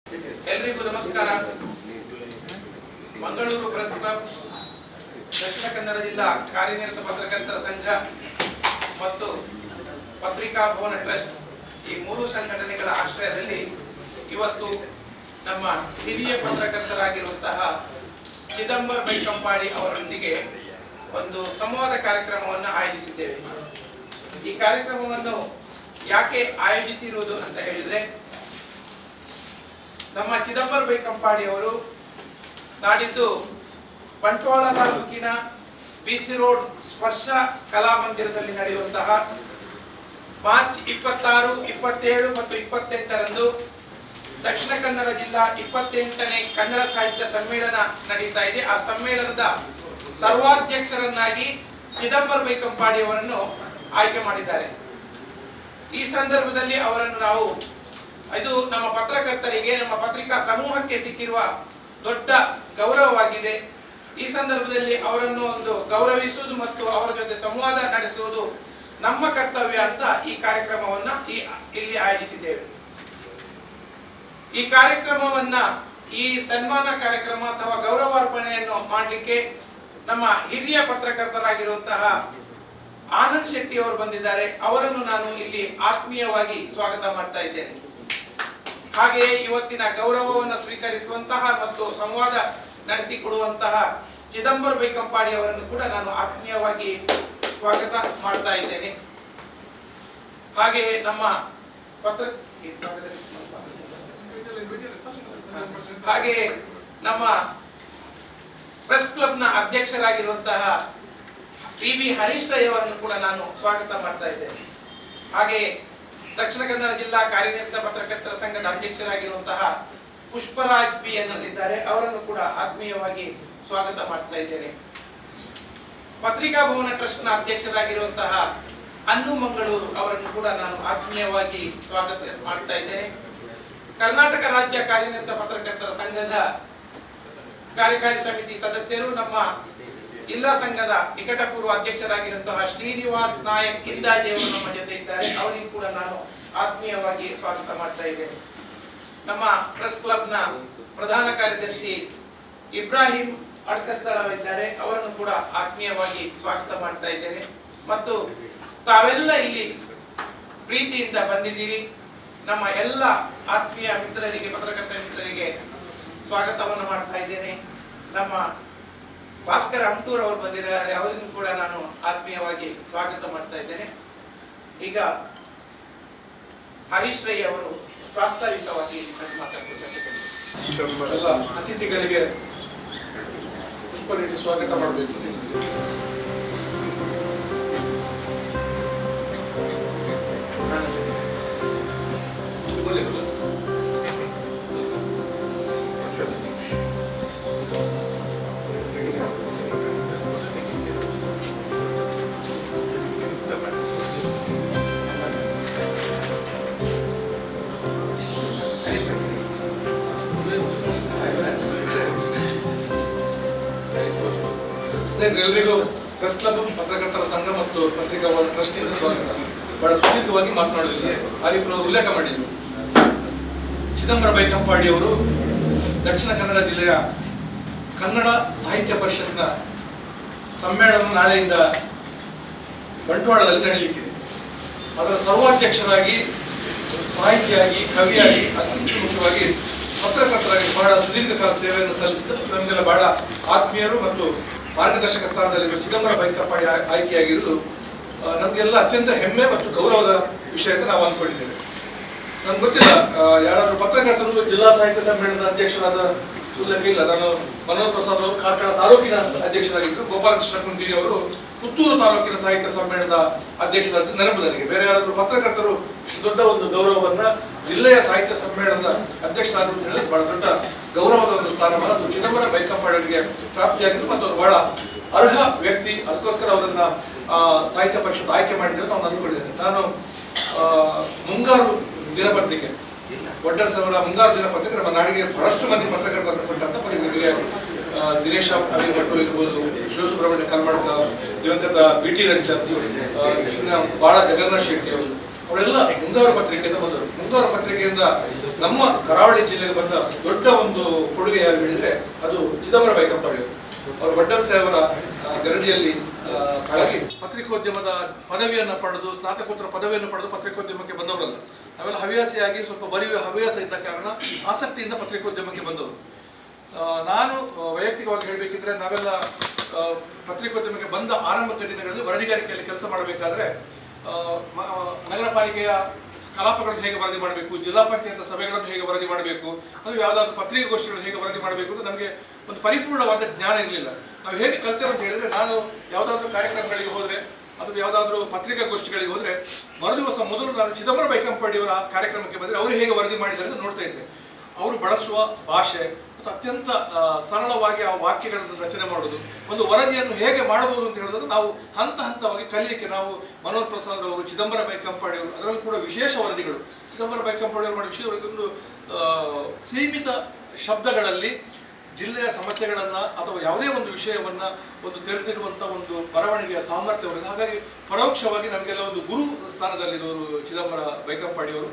ಎಲ್ರಿಗೂ ನಮಸ್ಕಾರ. Mangaluru press club, Dakshina Kannada ಜಿಲ್ಲಾ ಕಾರ್ಯನಿರತ ಪತ್ರಕರ್ತರ ಸಂಘ ಮತ್ತು ಪತ್ರಿಕಾ ಭವನ ಟ್ರಸ್ಟ್ ಈ ಮೂರು ಸಂಘಟನೆಗಳ ಆಶ್ರಯದಲ್ಲಿ ಇವತ್ತು ನಮ್ಮ ಹಿರಿಯ ಪತ್ರಕರ್ತರಾಗಿರುವಂತಹ ಚಿದಂಬರ ಬೈಕಂಪಾಡಿ ಅವರೊಂದಿಗೆ ಒಂದು ಸಂವಾದ ಕಾರ್ಯಕ್ರಮವನ್ನು ಆಯೋಜಿಸಿದ್ದೇವೆ. ಈ ಕಾರ್ಯಕ್ರಮವನ್ನು ಯಾಕೆ ಆಯೋಜಿಸಿರುವುದು ಅಂತ ಹೇಳಿದ್ರೆ, ನಮ್ಮ ಚಿದಂಬರ ಬೈಕಂಪಾಡಿ ಅವರು ನಾಡಿದ್ದು ಬಂಟ್ವಾಳ ತಾಲೂಕಿನ ಬಿಸಿ ರೋಡ್ ಸ್ಪರ್ಶ ಕಲಾಮಂದಿರದಲ್ಲಿ ನಡೆಯುವಂತಹ ಮಾರ್ಚ್ 26, 27 ಮತ್ತು 28ರಂದು ದಕ್ಷಿಣ ಕನ್ನಡ ಜಿಲ್ಲಾ 28ನೇ ಕನ್ನಡ ಸಾಹಿತ್ಯ ಸಮ್ಮೇಳನ ನಡೀತಾ ಇದೆ. ಆ ಸಮ್ಮೇಳನದ ಸರ್ವಾಧ್ಯಕ್ಷರನ್ನಾಗಿ ಚಿದಂಬರ ಬೈಕಂಪಾಡಿ ಅವರನ್ನು ಆಯ್ಕೆ ಮಾಡಿದ್ದಾರೆ. ಈ ಸಂದರ್ಭದಲ್ಲಿ ಅವರನ್ನು ನಾವು, ಇದು ನಮ್ಮ ಪತ್ರಕರ್ತರಿಗೆ, ನಮ್ಮ ಪತ್ರಿಕಾ ಸಮೂಹಕ್ಕೆ ಸಿಕ್ಕಿರುವ ದೊಡ್ಡ ಗೌರವವಾಗಿದೆ. ಈ ಸಂದರ್ಭದಲ್ಲಿ ಅವರನ್ನು ಒಂದು ಗೌರವಿಸುವುದು ಮತ್ತು ಅವರ ಜೊತೆ ಸಂವಾದ ನಡೆಸುವುದು ನಮ್ಮ ಕರ್ತವ್ಯ ಅಂತ ಈ ಕಾರ್ಯಕ್ರಮವನ್ನ ಇಲ್ಲಿ ಆಯೋಜಿಸಿದ್ದೇವೆ. ಈ ಕಾರ್ಯಕ್ರಮವನ್ನ, ಈ ಸನ್ಮಾನ ಕಾರ್ಯಕ್ರಮ ಅಥವಾ ಗೌರವಾರ್ಪಣೆಯನ್ನು ಮಾಡಲಿಕ್ಕೆ ನಮ್ಮ ಹಿರಿಯ ಪತ್ರಕರ್ತರಾಗಿರುವಂತಹ ಆನಂದ್ ಶೆಟ್ಟಿ ಅವರು ಬಂದಿದ್ದಾರೆ. ಅವರನ್ನು ನಾನು ಇಲ್ಲಿ ಆತ್ಮೀಯವಾಗಿ ಸ್ವಾಗತ ಮಾಡ್ತಾ ಇದ್ದೇನೆ. ಹಾಗೆಯೇ ಇವತ್ತಿನ ಗೌರವವನ್ನು ಸ್ವೀಕರಿಸುವಂತಹ ಮತ್ತು ಸಂವಾದ ನಡೆಸಿಕೊಡುವಂತಹ ಚಿದಂಬರ ಬೈಕಂಪಾಡಿ ಅವರನ್ನು ಕೂಡ ನಾನು ಆತ್ಮೀಯವಾಗಿ ಸ್ವಾಗತ ಮಾಡ್ತಾ ಇದ್ದೇನೆ. ಹಾಗೆಯೇ ನಮ್ಮ ಹಾಗೆಯೇ ನಮ್ಮ ಪ್ರೆಸ್ ಕ್ಲಬ್ನ ಅಧ್ಯಕ್ಷರಾಗಿರುವಂತಹ PB ಹರೀಶ್ ರೈ ಅವರನ್ನು ಕೂಡ ನಾನು ಸ್ವಾಗತ ಮಾಡ್ತಾ ಇದ್ದೇನೆ. ಹಾಗೆ ದಕ್ಷಿಣ ಕನ್ನಡ ಜಿಲ್ಲಾ ಕಾರ್ಯನಿರತ ಪತ್ರಕರ್ತರ ಸಂಘದ ಅಧ್ಯಕ್ಷರಾಗಿರುವಂತಹ ಪುಷ್ಪರಾಜ್ ಪಿ ಎನ್ನಲ್ಲಿದ್ದಾರೆ. ಅವರನ್ನು ಕೂಡ ಆತ್ಮೀಯವಾಗಿ ಸ್ವಾಗತ ಮಾಡ್ತಾ ಇದ್ದೇನೆ. ಪತ್ರಿಕಾ ಭವನ ಟ್ರಸ್ಟ್ ನ ಅಧ್ಯಕ್ಷರಾಗಿರುವಂತಹ ಅನ್ನು ಮಂಗಳೂರು ಅವರನ್ನು ಕೂಡ ನಾನು ಆತ್ಮೀಯವಾಗಿ ಸ್ವಾಗತ ಮಾಡ್ತಾ ಇದ್ದೇನೆ. ಕರ್ನಾಟಕ ರಾಜ್ಯ ಕಾರ್ಯನಿರತ ಪತ್ರಕರ್ತರ ಸಂಘದ ಕಾರ್ಯಕಾರಿ ಸಮಿತಿ ಸದಸ್ಯರು, ನಮ್ಮ ಜಿಲ್ಲಾ ಸಂಘದ ನಿಕಟಪೂರ್ವ ಅಧ್ಯಕ್ಷರಾಗಿರುವಂತಹ ಶ್ರೀನಿವಾಸ್ ನಾಯಕ್ ಇಂದಾಜಿ ಅವರು ನಮ್ಮ ಜೊತೆ ಇದ್ದಾರೆ. ಅವರಿಗೂ ಕೂಡ ನಾನು ಆತ್ಮೀಯವಾಗಿ ಸ್ವಾಗತ ಮಾಡ್ತಾ ಇದ್ದೇನೆ. ನಮ್ಮ ಪ್ರೆಸ್ ಕ್ಲಬ್ನ ಪ್ರಧಾನ ಕಾರ್ಯದರ್ಶಿ ಇಬ್ರಾಹಿಂ ಅಡ್ಕಸ್ತಳ ಇದ್ದಾರೆ. ಅವರನ್ನು ಕೂಡ ಆತ್ಮೀಯವಾಗಿ ಸ್ವಾಗತ ಮಾಡ್ತಾ ಇದ್ದೇನೆ. ಮತ್ತು ತಾವೆಲ್ಲ ಇಲ್ಲಿ ಪ್ರೀತಿಯಿಂದ ಬಂದಿದ್ದೀರಿ. ನಮ್ಮ ಎಲ್ಲ ಆತ್ಮೀಯ ಮಿತ್ರರಿಗೆ, ಪತ್ರಕರ್ತ ಮಿತ್ರರಿಗೆ ಸ್ವಾಗತವನ್ನು ಮಾಡ್ತಾ ಇದ್ದೇನೆ. ನಮ್ಮ ಭಾಸ್ಕರ್ ಅಮ್ಟೂರ್ ಅವರು ಬಂದಿದ್ದಾರೆ. ಅವರನ್ನು ಕೂಡ ನಾನು ಆತ್ಮೀಯವಾಗಿ ಸ್ವಾಗತ ಮಾಡ್ತಾ ಇದ್ದೇನೆ. ಈಗ ಹರೀಶ್ ರೈ ಅವರು ಪ್ರಾಸ್ತಾವಿಕವಾಗಿ ಮಾತಾಡ್ತಾರೆ. ಎಲ್ಲ ಅತಿಥಿಗಳಿಗೆ ಪುಷ್ಪ ನೀಡಿ ಸ್ವಾಗತ ಮಾಡಬೇಕು. ಸ್ನೇಹಿತರೆಲ್ಲರಿಗೂ ಪ್ರೆಸ್ ಕ್ಲಬ್, ಪತ್ರಕರ್ತರ ಸಂಘ ಮತ್ತು ಪತ್ರಿಕಾ ಭವನ ಟ್ರಸ್ಟಿಯಿಂದ ಸ್ವಾಗತ. ಬಹಳ ಸುದೀರ್ಘವಾಗಿ ಮಾತನಾಡೋದಿಲ್ಲ. ಆರಿಫ್ನವರು ಉಲ್ಲೇಖ ಮಾಡಿದ್ರು, ಚಿದಂಬರ ಬೈಕಂಪಾಡಿ ಅವರು ದಕ್ಷಿಣ ಕನ್ನಡ ಜಿಲ್ಲೆಯ ಕನ್ನಡ ಸಾಹಿತ್ಯ ಪರಿಷತ್ನ ಸಮ್ಮೇಳನ ನಾಳೆಯಿಂದ ಬಂಟ್ವಾಳದಲ್ಲಿ ನಡೆಯಲಿಕ್ಕಿದೆ. ಅದರ ಸರ್ವಾಧ್ಯಕ್ಷರಾಗಿ, ಸಾಹಿತಿಯಾಗಿ, ಕವಿಯಾಗಿ, ಅತ್ಯಂತ ಮುಖ್ಯವಾಗಿ ಪತ್ರಕರ್ತರಾಗಿ ಬಹಳ ಸುದೀರ್ಘ ಕಾಲ ಸೇವೆಯನ್ನು ಸಲ್ಲಿಸಿದ ನಮಗೆಲ್ಲ ಬಹಳ ಆತ್ಮೀಯರು ಮತ್ತು ಮಾರ್ಗದರ್ಶಕ ಸ್ಥಾನದಲ್ಲಿ ಚಿದಂಬರ ಬೈಕಂಪಾಡಿ ಆಯ್ಕೆಯಾಗಿರುವುದು ನಮಗೆಲ್ಲ ಅತ್ಯಂತ ಹೆಮ್ಮೆ ಮತ್ತು ಗೌರವದ ವಿಷಯ ಅಂತ ನಾವು ಅಂದ್ಕೊಂಡಿದ್ದೇವೆ. ನಮ್ಗೆ ಗೊತ್ತಿಲ್ಲ, ಯಾರಾದ್ರೂ ಪತ್ರಕರ್ತರು ಜಿಲ್ಲಾ ಸಾಹಿತ್ಯ ಸಮ್ಮೇಳನದ ಅಧ್ಯಕ್ಷರಾದ ಉಲ್ಲೇಖ ಇಲ್ಲ. ನಾನು ಮನೋಹರ್ ಪ್ರಸಾದ್ ಅವರು ಕಾರ್ಕಳ ತಾಲೂಕಿನ ಅಧ್ಯಕ್ಷರಾಗಿದ್ದರು. ಗೋಪಾಲಕೃಷ್ಣ ಕುಂಟಿನಿ ಅವರು ಪುತ್ತೂರು ತಾಲೂಕಿನ ಸಾಹಿತ್ಯ ಸಮ್ಮೇಳನದ ಅಧ್ಯಕ್ಷರಾದ ನೆನಪು ನನಗೆ. ಬೇರೆ ಯಾರಾದ್ರೂ ಪತ್ರಕರ್ತರು ಇಷ್ಟು ದೊಡ್ಡ ಒಂದು ಗೌರವವನ್ನ ಜಿಲ್ಲೆಯ ಸಾಹಿತ್ಯ ಸಮ್ಮೇಳನದ ಅಧ್ಯಕ್ಷರಾದ ಬಹಳ ದೊಡ್ಡ ಗೌರವದ ಒಂದು ಸ್ಥಾನಮಾನ ಅದು ಚಿದಂಬರ ಬೈಕಂಪಾಡಿಯವರಿಗೆ ಪ್ರಾಪ್ತಿಯಾಗಿದ್ದು ಮತ್ತು ಅವರು ಬಹಳ ಅರ್ಹ ವ್ಯಕ್ತಿ. ಅದಕ್ಕೋಸ್ಕರ ಅವರನ್ನ ಸಾಹಿತ್ಯ ಪರಿಷತ್ ಆಯ್ಕೆ ಮಾಡಿದ್ರೆ ನಾವು ಅಂದ್ಕೊಂಡಿದ್ದೇನೆ. ನಾನು ಮುಂಗಾರು ದಿನಪತ್ರಿಕೆ, ಒಡ್ಡರ್ಸ್ ಅವರ ಮುಂಗಾರು ದಿನಪತ್ರಿಕೆ ನಮ್ಮ ನಾಡಿಗೆ ಬಹಳಷ್ಟು ಮಂದಿ ಪತ್ರಕರ್ತರನ್ನು ಕೊಟ್ಟಂತ ಪತ್ರಿಕೆಗೆ ದಿನೇಶ ಅವಿಭಟ್ಟು ಇರ್ಬೋದು, ಶಿವಸುಬ್ರಹ್ಮಣ್ಯ ಕಲ್ಮಡ್ಕ, ದಿವಂಗತ BT ರಂಜನ್, ಈಗ ಬಾಳ ಜಗನ್ನಾಥ್ ಶೆಟ್ಟಿ ಅವರು, ಅವರೆಲ್ಲ ಮುಂಗಾರು ಪತ್ರಿಕೆಯಿಂದ ಬಂದರು. ಮುಂಗಾರು ಪತ್ರಿಕೆಯಿಂದ ನಮ್ಮ ಕರಾವಳಿ ಜಿಲ್ಲೆಗೆ ಬಂದ ದೊಡ್ಡ ಒಂದು ಕೊಡುಗೆ ಯಾರು ಹೇಳಿದ್ರೆ ಅದು ಚಿದಂಬರ ಬೈಕಂಪಾಡಿ ಅವರು ವಡ್ಡರ್ ಸಾಹೇಬರ ಗರಡಿಯಲ್ಲಿ ಪಳಗಿ ಪತ್ರಿಕೋದ್ಯಮದ ಪದವಿಯನ್ನು ಪಡೆದು ಸ್ನಾತಕೋತ್ತರ ಪದವಿಯನ್ನು ಪಡೆದು ಪತ್ರಿಕೋದ್ಯಮಕ್ಕೆ ಬಂದವರಲ್ಲ. ನಾವೆಲ್ಲ ಹವ್ಯಾಸಿಯಾಗಿ ಸ್ವಲ್ಪ ಬರೆಯುವ ಹವ್ಯಾಸ ಇದ್ದ ಕಾರಣ ಆಸಕ್ತಿಯಿಂದ ಪತ್ರಿಕೋದ್ಯಮಕ್ಕೆ ಬಂದವರು. ನಾನು ವೈಯಕ್ತಿಕವಾಗಿ ಹೇಳಬೇಕಿದ್ರೆ ನಾವೆಲ್ಲ ಪತ್ರಿಕೋದ್ಯಮಕ್ಕೆ ಬಂದ ಆರಂಭಿಕ ದಿನಗಳಲ್ಲಿ ವರದಿಗಾರಿಕೆಯಲ್ಲಿ ಕೆಲಸ ಮಾಡಬೇಕಾದ್ರೆ ನಗರ ಪಾಲಿಕೆಯ ಕಲಾಪಗಳನ್ನು ಹೇಗೆ ವರದಿ ಮಾಡಬೇಕು, ಜಿಲ್ಲಾ ಪಂಚಾಯತ್ ಸಭೆಗಳನ್ನು ಹೇಗೆ ವರದಿ ಮಾಡಬೇಕು, ಅದು ಯಾವುದಾದ್ರೂ ಪತ್ರಿಕಾಗೋಷ್ಠಿಗಳನ್ನು ಹೇಗೆ ವರದಿ ಮಾಡಬೇಕು ಅಂತ ನಮಗೆ ಒಂದು ಪರಿಪೂರ್ಣವಾದ ಜ್ಞಾನ ಇರಲಿಲ್ಲ. ನಾವು ಹೇಗೆ ಕಲ್ತೇವೆ ಅಂತ ಹೇಳಿದ್ರೆ, ನಾನು ಯಾವುದಾದ್ರೂ ಕಾರ್ಯಕ್ರಮಗಳಿಗೆ ಹೋದರೆ ಅದು ಯಾವುದಾದ್ರೂ ಪತ್ರಿಕಾಗೋಷ್ಠಿಗಳಿಗೆ ಹೋದರೆ ಮರುದಿವಸ ಮೊದಲು ನಾನು ಚಿದಂಬರ ಬೈಕಂಪಾಡಿಯವರ ಕಾರ್ಯಕ್ರಮಕ್ಕೆ ಬಂದರೆ ಅವರು ಹೇಗೆ ವರದಿ ಮಾಡಿದ್ದಾರೆ ಅಂತ ನೋಡ್ತಾ ಇದ್ದೆ. ಅವರು ಬಳಸುವ ಭಾಷೆ ಮತ್ತು ಅತ್ಯಂತ ಸರಳವಾಗಿ ಆ ವಾಕ್ಯಗಳನ್ನು ರಚನೆ ಮಾಡೋದು, ಒಂದು ವರದಿಯನ್ನು ಹೇಗೆ ಮಾಡಬಹುದು ಅಂತ ಹೇಳೋದನ್ನು ನಾವು ಹಂತ ಹಂತವಾಗಿ ಕಲಿಯಕ್ಕೆ ನಾವು ಮನೋಹರ್ ಪ್ರಸಾದ್ ಅವರು, ಚಿದಂಬರ ಬೈಕಂಪಾಡಿಯವರು, ಅದರಲ್ಲೂ ಕೂಡ ವಿಶೇಷ ವರದಿಗಳು. ಚಿದಂಬರ ಬೈಕಂಪಾಡಿಯವರು ಮಾಡೋ ವಿಷಯ ಒಂದು ಸೀಮಿತ ಶಬ್ದಗಳಲ್ಲಿ ಜಿಲ್ಲೆಯ ಸಮಸ್ಯೆಗಳನ್ನು ಅಥವಾ ಯಾವುದೇ ಒಂದು ವಿಷಯವನ್ನು ಒಂದು ತೆರೆದಿರುವಂಥ ಒಂದು ಬರವಣಿಗೆಯ ಸಾಮರ್ಥ್ಯವನ್ನು, ಹಾಗಾಗಿ ಪರೋಕ್ಷವಾಗಿ ನಮಗೆಲ್ಲ ಒಂದು ಗುರು ಸ್ಥಾನದಲ್ಲಿರುವರು ಚಿದಂಬರ ಬೈಕಂಪಾಡಿಯವರು.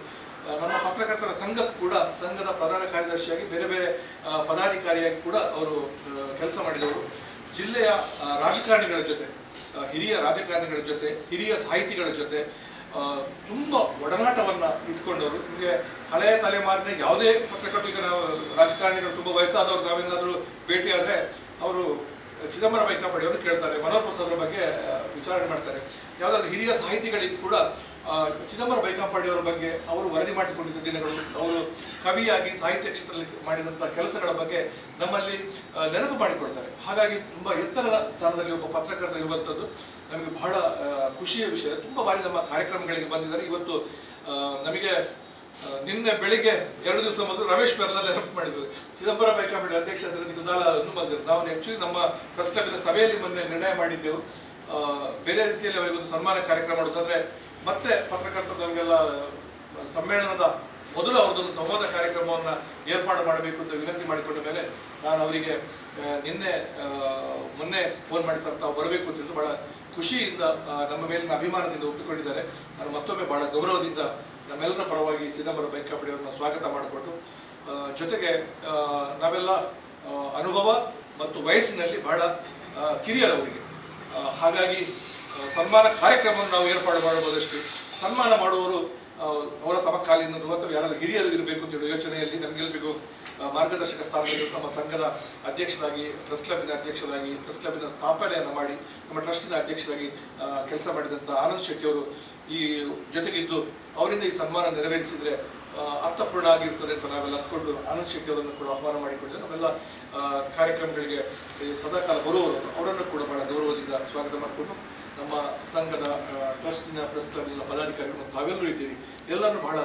ನಮ್ಮ ಪತ್ರಕರ್ತರ ಸಂಘಕ್ಕೂ ಕೂಡ ಸಂಘದ ಪ್ರಧಾನ ಕಾರ್ಯದರ್ಶಿಯಾಗಿ ಬೇರೆ ಬೇರೆ ಪದಾಧಿಕಾರಿಯಾಗಿ ಕೂಡ ಅವರು ಕೆಲಸ ಮಾಡಿದವರು. ಜಿಲ್ಲೆಯ ರಾಜಕಾರಣಿಗಳ ಜೊತೆ, ಹಿರಿಯ ರಾಜಕಾರಣಿಗಳ ಜೊತೆ, ಹಿರಿಯ ಸಾಹಿತಿಗಳ ಜೊತೆ ತುಂಬ ಒಡನಾಟವನ್ನು ಇಟ್ಕೊಂಡವರು. ನಿಮಗೆ ಹಳೆಯ ತಲೆಮಾರಿನ ಯಾವುದೇ ಪತ್ರಕರ್ತರಿಗೆ ನಾವು ರಾಜಕಾರಣಿಗಳು ತುಂಬ ವಯಸ್ಸಾದವರು ನಾವೇನಾದರೂ ಭೇಟಿಯಾದರೆ ಅವರು ಚಿದಂಬರ ಬೈಕಂಪಾಡಿಯವರು ಕೇಳ್ತಾರೆ, ಮನೋಹರ್ ಪ್ರಸಾದರ ಬಗ್ಗೆ ವಿಚಾರಣೆ ಮಾಡ್ತಾರೆ. ಯಾವುದಾದ್ರೂ ಹಿರಿಯ ಸಾಹಿತಿಗಳಿಗೂ ಕೂಡ ಚಿದಂಬರ ಬೈಕಂಪಾಡಿಯವರ ಬಗ್ಗೆ ಅವರು ವರದಿ ಮಾಡಿಕೊಂಡಿದ್ದ ದಿನಗಳು, ಅವರು ಕವಿಯಾಗಿ ಸಾಹಿತ್ಯ ಕ್ಷೇತ್ರದಲ್ಲಿ ಮಾಡಿದಂಥ ಕೆಲಸಗಳ ಬಗ್ಗೆ ನಮ್ಮಲ್ಲಿ ನೆನಪು ಮಾಡಿಕೊಳ್ತಾರೆ. ಹಾಗಾಗಿ ತುಂಬ ಎತ್ತರದ ಸ್ಥಾನದಲ್ಲಿ ಒಬ್ಬ ಪತ್ರಕರ್ತ ಇರುವಂಥದ್ದು ನಮಗೆ ಬಹಳ ಖುಷಿಯ ವಿಷಯ. ತುಂಬ ಬಾರಿ ನಮ್ಮ ಕಾರ್ಯಕ್ರಮಗಳಿಗೆ ಬಂದಿದ್ದಾರೆ. ಇವತ್ತು ನಮಗೆ ನಿನ್ನೆ ಬೆಳಿಗ್ಗೆ 2 ದಿವಸ ಮೊದಲು ರಮೇಶ್ ಬೆರ್ನಲ್ಲಿ ನೆನಪು ಮಾಡಿದ್ರು, ಚಿದಂಬರ ಬೈಕಂಪಾಡಿ ಅಧ್ಯಕ್ಷ ಬಂದಿದ್ರು. ನಾವು ಆಕ್ಚುಲಿ ನಮ್ಮ ಪ್ರೆಸ್ ಕ್ಲಬ್ಬಿನ ಸಭೆಯಲ್ಲಿ ಮೊನ್ನೆ ನಿರ್ಣಯ ಮಾಡಿದ್ದೆವು, ಬೇರೆ ರೀತಿಯಲ್ಲಿ ಅವರಿಗೊಂದು ಸನ್ಮಾನ ಕಾರ್ಯಕ್ರಮ ಮಾಡೋದಾದ್ರೆ ಮತ್ತೆ ಪತ್ರಕರ್ತರು ನಮಗೆಲ್ಲ ಸಮ್ಮೇಳನದ ಮೊದಲು ಅವರದೊಂದು ಸಂವಾದ ಕಾರ್ಯಕ್ರಮವನ್ನು ಏರ್ಪಾಡು ಮಾಡಬೇಕು ಅಂತ ವಿನಂತಿ ಮಾಡಿಕೊಂಡ ಮೇಲೆ ನಾನು ಅವರಿಗೆ ಮೊನ್ನೆ ಫೋನ್ ಮಾಡಿ ಸರ್ ತಾವು ಬರಬೇಕು ಅಂತ ಹೇಳಿದ್ರು. ಬಹಳ ಖುಷಿಯಿಂದ ನಮ್ಮ ಮೇಲಿನ ಅಭಿಮಾನದಿಂದ ಒಪ್ಪಿಕೊಂಡಿದ್ದಾರೆ. ನಾನು ಮತ್ತೊಮ್ಮೆ ಬಹಳ ಗೌರವದಿಂದ ನಮ್ಮೆಲ್ಲರ ಪರವಾಗಿ ಚಿದಂಬರ ಬೈಕಂಪಾಡಿಯವರನ್ನ ಸ್ವಾಗತ ಮಾಡಿಕೊಂಡು, ಜೊತೆಗೆ ನಾವೆಲ್ಲ ಅನುಭವ ಮತ್ತು ವಯಸ್ಸಿನಲ್ಲಿ ಬಹಳ ಕಿರಿಯರವರಿಗೆ, ಹಾಗಾಗಿ ಸನ್ಮಾನ ಕಾರ್ಯಕ್ರಮವನ್ನು ನಾವು ಏರ್ಪಾಡು ಮಾಡಬಹುದಷ್ಟು, ಸನ್ಮಾನ ಮಾಡುವವರು ಅವರ ಸಮಕಾಲೀನರು ಅಥವಾ ಯಾರಾದ್ರೂ ಹಿರಿಯರು ಇರಬೇಕು ಅಂತ ಹೇಳೋ ಯೋಚನೆಯಲ್ಲಿ ನಮಗೆಲ್ಲರಿಗೂ ಮಾರ್ಗದರ್ಶಕ ಸ್ಥಾನದಲ್ಲಿ ನಮ್ಮ ಸಂಘದ ಅಧ್ಯಕ್ಷರಾಗಿ, ಪ್ರೆಸ್ ಕ್ಲಬ್ಬಿನ ಅಧ್ಯಕ್ಷರಾಗಿ, ಪ್ರೆಸ್ ಕ್ಲಬ್ಬಿನ ಸ್ಥಾಪನೆಯನ್ನು ಮಾಡಿ ನಮ್ಮ ಟ್ರಸ್ಟಿನ ಅಧ್ಯಕ್ಷರಾಗಿ ಕೆಲಸ ಮಾಡಿದಂಥ ಆನಂದ್ ಶೆಟ್ಟಿ ಅವರು ಈ ಜೊತೆಗಿದ್ದು ಅವರಿಂದ ಈ ಸನ್ಮಾನ ನೆರವೇರಿಸಿದರೆ ಅರ್ಥಪೂರ್ಣ ಆಗಿರ್ತದೆ ಅಂತ ನಾವೆಲ್ಲ ಅಂದ್ಕೊಂಡು ಆನಂದ್ ಶೆಟ್ಟಿ ಅವರನ್ನು ಕೂಡ ಆಹ್ವಾನ ಮಾಡಿಕೊಂಡಿದ್ದೆ. ನಮ್ಮೆಲ್ಲ ಕಾರ್ಯಕ್ರಮಗಳಿಗೆ ಸದಾಕಾಲ ಬರುವವರು ಅವರನ್ನು ಕೂಡ ಬಹಳ ಗೌರವದಿಂದ ಸ್ವಾಗತ ಮಾಡಿಕೊಂಡು, ನಮ್ಮ ಸಂಘದ ಟ್ರಸ್ಟಿನ ಪ್ರೆಸ್ ಕ್ಲಬ್ನ ಪದಾಧಿಕಾರಿಗಳು ಮತ್ತು ತಾವೆಲ್ಲರೂ ಇದ್ದೀರಿ, ಎಲ್ಲರನ್ನು ಬಹಳ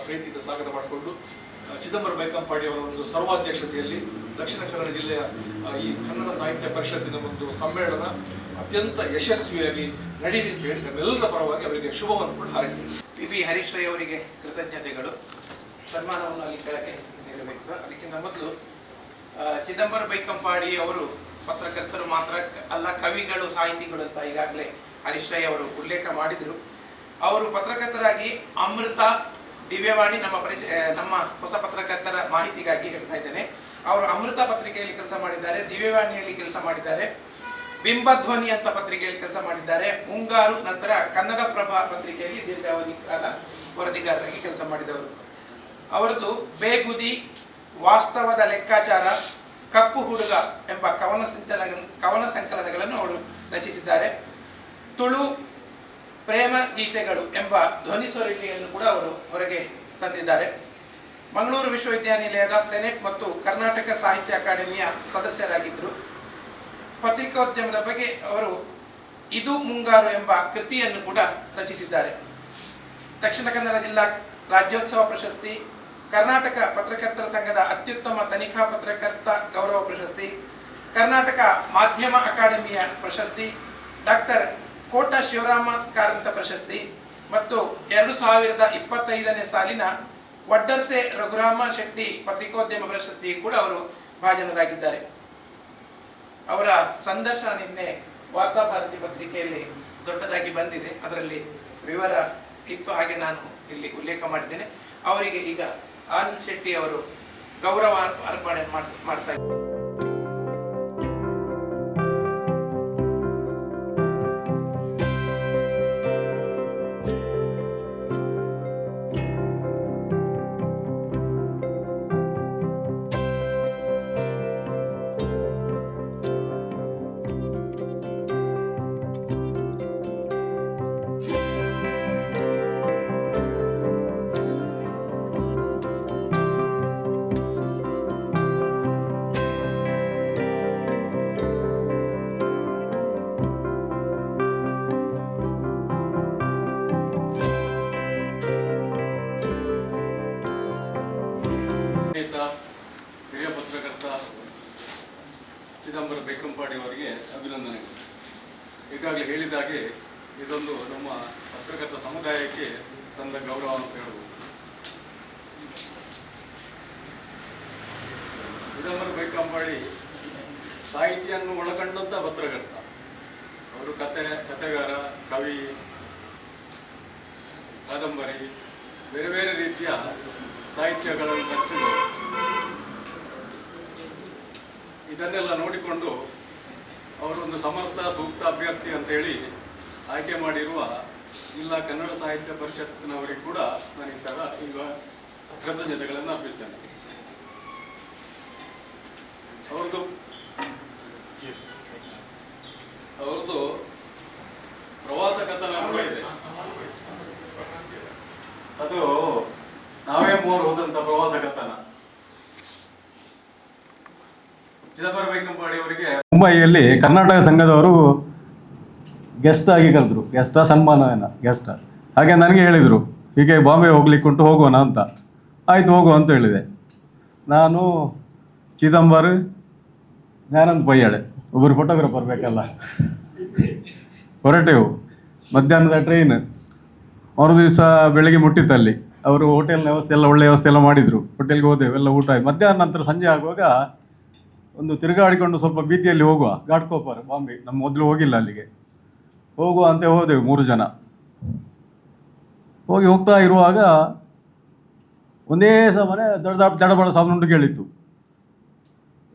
ಪ್ರೀತಿಯಿಂದ ಸ್ವಾಗತ ಮಾಡಿಕೊಂಡು ಚಿದಂಬರ ಬೈಕಂಪಾಡಿಯವರ ಒಂದು ಸರ್ವಾಧ್ಯಕ್ಷತೆಯಲ್ಲಿ ದಕ್ಷಿಣ ಕನ್ನಡ ಜಿಲ್ಲೆಯ ಈ ಕನ್ನಡ ಸಾಹಿತ್ಯ ಪರಿಷತ್ತಿನ ಒಂದು ಸಮ್ಮೇಳನ ಅತ್ಯಂತ ಯಶಸ್ವಿಯಾಗಿ ನಡೆಯಲಿ ಅಂತ ಹೇಳಿ ನಮ್ಮೆಲ್ಲರ ಪರವಾಗಿ ಅವರಿಗೆ ಶುಭವನ್ನು ಕೂಡ ಹಾರೈಸ್ತೀನಿ. ಪಿ ಹರೀಶ್ ರೈ ಅವರಿಗೆ ಕೃತಜ್ಞತೆಗಳು. ಸನ್ಮಾನವನ್ನು ಅಲ್ಲಿ ಕೆಳಗೆ ನೆರವೇರಿಸುವ ಅದಕ್ಕಿಂತ ಮೊದಲು ಚಿದಂಬರ ಬೈಕಂಪಾಡಿ ಅವರು ಪತ್ರಕರ್ತರು ಮಾತ್ರ ಅಲ್ಲ, ಕವಿಗಳು, ಸಾಹಿತಿಗಳು ಅಂತ ಈಗಾಗಲೇ ಹರೀಶ್ ರೈ ಅವರು ಉಲ್ಲೇಖ ಮಾಡಿದರು. ಅವರು ಪತ್ರಕರ್ತರಾಗಿ ಅಮೃತ, ದಿವ್ಯವಾಣಿ, ನಮ್ಮ ಹೊಸ ಪತ್ರಕರ್ತರ ಮಾಹಿತಿಗಾಗಿ ಹೇಳ್ತಾ ಇದ್ದೇನೆ, ಅವರು ಅಮೃತ ಪತ್ರಿಕೆಯಲ್ಲಿ ಕೆಲಸ ಮಾಡಿದ್ದಾರೆ, ದಿವ್ಯವಾಣಿಯಲ್ಲಿ ಕೆಲಸ ಮಾಡಿದ್ದಾರೆ, ಬಿಂಬಧ್ವನಿ ಅಂತ ಪತ್ರಿಕೆಯಲ್ಲಿ ಕೆಲಸ ಮಾಡಿದ್ದಾರೆ, ಮುಂಗಾರು, ನಂತರ ಕನ್ನಡಪ್ರಭ ಪತ್ರಿಕೆಯಲ್ಲಿ ದೀರ್ಘಾವಧಿ ಕಾಲ ವರದಿಗಾರರಾಗಿ ಕೆಲಸ ಮಾಡಿದವರು. ಅವರದ್ದು ಬೇಗುದಿ, ವಾಸ್ತವದ ಲೆಕ್ಕಾಚಾರ, ಕಪ್ಪು ಹುಡುಗ ಎಂಬ ಕವನ ಸಂಕಲನಗಳನ್ನು ಅವರು ರಚಿಸಿದ್ದಾರೆ. ತುಳು ಪ್ರೇಮ ಗೀತೆಗಳು ಎಂಬ ಧ್ವನಿ ಸ್ವರಲಿಯನ್ನು ಕೂಡ ಅವರು ಹೊರಗೆ ತಂದಿದ್ದಾರೆ. ಮಂಗಳೂರು ವಿಶ್ವವಿದ್ಯಾನಿಲಯದ ಸೆನೆಟ್ ಮತ್ತು ಕರ್ನಾಟಕ ಸಾಹಿತ್ಯ ಅಕಾಡೆಮಿಯ ಸದಸ್ಯರಾಗಿದ್ದರು. ಪತ್ರಿಕೋದ್ಯಮದ ಬಗ್ಗೆ ಅವರು ಇದು ಮುಂಗಾರು ಎಂಬ ಕೃತಿಯನ್ನು ಕೂಡ ರಚಿಸಿದ್ದಾರೆ. ದಕ್ಷಿಣ ಕನ್ನಡ ಜಿಲ್ಲಾ ರಾಜ್ಯೋತ್ಸವ ಪ್ರಶಸ್ತಿ, ಕರ್ನಾಟಕ ಪತ್ರಕರ್ತರ ಸಂಘದ ಅತ್ಯುತ್ತಮ ತನಿಖಾ ಪತ್ರಕರ್ತ ಗೌರವ ಪ್ರಶಸ್ತಿ, ಕರ್ನಾಟಕ ಮಾಧ್ಯಮ ಅಕಾಡೆಮಿಯ ಪ್ರಶಸ್ತಿ, ಡಾಕ್ಟರ್ ಕೋಟ ಶಿವರಾಮ ಕಾರಂತ ಪ್ರಶಸ್ತಿ ಮತ್ತು 2025ನೇ ಸಾಲಿನ ವಡ್ಡರ್ಸೆ ರಘುರಾಮ ಶೆಟ್ಟಿ ಪತ್ರಿಕೋದ್ಯಮ ಪ್ರಶಸ್ತಿ ಕೂಡ ಅವರು ಭಾಜನರಾಗಿದ್ದಾರೆ. ಅವರ ಸಂದರ್ಶನ ನಿನ್ನೆ ವಾರ್ತಾಭಾರತಿ ಪತ್ರಿಕೆಯಲ್ಲಿ ದೊಡ್ಡದಾಗಿ ಬಂದಿದೆ, ಅದರಲ್ಲಿ ವಿವರ ಇತ್ತು, ಹಾಗೆ ನಾನು ಇಲ್ಲಿ ಉಲ್ಲೇಖ ಮಾಡಿದ್ದೇನೆ. ಅವರಿಗೆ ಈಗ ಆನಂದ್ ಶೆಟ್ಟಿ ಅವರು ಗೌರವ ಅರ್ಪಣೆ ಮಾಡ್ತಾ ಇದ್ದಾರೆ. ಹಿರಿಯ ಪತ್ರಕರ್ತ ಚಿದಂಬರ ಬೆಕ್ಕಂಪಾಡಿ ಅವರಿಗೆ ಅಭಿನಂದನೆಗಳು. ಈಗಾಗಲೇ ಹೇಳಿದ ಹಾಗೆ ಇದೊಂದು ನಮ್ಮ ಪತ್ರಕರ್ತ ಸಮುದಾಯಕ್ಕೆ ಸಂದ ಗೌರವ ಅಂತ ಹೇಳ್ಬೋದು. ಚಿದಂಬರ ಬೆಕ್ಕಂಪಾಡಿ ಸಾಹಿತ್ಯವನ್ನು ಒಳಗೊಂಡಂಥ ಪತ್ರಕರ್ತ. ಅವರು ಕಥೆಗಾರ, ಕವಿ, ಕಾದಂಬರಿ, ಬೇರೆ ಬೇರೆ ರೀತಿಯ ಸಾಹಿತ್ಯಗಳನ್ನು ರಚಿಸಿದರು. ಇದನ್ನೆಲ್ಲ ನೋಡಿಕೊಂಡು ಅವರೊಂದು ಸಮರ್ಥ ಸೂಕ್ತ ಅಭ್ಯರ್ಥಿ ಅಂತೇಳಿ ಆಯ್ಕೆ ಮಾಡಿರುವ ಜಿಲ್ಲಾ ಕನ್ನಡ ಸಾಹಿತ್ಯ ಪರಿಷತ್ತಿನವರಿಗೆ ಕೂಡ ನಾನು ಈ ಸಲ ಈಗ ಕೃತಜ್ಞತೆಗಳನ್ನು ಅರ್ಪಿಸ್ತೇನೆ. ಅವ್ರದ್ದು ಪ್ರವಾಸ ಕಥನ ಕೂಡ ಇದೆ. ಅದು ನಾವೇ ಮೂವರು ಹೋದಂತ ಪ್ರವಾಸ ಕಥನ. ಚಿದಂಬರ ಬೆಕ್ಕಂಪಾಡಿ ಅವರಿಗೆ ಮುಂಬೈಯಲ್ಲಿ ಕರ್ನಾಟಕ ಸಂಘದವರು ಗೆಸ್ಟ್ ಆಗಿ ಕರೆದ್ರು. ಸನ್ಮಾನ ಗೆಸ್ಟ್. ಹಾಗೆ ನನಗೆ ಹೇಳಿದರು, ಹೀಗೆ ಬಾಂಬೆ ಹೋಗ್ಲಿಕ್ಕುಂಟು, ಹೋಗೋಣ ಅಂತ. ಆಯ್ತು ಹೋಗುವ ಅಂತ ಹೇಳಿದೆ. ನಾನು, ಚಿದಂಬರ, ಜ್ಞಾನಂದ್ ಪಯ್ಯಾಡೆ, ಒಬ್ಬರು ಫೋಟೋಗ್ರಾಫರ್ ಬೇಕಲ್ಲ, ಹೊರಟೆವು. ಮಧ್ಯಾಹ್ನದ ಟ್ರೈನ್. ಮರು ದಿವಸ ಬೆಳಗ್ಗೆ ಮುಟ್ಟಿತ್ತಲ್ಲಿ. ಅವರು ಹೋಟೆಲ್ನ ವ್ಯವಸ್ಥೆ ಎಲ್ಲ ಒಳ್ಳೆ ವ್ಯವಸ್ಥೆ ಎಲ್ಲ ಮಾಡಿದರು. ಹೋಟೆಲ್ಗೆ ಹೋದೆವು, ಎಲ್ಲ ಊಟ ಆಯ್ತು. ಮಧ್ಯಾಹ್ನ ನಂತರ ಸಂಜೆ ಆಗುವಾಗ ಒಂದು ತಿರುಗಾಡಿಕೊಂಡು ಸ್ವಲ್ಪ ಬೀದಿಯಲ್ಲಿ ಹೋಗುವ, ಘಾಟ್ಕೋಪರ್, ಬಾಂಬೆ, ನಮ್ಮ ಮೊದಲು ಹೋಗಿಲ್ಲ ಅಲ್ಲಿಗೆ, ಹೋಗುವ ಅಂತ ಹೋದೆವು 3 ಜನ. ಹೋಗ್ತಾ ಇರುವಾಗ ಒಂದೇ ಸಮನೆ ದಡಬಡ ಸೌಂಡು ಕೇಳಿತ್ತು.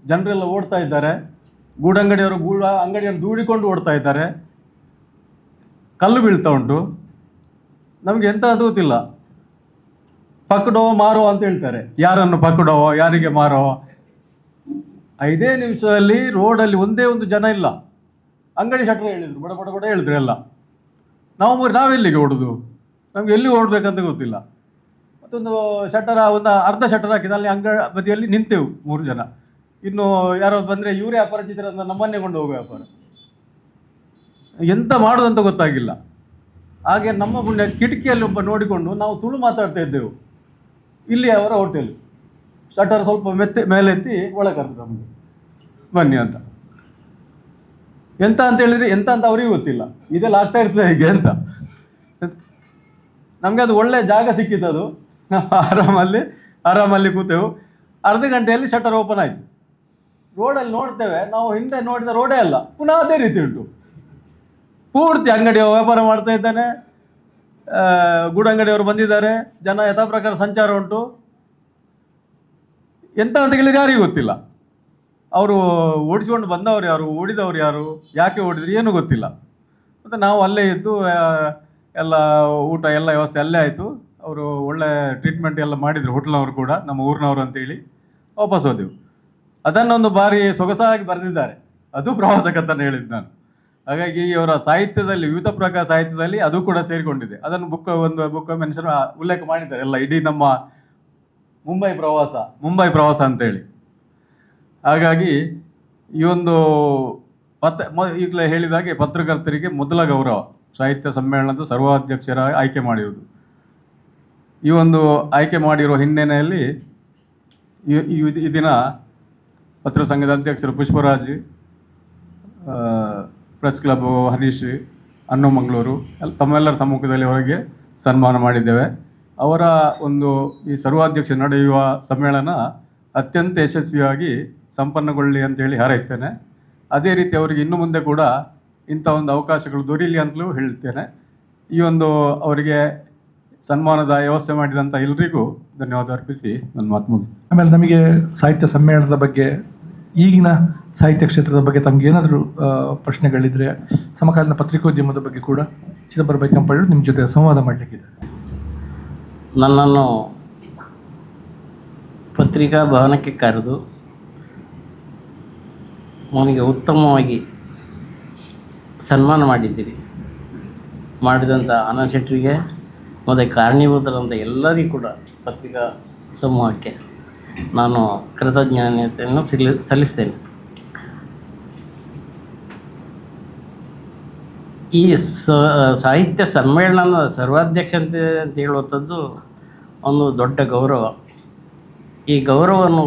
ಜನರೆಲ್ಲ ಓಡ್ತಾ ಇದ್ದಾರೆ. ಗೂಡಂಗಡಿಯವರು ಅಂಗಡಿಯನ್ನು ದೂಡಿಕೊಂಡು ಓಡ್ತಾ ಇದ್ದಾರೆ. ಕಲ್ಲು ಬೀಳ್ತಾ ಉಂಟು. ನಮಗೆ ಎಂತ ಅದು ಗೊತ್ತಿಲ್ಲ. ಪಕ್ಕಡೋ ಮಾರೋ ಅಂತ ಹೇಳ್ತಾರೆ. ಯಾರನ್ನು ಪಕ್ಕಡೋ, ಯಾರಿಗೆ ಮಾರೋ. 5 ನಿಮಿಷದಲ್ಲಿ ರೋಡಲ್ಲಿ ಒಂದೇ ಒಂದು ಜನ ಇಲ್ಲ. ಅಂಗಡಿ ಶಟ್ರ್ ಹೇಳಿದ್ರು, ಬಡ ಹೇಳಿದ್ರು ಎಲ್ಲ. ನಾವೆಲ್ಲಿಗೆ ಓಡೋದು? ನಮ್ಗೆ ಎಲ್ಲಿ ಓಡಬೇಕಂತ ಗೊತ್ತಿಲ್ಲ. ಮತ್ತೊಂದು ಶಟರ್, ಒಂದು ಅರ್ಧ ಶಟರ್ ಹಾಕಿದ ಅಲ್ಲಿ ಬದಿಯಲ್ಲಿ ನಿಂತೆವು 3 ಜನ. ಇನ್ನು ಯಾರೋ ಬಂದರೆ ಇವರೇ ಅಪರಿಚಿತರ ನಮ್ಮನ್ನೇ ಕೊಂಡು ಹೋಗೋ ವ್ಯಾಪಾರ. ಎಂತ ಮಾಡೋದಂತ ಗೊತ್ತಾಗಿಲ್ಲ. ಹಾಗೆ ನಮ್ಮ ಮುಂದೆ ಕಿಟಕಿಯಲ್ಲಿ ಒಬ್ಬ ನೋಡಿಕೊಂಡು ನಾವು ತುಳು ಮಾತಾಡ್ತಾ ಇದ್ದೆವು. ಇಲ್ಲಿ ಅವರ ಹೋಟೆಲ್. ಶಟರ್ ಸ್ವಲ್ಪ ಮೇಲೆತ್ತಿ ಒಳಗೆ ಕರೆದ್ರು ನಮಗೆ, ಬನ್ನಿ ಅಂತ. ಎಂತ ಅಂತ ಹೇಳಿದ್ರೆ ಎಂತ ಅಂತ ಅವರಿಗೂ ಗೊತ್ತಿಲ್ಲ. ಇದೆಲ್ಲ ಆಗ್ತಾ ಇರ್ತದೆ ಹೀಗೆ ಅಂತ. ನಮಗೆ ಅದು ಒಳ್ಳೆ ಜಾಗ ಸಿಕ್ಕಿತ್ತು. ನಾವು ಆರಾಮಲ್ಲಿ ಕೂತೆವು. ಅರ್ಧ ಗಂಟೆಯಲ್ಲಿ ಶಟರ್ ಓಪನ್ ಆಯಿತು. ರೋಡಲ್ಲಿ ನೋಡ್ತೇವೆ ನಾವು, ಹಿಂದೆ ನೋಡಿದ ರೋಡೇ ಅಲ್ಲ, ಪುನಃ ಅದೇ ರೀತಿ ಉಂಟು. ಪೂರ್ತಿ ಅಂಗಡಿ ವ್ಯಾಪಾರ ಮಾಡ್ತಾ ಇದ್ದಾನೆ. ಗೂಡಂಗಡಿಯವರು ಬಂದಿದ್ದಾರೆ. ಜನ ಯಥಾ ಪ್ರಕಾರ ಸಂಚಾರ ಉಂಟು. ಎಂತ ಅಂತ ಕೇಳಿದ್ರೆ ಯಾರಿಗೂ ಗೊತ್ತಿಲ್ಲ. ಅವರು ಓಡಿಸ್ಕೊಂಡು ಬಂದವರು ಯಾರು, ಓಡಿದವರು ಯಾರು, ಯಾಕೆ ಓಡಿದ್ರು ಏನೂ ಗೊತ್ತಿಲ್ಲ. ಮತ್ತು ನಾವು ಅಲ್ಲೇ ಇದ್ದು ಎಲ್ಲ ಊಟ ಎಲ್ಲ ವ್ಯವಸ್ಥೆ ಅಲ್ಲೇ ಆಯಿತು. ಅವರು ಒಳ್ಳೆ ಟ್ರೀಟ್ಮೆಂಟ್ ಎಲ್ಲ ಮಾಡಿದರು, ಹೋಟ್ಲ್ನವರು ಕೂಡ, ನಮ್ಮ ಊರಿನವರು ಅಂತೇಳಿ ವಾಪಸ್ ಹೋದೆವು. ಅದನ್ನೊಂದು ಬಾರಿ ಸೊಗಸಾಗಿ ಬರೆದಿದ್ದಾರೆ. ಅದು ಪ್ರವಾಸ ಕಥನ ಹೇಳಿದ್ದು ನಾನು. ಹಾಗಾಗಿ ಅವರ ಸಾಹಿತ್ಯದಲ್ಲಿ, ವಿವಿಧ ಪ್ರಕಾರ ಸಾಹಿತ್ಯದಲ್ಲಿ ಅದು ಕೂಡ ಸೇರಿಕೊಂಡಿದೆ. ಅದನ್ನು ಒಂದು ಬುಕ್ ಮೆನ್ಷನ್ ಉಲ್ಲೇಖ ಮಾಡಿದ್ದಾರೆ ಎಲ್ಲ, ಇಡೀ ನಮ್ಮ ಮುಂಬೈ ಪ್ರವಾಸ ಅಂತೇಳಿ. ಹಾಗಾಗಿ ಈ ಒಂದು ಈಗಲೇ ಹೇಳಿದಾಗೆ ಪತ್ರಕರ್ತರಿಗೆ ಮೊದಲ ಗೌರವ ಸಾಹಿತ್ಯ ಸಮ್ಮೇಳನದ ಸರ್ವಾಧ್ಯಕ್ಷರ ಆಯ್ಕೆ ಮಾಡಿರುವುದು. ಈ ಒಂದು ಆಯ್ಕೆ ಮಾಡಿರುವ ಹಿನ್ನೆಲೆಯಲ್ಲಿ ಈ ದಿನ ಪತ್ರ ಸಂಘದ ಅಧ್ಯಕ್ಷರು ಪುಷ್ಪರಾಜ್, ಪ್ರೆಸ್ ಕ್ಲಬ್ ಹರೀಶ್, ಅನ್ನು ಮಂಗಳೂರು ತಮ್ಮೆಲ್ಲರ ಸಮ್ಮುಖದಲ್ಲಿ ಅವರಿಗೆ ಸನ್ಮಾನ ಮಾಡಿದ್ದೇವೆ. ಅವರ ಒಂದು ಈ ಸರ್ವಾಧ್ಯಕ್ಷ ನಡೆಯುವ ಸಮ್ಮೇಳನ ಅತ್ಯಂತ ಯಶಸ್ವಿಯಾಗಿ ಸಂಪನ್ನಗೊಳ್ಳಿ ಅಂತೇಳಿ ಹಾರೈಸ್ತೇನೆ. ಅದೇ ರೀತಿ ಅವರಿಗೆ ಇನ್ನು ಮುಂದೆ ಕೂಡ ಇಂಥ ಒಂದು ಅವಕಾಶಗಳು ದೊರೀಲಿ ಅಂತಲೂ ಹೇಳ್ತೇನೆ. ಈ ಒಂದು ಅವರಿಗೆ ಸನ್ಮಾನದ ವ್ಯವಸ್ಥೆ ಮಾಡಿದಂಥ ಎಲ್ರಿಗೂ ಧನ್ಯವಾದ ಅರ್ಪಿಸಿ ನನ್ನ ಮಾತು ಮುಗಿಸಿ. ಆಮೇಲೆ ನಮಗೆ ಸಾಹಿತ್ಯ ಸಮ್ಮೇಳನದ ಬಗ್ಗೆ, ಈಗಿನ ಸಾಹಿತ್ಯ ಕ್ಷೇತ್ರದ ಬಗ್ಗೆ ತಮ್ಗೆ ಏನಾದರೂ ಪ್ರಶ್ನೆಗಳಿದ್ರೆ ಸಮಕಾಲೀನ ಪತ್ರಿಕೋದ್ಯಮದ ಬಗ್ಗೆ ಕೂಡ ಚಿದಂಬರ ಬೈಕಂಪಳ್ಳಿ ನಿಮ್ಮ ಜೊತೆ ಸಂವಾದ ಮಾಡಲಿಕ್ಕಿದೆ. ನನ್ನನ್ನು ಪತ್ರಿಕಾ ಭವನಕ್ಕೆ ಕರೆದು ನನಗೆ ಉತ್ತಮವಾಗಿ ಸನ್ಮಾನ ಮಾಡಿದ್ದೀರಿ. ಮಾಡಿದಂಥ ಆನಂದ್ ಶೆಟ್ಟರಿಗೆ ಮತ್ತು ಕಾರಣೀಭೂತರಂಥ ಎಲ್ಲರಿಗೂ ಕೂಡ ಪತ್ರಿಕಾ ಸಮೂಹಕ್ಕೆ ನಾನು ಕೃತಜ್ಞತೆಯನ್ನು ಸಲ್ಲಿಸ್ತೇನೆ. ಈ ಸಾಹಿತ್ಯ ಸಮ್ಮೇಳನದ ಸರ್ವಾಧ್ಯಕ್ಷತೆ ಅಂತ ಹೇಳುವಂಥದ್ದು ಒಂದು ದೊಡ್ಡ ಗೌರವ. ಈ ಗೌರವವನ್ನು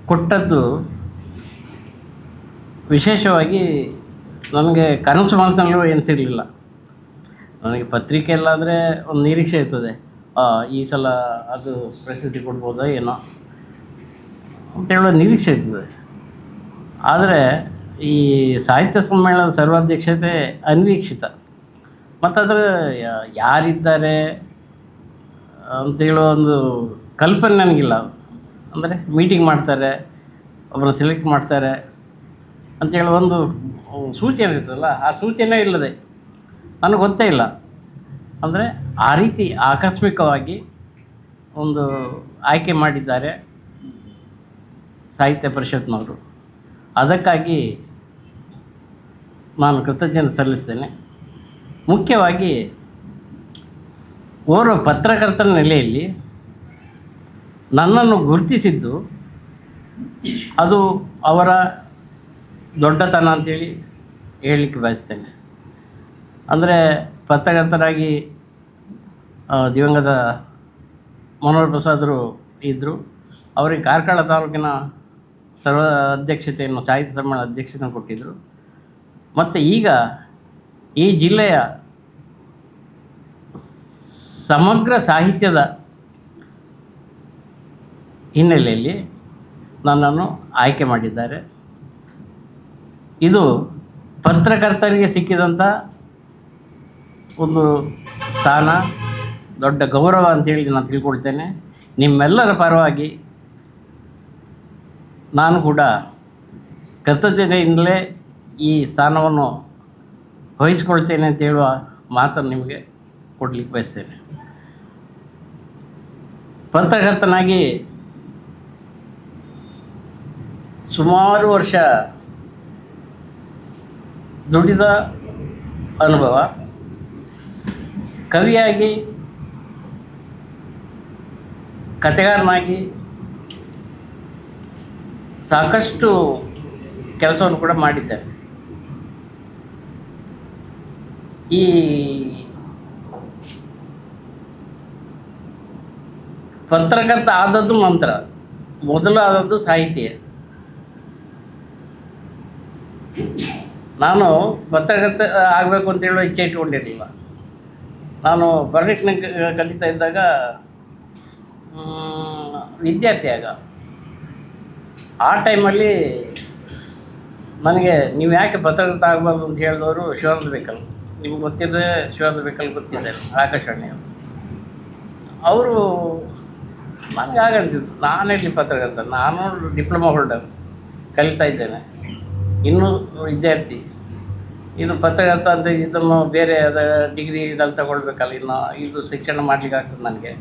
ಕೊಟ್ಟದ್ದು ವಿಶೇಷವಾಗಿ ನನಗೆ ಕನಸು ಮನಸ್ಸಿನಲ್ಲೂ ಎನಿಸಿರಲಿಲ್ಲ. ನನಗೆ ಪತ್ರಿಕೆಯಲ್ಲಾದರೆ ಒಂದು ನಿರೀಕ್ಷೆ ಇರ್ತದೆ, ಈ ಸಲ ಅದು ಪ್ರಶಸ್ತಿ ಕೊಡ್ಬೋದಾ ಏನೋ ಅಂತ ಹೇಳೋ ನಿರೀಕ್ಷೆ ಇರ್ತದೆ. ಆದರೆ ಈ ಸಾಹಿತ್ಯ ಸಮ್ಮೇಳನದ ಸರ್ವಾಧ್ಯಕ್ಷತೆ ಅನಿರೀಕ್ಷಿತ. ಮತ್ತು ಅದರ ಯಾರಿದ್ದಾರೆ ಅಂತ ಹೇಳೋ ಒಂದು ಕಲ್ಪನೆ ನನಗಿಲ್ಲ. ಅಂದರೆ ಮೀಟಿಂಗ್ ಮಾಡ್ತಾರೆ, ಒಬ್ಬರು ಸೆಲೆಕ್ಟ್ ಮಾಡ್ತಾರೆ ಅಂತೇಳಿ ಒಂದು ಸೂಚನೆ ಇರ್ತದಲ್ಲ, ಆ ಸೂಚನೆ ಇಲ್ಲದೆ ನನಗೆ ಗೊತ್ತೇ ಇಲ್ಲ. ಅಂದರೆ ಆ ರೀತಿ ಆಕಸ್ಮಿಕವಾಗಿ ಒಂದು ಆಯ್ಕೆ ಮಾಡಿದ್ದಾರೆ ಸಾಹಿತ್ಯ ಪರಿಷತ್ನವರು. ಅದಕ್ಕಾಗಿ ನಾನು ಕೃತಜ್ಞತೆ ಸಲ್ಲಿಸ್ತೇನೆ. ಮುಖ್ಯವಾಗಿ ಓರ್ವ ಪತ್ರಕರ್ತರ ನೆಲೆಯಲ್ಲಿ ನನ್ನನ್ನು ಗುರುತಿಸಿದ್ದು ಅದು ಅವರ ದೊಡ್ಡತನ ಅಂತೇಳಿ ಹೇಳಲಿಕ್ಕೆ ಬಯಸ್ತೇನೆ. ಅಂದರೆ ಪತ್ರಕರ್ತರಾಗಿ ದಿವಂಗತ ಮನೋಹರ್ ಪ್ರಸಾದರು ಇದ್ದರು. ಅವರಿಗೆ ಕಾರ್ಕಳ ತಾಲೂಕಿನ ಸರ್ವ ಅಧ್ಯಕ್ಷತೆಯನ್ನು, ಸಾಹಿತ್ಯ ಸಮ್ಮೇಳನ ಅಧ್ಯಕ್ಷತೆಯನ್ನು ಕೊಟ್ಟಿದ್ದರು. ಮತ್ತು ಈಗ ಈ ಜಿಲ್ಲೆಯ ಸಮಗ್ರ ಸಾಹಿತ್ಯದ ಹಿನ್ನೆಲೆಯಲ್ಲಿ ನನ್ನನ್ನು ಆಯ್ಕೆ ಮಾಡಿದ್ದಾರೆ. ಇದು ಪತ್ರಕರ್ತರಿಗೆ ಸಿಕ್ಕಿದಂಥ ಒಂದು ಸ್ಥಾನ, ದೊಡ್ಡ ಗೌರವ ಅಂತೇಳಿ ನಾನು ತಿಳ್ಕೊಳ್ತೇನೆ. ನಿಮ್ಮೆಲ್ಲರ ಪರವಾಗಿ ನಾನು ಕೂಡ ಕೃತಜ್ಞತೆಯಿಂದಲೇ ಈ ಸ್ಥಾನವನ್ನು ವಹಿಸ್ಕೊಳ್ತೇನೆ ಅಂತ ಹೇಳುವ ಮಾತನ್ನು ನಿಮಗೆ ಕೊಡಲಿಕ್ಕೆ ಬಯಸ್ತೇನೆ. ಪತ್ರಕರ್ತನಾಗಿ ಸುಮಾರು ವರ್ಷ ದುಡಿದ ಅನುಭವ, ಕವಿಯಾಗಿ, ಕಥೆಗಾರನಾಗಿ ಸಾಕಷ್ಟು ಕೆಲಸವನ್ನು ಕೂಡ ಮಾಡಿದ್ದಾರೆ. ಈ ಪತ್ರಕರ್ತ ಆದದ್ದು ನಂತರ, ಮೊದಲು ಆದದ್ದು ಸಾಹಿತ್ಯ. ನಾನು ಪತ್ರಕರ್ತ ಆಗಬೇಕು ಅಂತ ಹೇಳೋ ಇಚ್ಛೆ ಇಟ್ಕೊಂಡಿರಲಿಲ್ಲ. ನಾನು ಪಾಲಿಟೆಕ್ನಿಕ್ ಕಲಿತಾ ಇದ್ದಾಗ ವಿದ್ಯಾರ್ಥಿಯಾಗ ಆ ಟೈಮಲ್ಲಿ ನನಗೆ ನೀವು ಯಾಕೆ ಪತ್ರಕರ್ತ ಆಗಬಾರ್ದು ಅಂತ ಹೇಳಿದವರು ಶಿವಾನಂದ ಬೇಕಲ್. ನಿಮ್ಗೆ ಗೊತ್ತಿದ್ದರೆ ಶಿವಾನಂದ ಬೇಕಲ್ ಗೊತ್ತಿದ್ದಾರೆ, ಆಕಾಶವಾಣಿಯವರು. ಅವರು ನನಗೆ ಆಗಂತಿದ್ದು, ನಾನೆಲ್ಲಿ ಪತ್ರಕರ್ತ, ನಾನು ಡಿಪ್ಲೊಮಾ ಹೋಲ್ಡರ್, ಕಲಿತಾ ಇದ್ದೇನೆ, ಇನ್ನೂ ವಿದ್ಯಾರ್ಥಿ. ಇದು ಪತ್ರಕರ್ತ ಅಂತ ಇದನ್ನು ಬೇರೆ ಅದ ಡಿಗ್ರಿ ಇದಲ್ಲಿ ತಗೊಳ್ಬೇಕಲ್ಲ, ಇನ್ನು ಇದು ಶಿಕ್ಷಣ ಮಾಡಲಿಕ್ಕೆ ಆಗ್ತದೆ ನನಗೆ,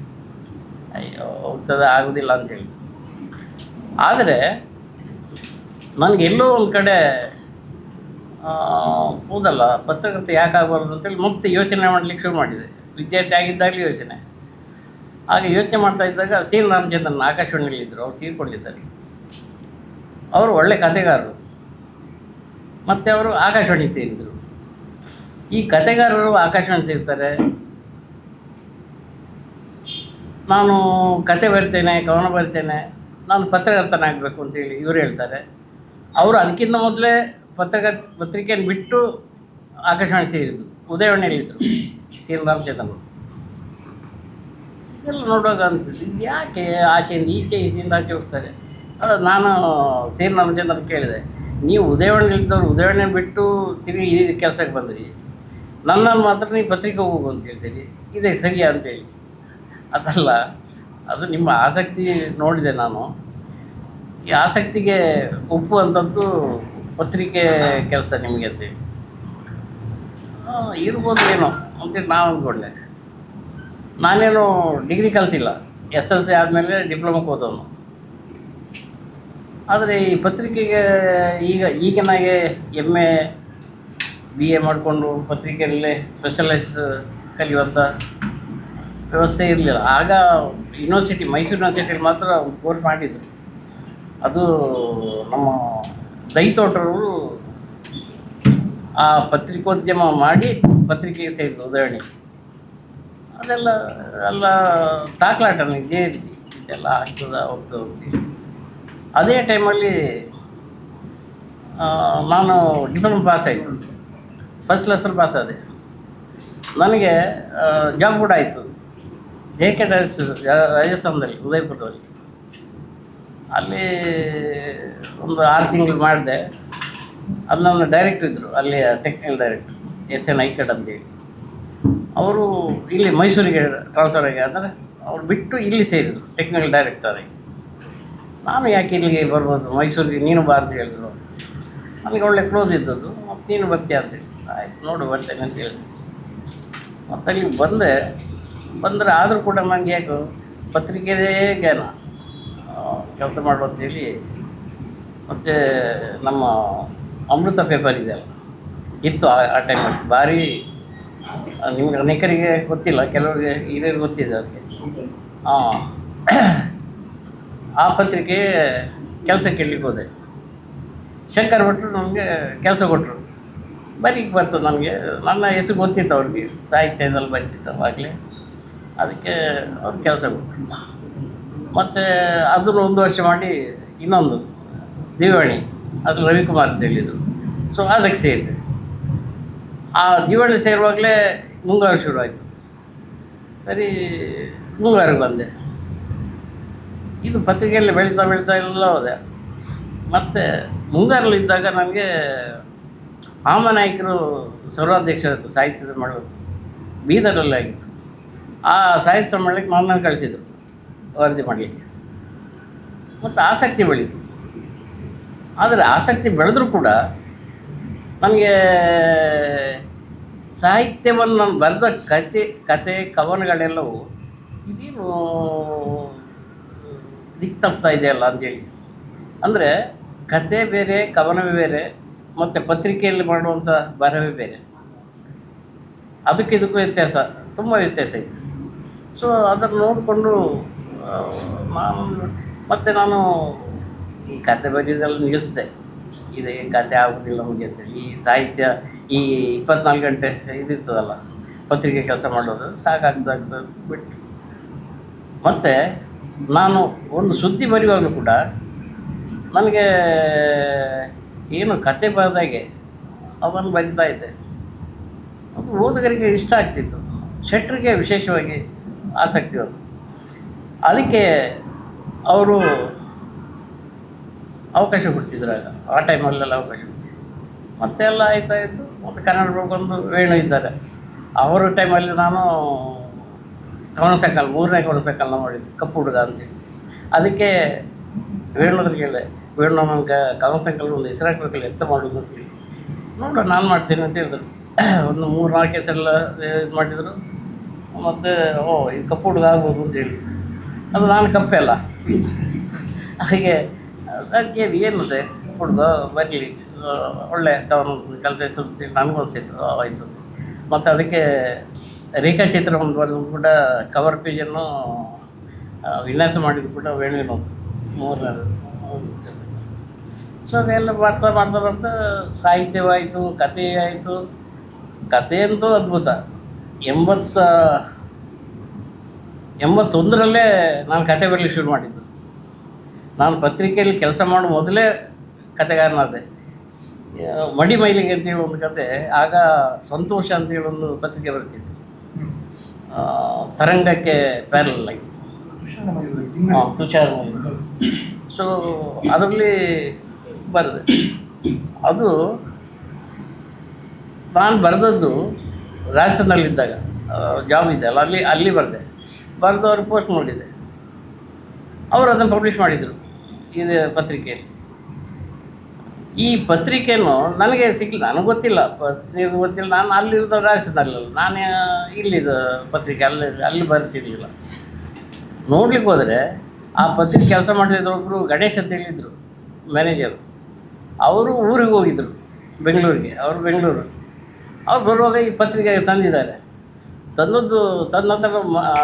ಅಯ್ಯೋ ಹೋಗ್ತದೆ, ಆಗೋದಿಲ್ಲ ಅಂತೇಳಿ. ಆದರೆ ನನಗೆಲ್ಲೋ ಒಂದು ಕಡೆ ಹೌದಲ್ಲ, ಪತ್ರಕರ್ತ ಯಾಕೆ ಆಗಬಾರ್ದು ಅಂತೇಳಿ ಮತ್ತೆ ಯೋಚನೆ ಮಾಡಲಿಕ್ಕೆ ಶುರು ಮಾಡಿದೆ. ವಿದ್ಯಾರ್ಥಿ ಆಗಿದ್ದಾಗಲೇ ಯೋಚನೆ. ಹಾಗೆ ಯೋಚನೆ ಮಾಡ್ತಾ ಇದ್ದಾಗ ಸಿ ರಾಮಚಂದ್ರನ್ ಆಕಾಶವಾಣಿಯಲ್ಲಿದ್ದರು, ಅವ್ರು ತೀರ್ಕೊಂಡಿದ್ದಾರೆ. ಅವರು ಒಳ್ಳೆ ಕಥೆಗಾರರು, ಮತ್ತು ಅವರು ಆಕಾಶವಾಣಿ ಸೇರಿದರು. ಈ ಕಥೆಗಾರರು ಆಕಾಶವಾಣಿ ಸೇರ್ತಾರೆ, ನಾನು ಕತೆ ಬರ್ತೇನೆ, ಕವನ ಬರ್ತೇನೆ, ನಾನು ಪತ್ರಕರ್ತನಾಗಬೇಕು ಅಂತೇಳಿ ಇವರು ಹೇಳ್ತಾರೆ. ಅವರು ಅದಕ್ಕಿಂತ ಮೊದಲೇ ಪತ್ರಿಕೆಯನ್ನು ಬಿಟ್ಟು ಆಕಾಶವಾಣಿ ಸೇರಿದ್ದು, ಉದಯವಾಣಿಯಲ್ಲಿದ್ದರು ಸಿ ರಾಮಚಂದ್ರನ್. ಎಲ್ಲ ನೋಡುವಾಗ ಅನಿಸ್ತು, ಯಾಕೆ ಆಚೆಯಿಂದ ಈಚೆ, ಈಚೆಯಿಂದ ಆಚೆ ಹೋಗ್ತಾರೆ. ನಾನು ಸಿ ರಾಮಚಂದ್ರನ್ ಕೇಳಿದೆ, ನೀವು ಉದಯವಾಣಿಯಲ್ಲಿದ್ದವರು ಉದಯವಾಣಿ ಬಿಟ್ಟು ತಿರುಗಿ ಈ ಕೆಲಸಕ್ಕೆ ಬಂದ್ರಿ, ನನ್ನನ್ನು ಮಾತ್ರ ನೀವು ಪತ್ರಿಕೆ ಹೋಗು ಅಂತ ಹೇಳ್ತೀರಿ, ಇದೇ ಸರಿಯಾ ಅಂತೇಳಿ. ಅದಲ್ಲ, ಅದು ನಿಮ್ಮ ಆಸಕ್ತಿ ನೋಡಿದೆ ನಾನು. ಈ ಆಸಕ್ತಿಗೆ ಒಪ್ಪುವಂಥದ್ದು ಪತ್ರಿಕೆ ಕೆಲಸ ನಿಮಗೆ ಅಂತೇಳಿ ಇರ್ಬೋದು ಏನೋ ಅಂತೇಳಿ ನಾವು ಅಂದ್ಕೊಂಡೆ. ನಾನೇನು ಡಿಗ್ರಿ ಕಲ್ತಿಲ್ಲ, SLC ಆದಮೇಲೆ ಡಿಪ್ಲೊಮಕ್ಕೆ ಹೋದವನು. ಆದರೆ ಈ ಪತ್ರಿಕೆಗೆ ಈಗಿನಾಗೆ MA BA ಮಾಡಿಕೊಂಡು ಪತ್ರಿಕೆಯಲ್ಲೇ ಸ್ಪೆಷಲೈಸ್ ಕಲಿಯುವಂಥ ವ್ಯವಸ್ಥೆ ಇರಲಿಲ್ಲ. ಆಗ ಯೂನಿವರ್ಸಿಟಿ, ಮೈಸೂರು ಯೂನಿವರ್ಸಿಟಿಯಲ್ಲಿ ಮಾತ್ರ ಒಂದು ಕೋರ್ಸ್ ಮಾಡಿದ್ರು. ಅದು ನಮ್ಮ ದೈತೋಟರವರು ಆ ಪತ್ರಿಕೋದ್ಯಮ ಮಾಡಿ ಪತ್ರಿಕೆಗೆ ಸೇರಿದ್ರು. ಉದಾಹರಣೆ ಅದೆಲ್ಲ ದಾಖಲಾಟ ಇದೇ ರೀತಿ ಇದೆಲ್ಲ ಆಗ್ತದ ಹೋಗ್ತದೆ. ಅದೇ ಟೈಮಲ್ಲಿ ನಾನು ಡಿಪ್ಲೊಮಾ ಪಾಸ್ ಆಯಿತು, ಫಸ್ಟ್ ಕ್ಲಾಸಲ್ಲಿ ಪಾಸ್ ಆದೆ. ನನಗೆ ಜಾಬ್ ಕೂಡ ಆಯಿತು JK ಟೈಲ್ಸ್ ರಾಜಸ್ಥಾನದಲ್ಲಿ, ಉದಯಪುರದಲ್ಲಿ. ಅಲ್ಲಿ ಒಂದು 6 ತಿಂಗಳು ಮಾಡಿದೆ. ಅದು ನನ್ನ ಡೈರೆಕ್ಟ್ರ್ ಇದ್ದರು, ಅಲ್ಲಿ ಟೆಕ್ನಿಕಲ್ ಡೈರೆಕ್ಟ್ರ್ SN ಐಕಡ್ ಅಂತೇಳಿ. ಅವರು ಇಲ್ಲಿ ಮೈಸೂರಿಗೆ ಟ್ರಾನ್ಸ್ಫರ್ ಆಗಿ, ಅಂದರೆ ಅವ್ರು ಬಿಟ್ಟು ಇಲ್ಲಿ ಸೇರಿದರು ಟೆಕ್ನಿಕಲ್ ಡೈರೆಕ್ಟರಾಗಿ. ನಾನು ಯಾಕೆ ಇಲ್ಲಿಗೆ ಬರ್ಬೋದು, ಮೈಸೂರಿಗೆ ನೀನು ಬಾ ಅಂತ ಹೇಳಿದ್ರು. ನನಗೆ ಒಳ್ಳೆ ಕ್ಲೋಸ್ ಇದ್ದದ್ದು, ಮತ್ತು ನೀನು ಬರ್ತೀಯ ಅಂತೇಳಿ. ಆಯ್ತು ನೋಡು ಬರ್ತೇನೆ ಅಂತ ಹೇಳಿದೆ. ಮತ್ತು ಅಲ್ಲಿ ಬಂದರೆ ಆದರೂ ಕೂಡ ನನಗೆ ಯಾಕೆ ಪತ್ರಿಕೆದೇ ಜ್ಞಾನ ಕೆಲಸ ಮಾಡುವ ಅಂತೇಳಿ. ಮತ್ತು ನಮ್ಮ ಅಮೃತ ಪೇಪರ್ ಇದೆಯಲ್ಲ ಇತ್ತು ಆ ಟೈಮಲ್ಲಿ, ಭಾರಿ ನಿಮ್ಗೆ ಅನೇಕರಿಗೆ ಗೊತ್ತಿಲ್ಲ, ಕೆಲವರಿಗೆ ಹಿರಿಯರಿಗೆ ಗೊತ್ತಿದೆ ಅದಕ್ಕೆ. ಆ ಪತ್ರಿಕೆ ಕೆಲಸ ಕೇಳಲಿಕ್ಕೆ ಹೋದೆ. ಶಂಕರ್ ಭಟ್ರು ನಮಗೆ ಕೆಲಸ ಕೊಟ್ಟರು. ಬರೀಕ್ ಬಂತು ನನಗೆ, ನನ್ನ ಹೆಸರು ಗೊತ್ತಿತ್ತು ಅವ್ರಿಗೆ, ಸಾಹಿತ್ಯದಲ್ಲಿ ಬರ್ತಿತ್ತು ಅವಾಗಲೇ. ಅದಕ್ಕೆ ಅವ್ರು ಕೆಲಸ ಕೊಟ್ಟರು. ಮತ್ತು ಅದನ್ನು 1 ವರ್ಷ ಮಾಡಿ ಇನ್ನೊಂದು ದಿವಾಣಿ, ಅದು ರವಿಕುಮಾರ್ ಅಂತ ಹೇಳಿದರು. ಸೊ ಅದಕ್ಕೆ ಸೇರಿದೆ. ಆ ದಿವಾಳಿ ಸೇರುವಾಗಲೇ ಮುಂಗಾರು ಶುರುವಾಯಿತು. ಸರಿ, ಮುಂಗಾರಿಗೆ ಬಂದೆ. ಇದು ಪತ್ರಿಕೆಯಲ್ಲಿ ಬೆಳೀತಾ ಎಲ್ಲ ಹೋದೆ. ಮತ್ತು ಮುಂಗಾರಲ್ಲಿದ್ದಾಗ ನನಗೆ ಆಮನಾಯಕರು ಸರ್ವಾಧ್ಯಕ್ಷರದ್ದು ಸಾಹಿತ್ಯದ ಮಾಡೋದು ಬೀದರಲ್ಲಿ ಆಗಿತ್ತು. ಆ ಸಾಹಿತ್ಯ ಸಮ್ಮೇಳನಕ್ಕೆ ನನ್ನನ್ನು ಕಳಿಸಿದರು ವರದಿ ಮಾಡಲಿಕ್ಕೆ. ಮತ್ತು ಆಸಕ್ತಿ ಬೆಳೀತು. ಆದರೆ ಆಸಕ್ತಿ ಬೆಳೆದರೂ ಕೂಡ ನನಗೆ ಸಾಹಿತ್ಯವನ್ನು ನಾನು ಬರೆದ ಕತೆ ಕವನಗಳೆಲ್ಲವೂ ಇದೇನು ದಿಕ್ಕು ತಪ್ತಾ ಇದೆಯಲ್ಲ ಅಂತೇಳಿ. ಅಂದರೆ ಕತೆ ಬೇರೆ, ಕವನವೇ ಬೇರೆ, ಮತ್ತು ಪತ್ರಿಕೆಯಲ್ಲಿ ಮಾಡುವಂಥ ಬರವೇ ಬೇರೆ. ಇದಕ್ಕೂ ವ್ಯತ್ಯಾಸ, ತುಂಬ ವ್ಯತ್ಯಾಸ ಇದೆ. ಸೊ ಅದನ್ನು ನೋಡಿಕೊಂಡು ನಾನು ಈ ಕತೆ ಬರೆಯೋದೆಲ್ಲ ನಿಲ್ಲಿಸಿದೆ. ಇದೆ ಕತೆ ಆಗೋದಿಲ್ಲ ನಮಗೆ ಅಂತೇಳಿ. ಈ ಸಾಹಿತ್ಯ ಈ 24 ಗಂಟೆ ಇದಿರ್ತದಲ್ಲ ಪತ್ರಿಕೆ ಕೆಲಸ ಮಾಡೋದು ಸಾಕಾಗ್ತದೆ ಬಿಟ್ಟು. ಮತ್ತು ನಾನು ಒಂದು ಸುದ್ದಿ ಬರೆಯುವಾಗಲೂ ಕೂಡ ನನಗೆ ಏನು ಕತೆ ಬರೆದಾಗೆ ಅವನು ಬರಿತಾ ಇದ್ದೆ. ಅದು ಓದುಗರಿಗೆ ಇಷ್ಟ ಆಗ್ತಿತ್ತು. ಶೆಟ್ಟರಿಗೆ ವಿಶೇಷವಾಗಿ ಆಸಕ್ತಿ ಅದು. ಅದಕ್ಕೆ ಅವರು ಅವಕಾಶ ಕೊಡ್ತಿದ್ರು ಆ ಟೈಮಲ್ಲೆಲ್ಲ ಅವಕಾಶ ಕೊಡ್ತಿದ್ರು. ಮತ್ತೆ ಎಲ್ಲ ಆಯ್ತಾಯಿತು. ಮತ್ತು ಕನ್ನಡ ಒಂದು ವೇಣು ಇದ್ದಾರೆ, ಅವರ ಟೈಮಲ್ಲಿ ನಾನು ಕವನಸಂಕಲನ 3ನೇ ಕವನಸಂಕಲನ ಮಾಡಿದ್ದು, ಕಪ್ಪು ಹುಡುಗ ಅಂತೇಳಿ. ಅದಕ್ಕೆ ವೇಣುದ್ರ ಕೇಳಿದೆ, ವೇಣು ನನಗೆ ಕವನಸಂಕಲನ ಒಂದು ಹೆಸರಾಕಬೇಕಲ್ಲ, ಎಂತ ಮಾಡೋದು ಅಂತೇಳಿ. ನೋಡ ನಾನು ಮಾಡ್ತೀನಿ ಅಂತ ಹೇಳಿದ್ರು. ಒಂದು 3-4 ಹೆಸರೆಲ್ಲ ಇದು ಮಾಡಿದರು. ಮತ್ತು ಇದು ಕಪ್ಪು ಹುಡುಗ ಆಗ್ಬೋದು ಅಂತೇಳಿ. ಅದು ನಾನು ಕಪ್ಪೆ ಅಲ್ಲ, ಹಾಗೆ ಅದಕ್ಕೆ ಏನಿದೆ ಹುಡುಗ ಬರಲಿ, ಒಳ್ಳೆ ಕವನ ಕೆಲಸ ಇತ್ತು ನನಗೂ ಅನಿಸಿತ್ತು ಆಯಿತು. ಮತ್ತು ಅದಕ್ಕೆ ರೇಖಾಚಿತ್ರ ಒಂದು ಬರೆದು ಕೂಡ ಕವರ್ ಪೇಜನ್ನು ವಿನ್ಯಾಸ ಮಾಡಿದ್ದು ಕೂಡ ವೇಣುವಿನ 3ನೇದು. ಸೊ ಅದೆಲ್ಲ ಮಾಡ್ತಾ ಸಾಹಿತ್ಯವಾಯಿತು, ಕಥೆ ಆಯಿತು. ಕಥೆಯಂತೂ ಅದ್ಭುತ. 81ರಲ್ಲೇ ನಾನು ಕತೆ ಬರಲಿಕ್ಕೆ ಶುರು ಮಾಡಿದ್ದು. ನಾನು ಪತ್ರಿಕೆಯಲ್ಲಿ ಕೆಲಸ ಮಾಡೋ ಮೊದಲೇ ಕತೆಗಾರನಾದೆ. ಮಡಿ ಮೈಲಿಗೆ ಅಂತೇಳಿ ಒಂದು ಕತೆ, ಆಗ ಸಂತೋಷ ಅಂತೇಳಿ ಒಂದು ಪತ್ರಿಕೆ ಬರ್ತಿತ್ತು, ತರಂಗಕ್ಕೆ ಪ್ಯಾರಲ್ ಆಗಿ, ತುಷಾರ. ಸೊ ಅದರಲ್ಲಿ ಬರೆದೆ. ಅದು ನಾನು ಬರೆದದ್ದು ರಾಜಸ್ಥಾನದಲ್ಲಿದ್ದಾಗ ಜಾಬ್ ಇದೆ ಅಲ್ಲ, ಅಲ್ಲಿ ಬರೆದು ಅವ್ರು ಪೋಸ್ಟ್ ಮಾಡಿದೆ. ಅವರು ಅದನ್ನು ಪಬ್ಲಿಷ್ ಮಾಡಿದರು ಇದು ಪತ್ರಿಕೆಯಲ್ಲಿ. ಈ ಪತ್ರಿಕೆಯನ್ನು ನನಗೆ ಸಿಗಲಿಲ್ಲ, ನನಗೆ ಗೊತ್ತಿಲ್ಲ, ಪತ್ರಿಕೆ ಗೊತ್ತಿಲ್ಲ. ನಾನು ಅಲ್ಲಿರೋದು ರಾಜಸ್ಥಾನದಲ್ಲ, ನಾನು ಇಲ್ಲಿದ್ದು ಪತ್ರಿಕೆ ಅಲ್ಲಿ ಬರ್ತಿರ್ಲಿಲ್ಲ. ನೋಡ್ಲಿಕ್ಕೆ ಹೋದರೆ ಆ ಪತ್ರಿಕೆ ಕೆಲಸ ಮಾಡ್ತಿದ್ದೊಬ್ಬರು ಗಣೇಶ್ ಅಂತ ಹೇಳಿದ್ರು ಮ್ಯಾನೇಜರು. ಅವರು ಊರಿಗೆ ಹೋಗಿದ್ದರು ಬೆಂಗಳೂರಿಗೆ, ಅವರು ಬೆಂಗಳೂರು. ಅವ್ರು ಬರುವಾಗ ಈ ಪತ್ರಿಕೆ ತಂದಿದ್ದಾರೆ. ತಂದದ್ದು ತಂದ ನಂತರ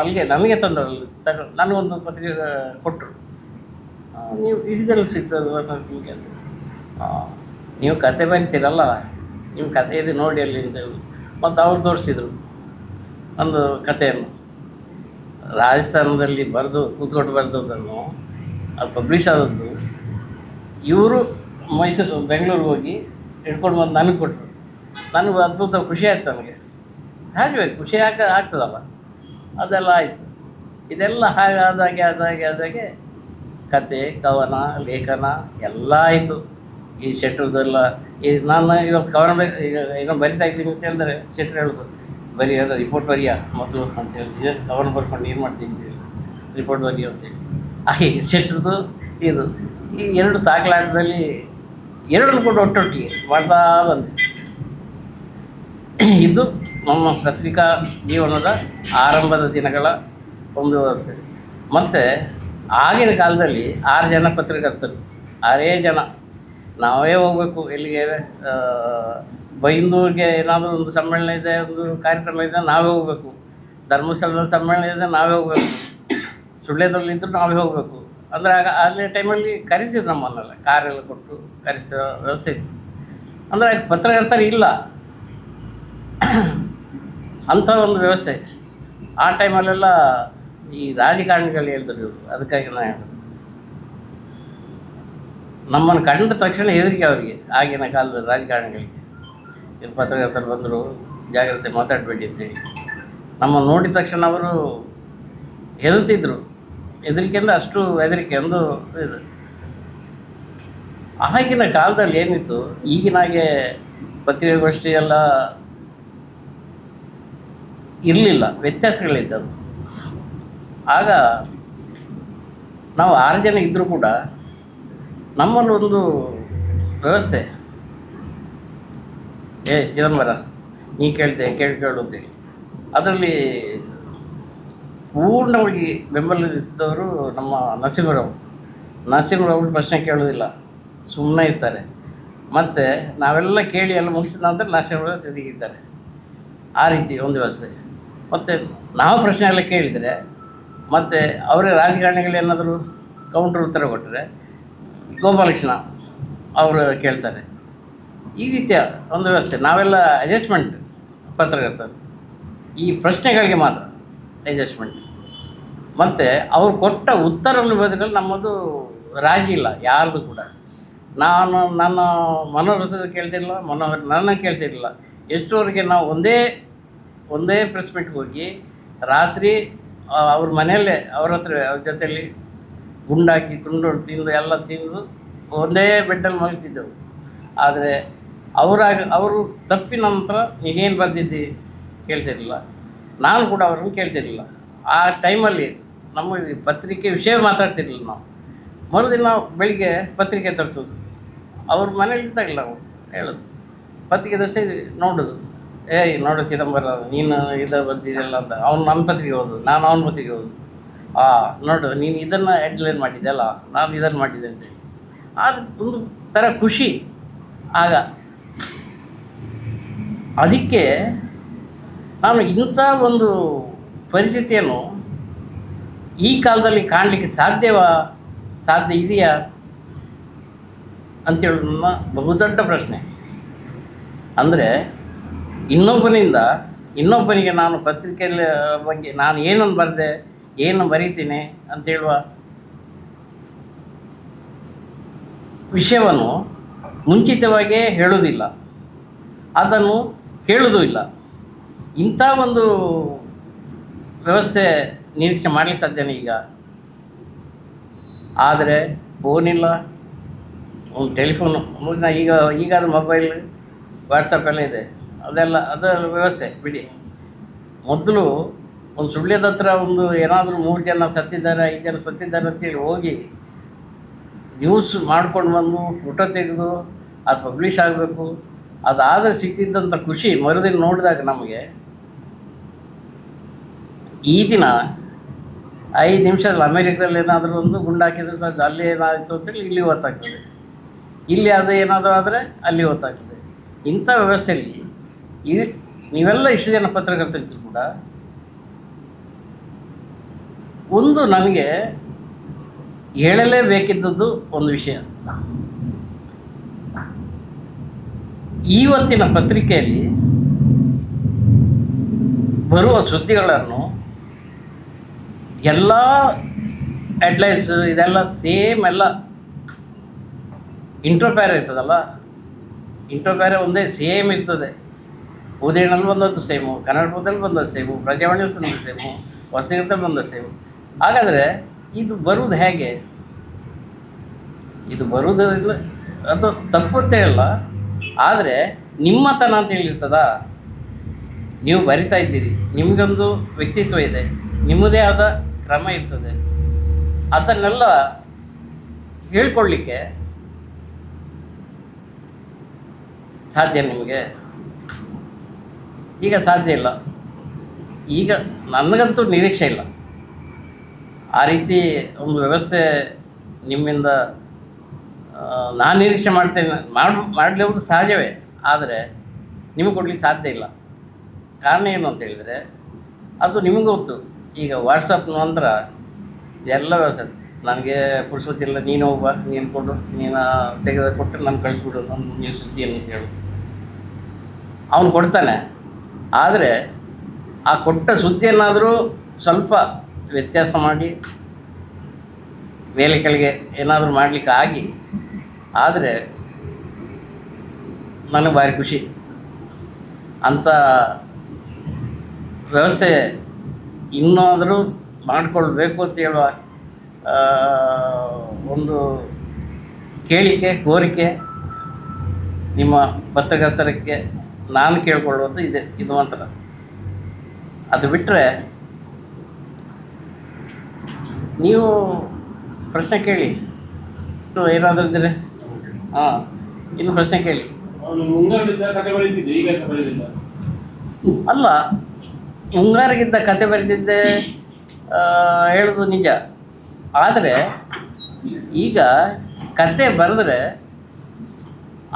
ಅಲ್ಲಿಗೆ ನಮಗೆ ತಂದರಲ್ಲಿ ನನಗೊಂದು ಪತ್ರಿಕೆ ಕೊಟ್ಟರು. ನೀವು ಇದರಲ್ಲಿ ಸಿಗ್ತದೆ ನಿಮಗೆ ಅಂತ, ನೀವು ಕತೆ ಬರೀತೀರಲ್ಲ, ನಿಮ್ಮ ಕತೆ ಇದೆ ನೋಡಿ ಅಲ್ಲಿ ಅಂತ ಹೇಳಿ ಮತ್ತು ಅವ್ರು ತೋರಿಸಿದರು ಒಂದು ಕಥೆಯನ್ನು. ರಾಜಸ್ಥಾನದಲ್ಲಿ ಕೂತ್ಕೊಂಡು ಬರೆದದ್ದನ್ನು ಅದು ಪಬ್ಲಿಷ್ ಆದದ್ದು. ಇವರು ಬೆಂಗಳೂರಿಗೆ ಹೋಗಿ ಹಿಡ್ಕೊಂಡು ಬಂದು ನನಗೆ ಕೊಟ್ಟರು. ನನಗೆ ಅದ್ಭುತ ಖುಷಿ ಆಯ್ತು. ನನಗೆ ಹಾಗೆ ಖುಷಿ ಆಗ್ತದಲ್ಲ, ಅದೆಲ್ಲ ಆಯಿತು. ಇದೆಲ್ಲ ಆದಾಗೆ ಕತೆ, ಕವನ, ಲೇಖನ ಎಲ್ಲ ಆಯಿತು. ಈ ಶೆಟ್ರದೆಲ್ಲ ನಾನು ಇವಾಗ ಕವನ ಈಗ ಏನೋ ಬರಿತಾ ಇದ್ದೀನಿ ಅಂತ ಹೇಳಿದ್ರೆ ಶೆಟ್ರು ಹೇಳೋದು, ಬರೀ ಅದು ರಿಪೋರ್ಟ್ ಬರಿಯ ಮೊದಲು ಅಂತೇಳಿ, ಕವನ ಬರ್ಕೊಂಡು ಏನು ಮಾಡ್ತೀನಿ ರಿಪೋರ್ಟ್ ಬರಿಯ ಅಂತೇಳಿ. ಹಾಗೆ ಶೆಟ್ರದ್ದು ಇದು ಈ ಎರಡು ತಾಕಲಾಟದಲ್ಲಿ ಎರಡನ್ನು ಕೂಡ ಒಟ್ಟೊಟ್ಟಿಗೆ ಮಾಡ್ತಾ ಬಂದೆ. ಇದು ನಮ್ಮ ಪತ್ರಿಕಾ ಜೀವನದ ಆರಂಭದ ದಿನಗಳ ಒಂದು ವ್ಯವಸ್ಥೆ. ಮತ್ತು ಆಗಿನ ಕಾಲದಲ್ಲಿ 6 ಜನ ಪತ್ರಕರ್ತರು, 6 ಜನ. ನಾವೇ ಹೋಗಬೇಕು ಎಲ್ಲಿಗೆ, ಬೈಂದೂರಿಗೆ ಏನಾದರೂ ಒಂದು ಸಮ್ಮೇಳನ ಇದೆ, ಒಂದು ಕಾರ್ಯಕ್ರಮ ಇದೆ, ನಾವೇ ಹೋಗಬೇಕು. ಧರ್ಮಸ್ಥಳದಲ್ಲಿ ಸಮ್ಮೇಳನ ಇದೆ, ನಾವೇ ಹೋಗಬೇಕು. ಸುಳ್ಯದಲ್ಲಿದ್ದರೂ ನಾವೇ ಹೋಗಬೇಕು. ಅಂದರೆ ಅದೇ ಟೈಮಲ್ಲಿ ಕರೆಸಿದ್ರು ನಮ್ಮನ್ನೆಲ್ಲ, ಕಾರೆಲ್ಲ ಕೊಟ್ಟು ಕರೆಸೋ ವ್ಯವಸ್ಥೆ ಇತ್ತು. ಅಂದರೆ ಪತ್ರಕರ್ತರು ಇಲ್ಲ ಅಂಥ ಒಂದು ವ್ಯವಸ್ಥೆ. ಆ ಟೈಮಲ್ಲೆಲ್ಲ ಈ ರಾಜಕಾರಣಿಗಳು ಹೇಳಿದ್ರು ಇವರು. ಅದಕ್ಕಾಗಿ ನಾನು ಹೇಳೋದು, ನಮ್ಮನ್ನು ಕಂಡ ತಕ್ಷಣ ಹೆದರಿಕೆ ಅವರಿಗೆ, ಆಗಿನ ಕಾಲದ ರಾಜಕಾರಣಿಗಳಿಗೆ. ಇವರು ಪತ್ರಕರ್ತರು ಬಂದರು, ಜಾಗ್ರತೆ ಮಾತಾಡಬೇಡಿ ಅಂತೇಳಿ. ನಮ್ಮನ್ನು ನೋಡಿದ ತಕ್ಷಣ ಅವರು ಹೆದರ್ತಿದ್ರು. ಹೆದರಿಕೆಯಿಂದ ಅಷ್ಟು ಹೆದರಿಕೆ ಒಂದು ಇದು. ಆಗಿನ ಕಾಲದಲ್ಲಿ ಏನಿತ್ತು, ಈಗಿನಾಗೆ ಪತ್ರಿಕಾಗೋಷ್ಠಿ ಎಲ್ಲ ಇರಲಿಲ್ಲ, ವ್ಯತ್ಯಾಸಗಳಿದ್ದವು. ಆಗ ನಾವು 6 ಜನ ಇದ್ದರೂ ಕೂಡ ನಮ್ಮಲ್ಲಿ ಒಂದು ವ್ಯವಸ್ಥೆ, ಚಿದಂಬರ ನೀ ಕೇಳು ಅಂತೇಳಿ. ಅದರಲ್ಲಿ ಪೂರ್ಣವಾಗಿ ಬೆಂಬಲಿಸಿದವರು ನಮ್ಮ ನರಸಿಂಹರಾವ್ ಪ್ರಶ್ನೆ ಕೇಳೋದಿಲ್ಲ, ಸುಮ್ಮನೆ ಇರ್ತಾರೆ. ಮತ್ತು ನಾವೆಲ್ಲ ಕೇಳಿ ಎಲ್ಲ ಮುಗಿಸಿದ ನಂತರ ನರಸಿಂಹರಾವ್ ತೆಗೆದಿದ್ದಾರೆ. ಆ ರೀತಿ ಒಂದು ವ್ಯವಸ್ಥೆ. ಮತ್ತು ನಾವು ಪ್ರಶ್ನೆ ಎಲ್ಲ ಕೇಳಿದರೆ ಮತ್ತು ಅವರೇ ರಾಜಕಾರಣಿಗಳೇನಾದರೂ ಕೌಂಟ್ರ್ ಉತ್ತರ ಕೊಟ್ಟರೆ ಗೋಪಾಲಕೃಷ್ಣ ಅವರು ಕೇಳ್ತಾರೆ. ಈ ರೀತಿಯ ಒಂದು ವ್ಯವಸ್ಥೆ. ನಾವೆಲ್ಲ ಅಡ್ಜಸ್ಟ್ಮೆಂಟ್ ಪತ್ರಕರ್ತರು, ಈ ಪ್ರಶ್ನೆಗಳಿಗೆ ಮಾತ್ರ ಅಡ್ಜಸ್ಟ್ಮೆಂಟ್. ಮತ್ತು ಅವರು ಕೊಟ್ಟ ಉತ್ತರವನ್ನು ಬದುಕಲು ನಮ್ಮದು ರಾಜಿ ಇಲ್ಲ ಯಾರ್ದು ಕೂಡ. ನಾನು ನನ್ನ ಮನೋರಥ ಕೇಳ್ತಿರಲಿಲ್ಲ, ನನ್ನ ಕೇಳ್ತಿರಲಿಲ್ಲ. ಎಷ್ಟೋವರೆಗೆ ನಾವು ಒಂದೇ ಪ್ರೆಸ್ ಮೀಟ್ಗೆ ಹೋಗಿ ರಾತ್ರಿ ಅವ್ರ ಮನೆಯಲ್ಲೇ ಅವ್ರ ಜೊತೆಯಲ್ಲಿ ಗುಂಡಾಕಿ ತಿಂದು ಎಲ್ಲ ತಿಂದು ಒಂದೇ ಬೆಡ್ಡಲ್ಲಿ ಮಲಗ್ತಿದ್ದೆವು. ಆದರೆ ಅವರು ತಪ್ಪಿನ ನಂತರ ನೀನೇನು ಬಂದಿದ್ದಿ ಕೇಳ್ತಿರಲಿಲ್ಲ, ನಾನು ಕೂಡ ಅವ್ರನ್ನ ಕೇಳ್ತಿರಲಿಲ್ಲ. ಆ ಟೈಮಲ್ಲಿ ನಮ್ಮ ಪತ್ರಿಕೆ ವಿಷಯ ಮಾತಾಡ್ತಿರಲಿಲ್ಲ ನಾವು. ಮರುದಿನ ಬೆಳಿಗ್ಗೆ ಪತ್ರಿಕೆ ತರಿಸೋದು, ಅವ್ರ ಮನೇಲಿ ಇದ್ದಾಗಲ್ಲ ನಾವು ಹೇಳೋದು, ಪತ್ರಿಕೆ ತರಿಸಿ ನೋಡೋದು, ನೋಡು ಚಿದಂಬರ ನೀನು ಇದು ಬರ್ತಿದ್ದಲ್ಲ ಅಂತ. ಅವ್ನು ನನ್ನ ಪತ್ರಿಕೆ ಓದೋದು, ನಾನು ಅವನ ಪತ್ರಿಕೆ ಓದೋದು. ನೋಡು ನೀನು ಇದನ್ನು ಹೆಡ್ಲೈನ್ ಮಾಡಿದ್ದೆಲ್ಲ, ನಾನು ಇದನ್ನು ಮಾಡಿದ್ದೆ ಅಂತೇಳಿ. ಅದು ಒಂದು ಥರ ಖುಷಿ ಆಗ. ಅದಕ್ಕೆ ನಾನು ಇಂಥ ಒಂದು ಪರಿಸ್ಥಿತಿಯನ್ನು ಈ ಕಾಲದಲ್ಲಿ ಕಾಣಲಿಕ್ಕೆ ಸಾಧ್ಯ ಇದೆಯಾ ಅಂತೇಳಿ ನನ್ನ ಬಹುದೊಡ್ಡ ಪ್ರಶ್ನೆ. ಅಂದರೆ ಇನ್ನೊಬ್ಬನಿಗೆ ನಾನು ಪತ್ರಿಕೆಯಲ್ಲಿ ಬಗ್ಗೆ ನಾನು ಏನನ್ನು ಬರೆದೆ, ಏನು ಬರೀತೀನಿ ಅಂತೇಳುವ ವಿಷಯವನ್ನು ಮುಂಚಿತವಾಗಿಯೇ ಹೇಳೋದಿಲ್ಲ, ಅದನ್ನು ಕೇಳೋದು ಇಲ್ಲ. ಇಂಥ ಒಂದು ವ್ಯವಸ್ಥೆ ನಿರೀಕ್ಷೆ ಮಾಡಲಿಕ್ಕೆ ಸಾಧ್ಯನೇ ಈಗ? ಆದರೆ ಫೋನಿಲ್ಲ, ಒಂದು ಟೆಲಿಫೋನು ಈಗ ಅದು ಮೊಬೈಲ್ ವಾಟ್ಸಪ್ ಎಲ್ಲ ಇದೆ. ಅದರ ವ್ಯವಸ್ಥೆ ಬಿಡಿ. ಮೊದಲು ಒಂದು ಸುಳ್ಯದ ಹತ್ರ ಒಂದು ಏನಾದರೂ 3 ಜನ ಸತ್ತಿದ್ದಾರೆ 5 ಜನ ಸತ್ತಿದ್ದಾರೆ ಅಂತೇಳಿ ಹೋಗಿ ನ್ಯೂಸ್ ಮಾಡ್ಕೊಂಡು ಬಂದು ಫೋಟೋ ತೆಗೆದು ಅದು ಪಬ್ಲಿಷ್ ಆಗಬೇಕು. ಅದಾದರೆ ಸಿಕ್ತಿದ್ದಂಥ ಖುಷಿ ಮರುದಿನ ನೋಡಿದಾಗ ನಮಗೆ ಈ ದಿನ 5 ನಿಮಿಷದಲ್ಲಿ ಅಮೇರಿಕದಲ್ಲಿ ಏನಾದರೂ ಒಂದು ಗುಂಡು ಹಾಕಿದ್ರೆ ಸಾಕು, ಅಲ್ಲಿ ಏನಾಯಿತು ಅಂತೇಳಿ ಇಲ್ಲಿ ಗೊತ್ತಾಗ್ತದೆ, ಇಲ್ಲಿ ಅದು ಏನಾದರೂ ಆದರೆ ಅಲ್ಲಿ ಗೊತ್ತಾಗ್ತದೆ. ಇಂಥ ವ್ಯವಸ್ಥೆಯಲ್ಲಿ ನೀವೆಲ್ಲ ಇಷ್ಟು ಜನ ಪತ್ರಕರ್ತರು ಕೂಡ ಒಂದು ನನಗೆ ಹೇಳಲೇಬೇಕಿದ್ದದ್ದು ಒಂದು ವಿಷಯ. ಇವತ್ತಿನ ಪತ್ರಿಕೆಯಲ್ಲಿ ಬರುವ ಸುದ್ದಿಗಳನ್ನು ಎಲ್ಲ ಹೆಡ್ಲೈನ್ಸ್ ಇದೆಲ್ಲ ಸೇಮ್, ಎಲ್ಲ ಇಂಟ್ರೋ ಪ್ಯಾರ ಇರ್ತದಲ್ಲ, ಇಂಟ್ರೋ ಪ್ಯಾರ ಒಂದೇ ಸೇಮ್ ಇರ್ತದೆ. ಉದಯನಲ್ಲಿ ಬಂದದ್ದು ಸೇಮು, ಕನ್ನಡದಲ್ಲಿ ಬಂದದ್ದು ಸೇಮು, ಪ್ರಜಾವಾಣಿಯಲ್ಲಿ ಬಂದದ್ದು ಸೇಮು, ಹೊಸಗಟ್ಟಲ್ಲಿ ಬಂದದ್ದು ಸೇಮು. ಹಾಗಾದರೆ ಇದು ಬರುವುದು ಹೇಗೆ? ಇದು ಬರುವುದು ಇಲ್ಲ, ಅದು ತಪ್ಪುತ್ತೇ ಇಲ್ಲ. ಆದರೆ ನಿಮ್ಮತನ ಅಂತ ಹೇಳಿರ್ತದ, ನೀವು ಬರಿತಾ ಇದ್ದೀರಿ, ನಿಮಗೊಂದು ವ್ಯಕ್ತಿತ್ವ ಇದೆ, ನಿಮ್ಮದೇ ಆದ ಕ್ರಮ ಇರ್ತದೆ. ಅದನ್ನೆಲ್ಲ ಹೇಳ್ಕೊಳ್ಳಿಕ್ಕೆ ಸಾಧ್ಯ ನಿಮಗೆ? ಈಗ ಸಾಧ್ಯ ಇಲ್ಲ. ಈಗ ನನಗಂತೂ ನಿರೀಕ್ಷೆ ಇಲ್ಲ ಆ ರೀತಿ ಒಂದು ವ್ಯವಸ್ಥೆ ನಿಮ್ಮಿಂದ. ನಾನು ನಿರೀಕ್ಷೆ ಮಾಡ್ತೇನೆ, ಮಾಡಲೇವುದು ಸಹಜವೇ, ಆದರೆ ನಿಮಗೆ ಕೊಡ್ಲಿಕ್ಕೆ ಸಾಧ್ಯ ಇಲ್ಲ. ಕಾರಣ ಏನು ಅಂತ ಹೇಳಿದರೆ, ಅದು ನಿಮಗೆ ಗೊತ್ತು. ಈಗ ವಾಟ್ಸಪ್ ನಂತರ ಎಲ್ಲ ವ್ಯವಸ್ಥೆ, ನನಗೆ ಪುರ್ಸೊತ್ತಿಲ್ಲ, ನೀನು ಹೋಗ್ಬ, ನೀನು ಕೊಡು, ನೀನು ತೆಗೆದು ಕೊಟ್ಟರೆ ನಾನು ಕಳಿಸ್ಬಿಡು ನನ್ನ ನೀವು ಸುದ್ದಿಯನ್ನು ಅಂತ ಹೇಳು. ಅವನು ಕೊಡ್ತಾನೆ, ಆದರೆ ಆ ಕೊಟ್ಟ ಸುದ್ದಿಯನ್ನಾದರೂ ಸ್ವಲ್ಪ ವ್ಯತ್ಯಾಸ ಮಾಡಿ ಮೇಲೆ ಕೆಳಗೆ ಏನಾದರೂ ಮಾಡಲಿಕ್ಕೆ ಆಗಿ ಆದರೆ ನನಗೆ ಭಾರಿ ಖುಷಿ. ಅಂಥ ವ್ಯವಸ್ಥೆ ಇನ್ನಾದರೂ ಮಾಡಿಕೊಳ್ಬೇಕು ಅಂತ ಹೇಳುವ ಒಂದು ಕೇಳಿಕೆ, ಕೋರಿಕೆ ನಿಮ್ಮ ಪತ್ರಕರ್ತರಕ್ಕೆ ನಾನು ಕೇಳ್ಕೊಳ್ಳೋದು ಇದೆ. ಇದು ಮಾತ್ರ. ಅದು ಬಿಟ್ಟರೆ ನೀವು ಪ್ರಶ್ನೆ ಕೇಳಿ, ಏನಾದರೂ ಇದ್ದರೆ. ಹಾಂ, ಇನ್ನು ಪ್ರಶ್ನೆ ಕೇಳಿ. ಅಲ್ಲ, ಮುಂಗಾರಿಗಿದ್ದ ಕತೆ ಬರೆದಿದ್ದೆ ಹೇಳೋದು ನಿಜ. ಆದರೆ ಈಗ ಕತೆ ಬರೆದ್ರೆ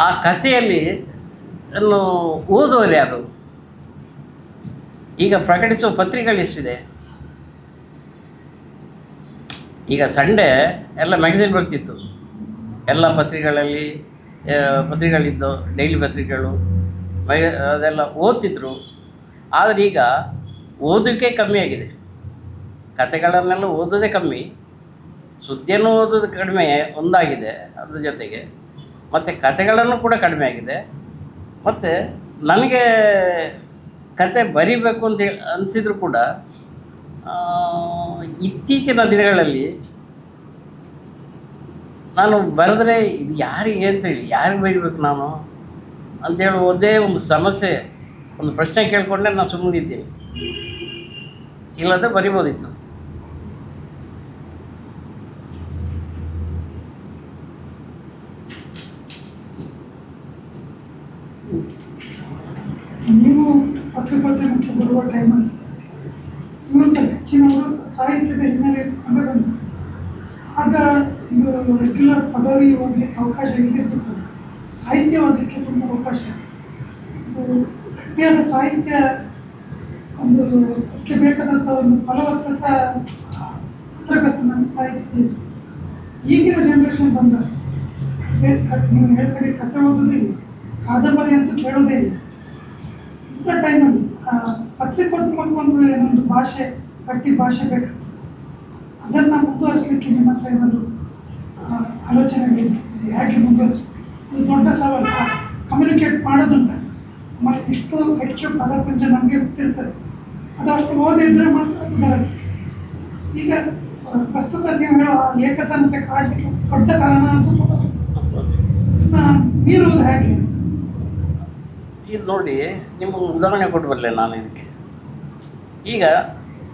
ಆ ಕಥೆಯಲ್ಲಿ ಓದುವವರು ಯಾರು? ಈಗ ಪ್ರಕಟಿಸುವ ಪತ್ರಿಕೆಗಳು ಎಷ್ಟಿದೆ? ಈಗ ಸಂಡೇ ಎಲ್ಲ ಮ್ಯಾಗಝಿನ್ ಬರ್ತಿತ್ತು, ಎಲ್ಲ ಪತ್ರಿಕೆಗಳಿದ್ದು ಡೈಲಿ ಪತ್ರಿಕೆಗಳು ಅದೆಲ್ಲ ಓದ್ತಿದ್ರು. ಆದರೆ ಈಗ ಓದೋಕ್ಕೆ ಕಮ್ಮಿ ಆಗಿದೆ. ಕತೆಗಳನ್ನೆಲ್ಲ ಓದೋದೇ ಕಮ್ಮಿ, ಸುದ್ದಿಯನ್ನು ಓದೋದು ಕಡಿಮೆ ಒಂದಾಗಿದೆ. ಅದ್ರ ಜೊತೆಗೆ ಮತ್ತು ಕತೆಗಳನ್ನು ಕೂಡ ಕಡಿಮೆ ಆಗಿದೆ. ಮತ್ತು ನನಗೆ ಕತೆ ಬರಿಬೇಕು ಅಂತ ಅನಿಸಿದ್ರು ಕೂಡ ಇತ್ತೀಚಿನ ದಿನಗಳಲ್ಲಿ ನಾನು ಬರೆದ್ರೆ ಇದು ಯಾರಿಗೆ ಅಂತೇಳಿ, ಯಾರಿಗೆ ಬರೀಬೇಕು ನಾನು ಅಂತೇಳಿ ಒಂದೇ ಒಂದು ಸಮಸ್ಯೆ, ಒಂದು ಪ್ರಶ್ನೆ ಕೇಳಿಕೊಂಡ್ರೆ ನಾನು ಸುಮ್ಮನಿದ್ದೀನಿ. ಇಲ್ಲದೆ ಬರಿಬೋದಿತ್ತು. ನೀವು ಪತ್ರಿಕೋದ್ಯಮಕ್ಕೆ ಬರುವ ಟೈಮಲ್ಲಿ ಇನ್ನೊಂದು ಹೆಚ್ಚಿನವರು ಸಾಹಿತ್ಯದ ಹಿನ್ನೆಲೆ ಎತ್ಕೊಂಡು ಬಂದರು. ಆಗ ಇದು ರೆಗ್ಯುಲರ್ ಪದವಿ ಓದಲಿಕ್ಕೆ ಅವಕಾಶ ಇದ್ದಿದ್ರು ಕೂಡ ಸಾಹಿತ್ಯ ಓದಲಿಕ್ಕೆ ತುಂಬ ಅವಕಾಶ. ಗಟ್ಟಿಯಾದ ಸಾಹಿತ್ಯ ಒಂದು ಅದಕ್ಕೆ ಬೇಕಾದಂಥ ಒಂದು ಫಲವತ್ತತೆ ಪತ್ರಕರ್ತನ ಸಾಹಿತ್ಯ. ಈಗಿನ ಜನ್ರೇಷನ್ ಬಂದಾಗ ನೀವು ಹೇಳಿದ್ರೆ ಕತೆ ಓದೋದೇ ಇಲ್ಲ, ಕಾದಂಬರಿ ಅಂತೂ ಕೇಳೋದೇ ಇಲ್ಲ. ಇಂಥ ಟೈಮಲ್ಲಿ ಪತ್ರಿಕೋದ್ಯಮಕ್ಕೆ ಏನೊಂದು ಭಾಷೆ, ಗಟ್ಟಿ ಭಾಷೆ ಬೇಕಾಗ್ತದೆ. ಅದನ್ನು ಮುಂದುವರಿಸಲಿಕ್ಕೆ ನಿಮ್ಮ ಹತ್ರ ಏನಾದರೂ ಆಲೋಚನೆಗಳಿದೆ? ಹೇಗೆ ಮುಂದುವರಿಸ್ಬೇಕು? ಇದು ದೊಡ್ಡ ಸವಾಲು. ಕಮ್ಯುನಿಕೇಟ್ ಮಾಡೋದುಂಟ, ಮತ್ತು ಇಷ್ಟು ಹೆಚ್ಚು ಪದಪುಂಜ ನಮಗೆ ಗೊತ್ತಿರ್ತದೆ, ಅದು ಅಷ್ಟು ಓದಿದ್ರೆ ಮಾತ್ರ ಅದು ಬರುತ್ತೆ. ಈಗ ಪ್ರಸ್ತುತ ನೀವು ಹೇಳೋ ಏಕತಾನತೆ ಕಾಡಲಿಕ್ಕೆ ದೊಡ್ಡ ಕಾರಣ ಅದು ಮೀರುವುದು ಹೇಗೆ? ಇದು ನೋಡಿ, ನಿಮಗೆ ಉದಾಹರಣೆ ಕೊಟ್ಟಬರಲೆ ನಾನು ಇದಕ್ಕೆ. ಈಗ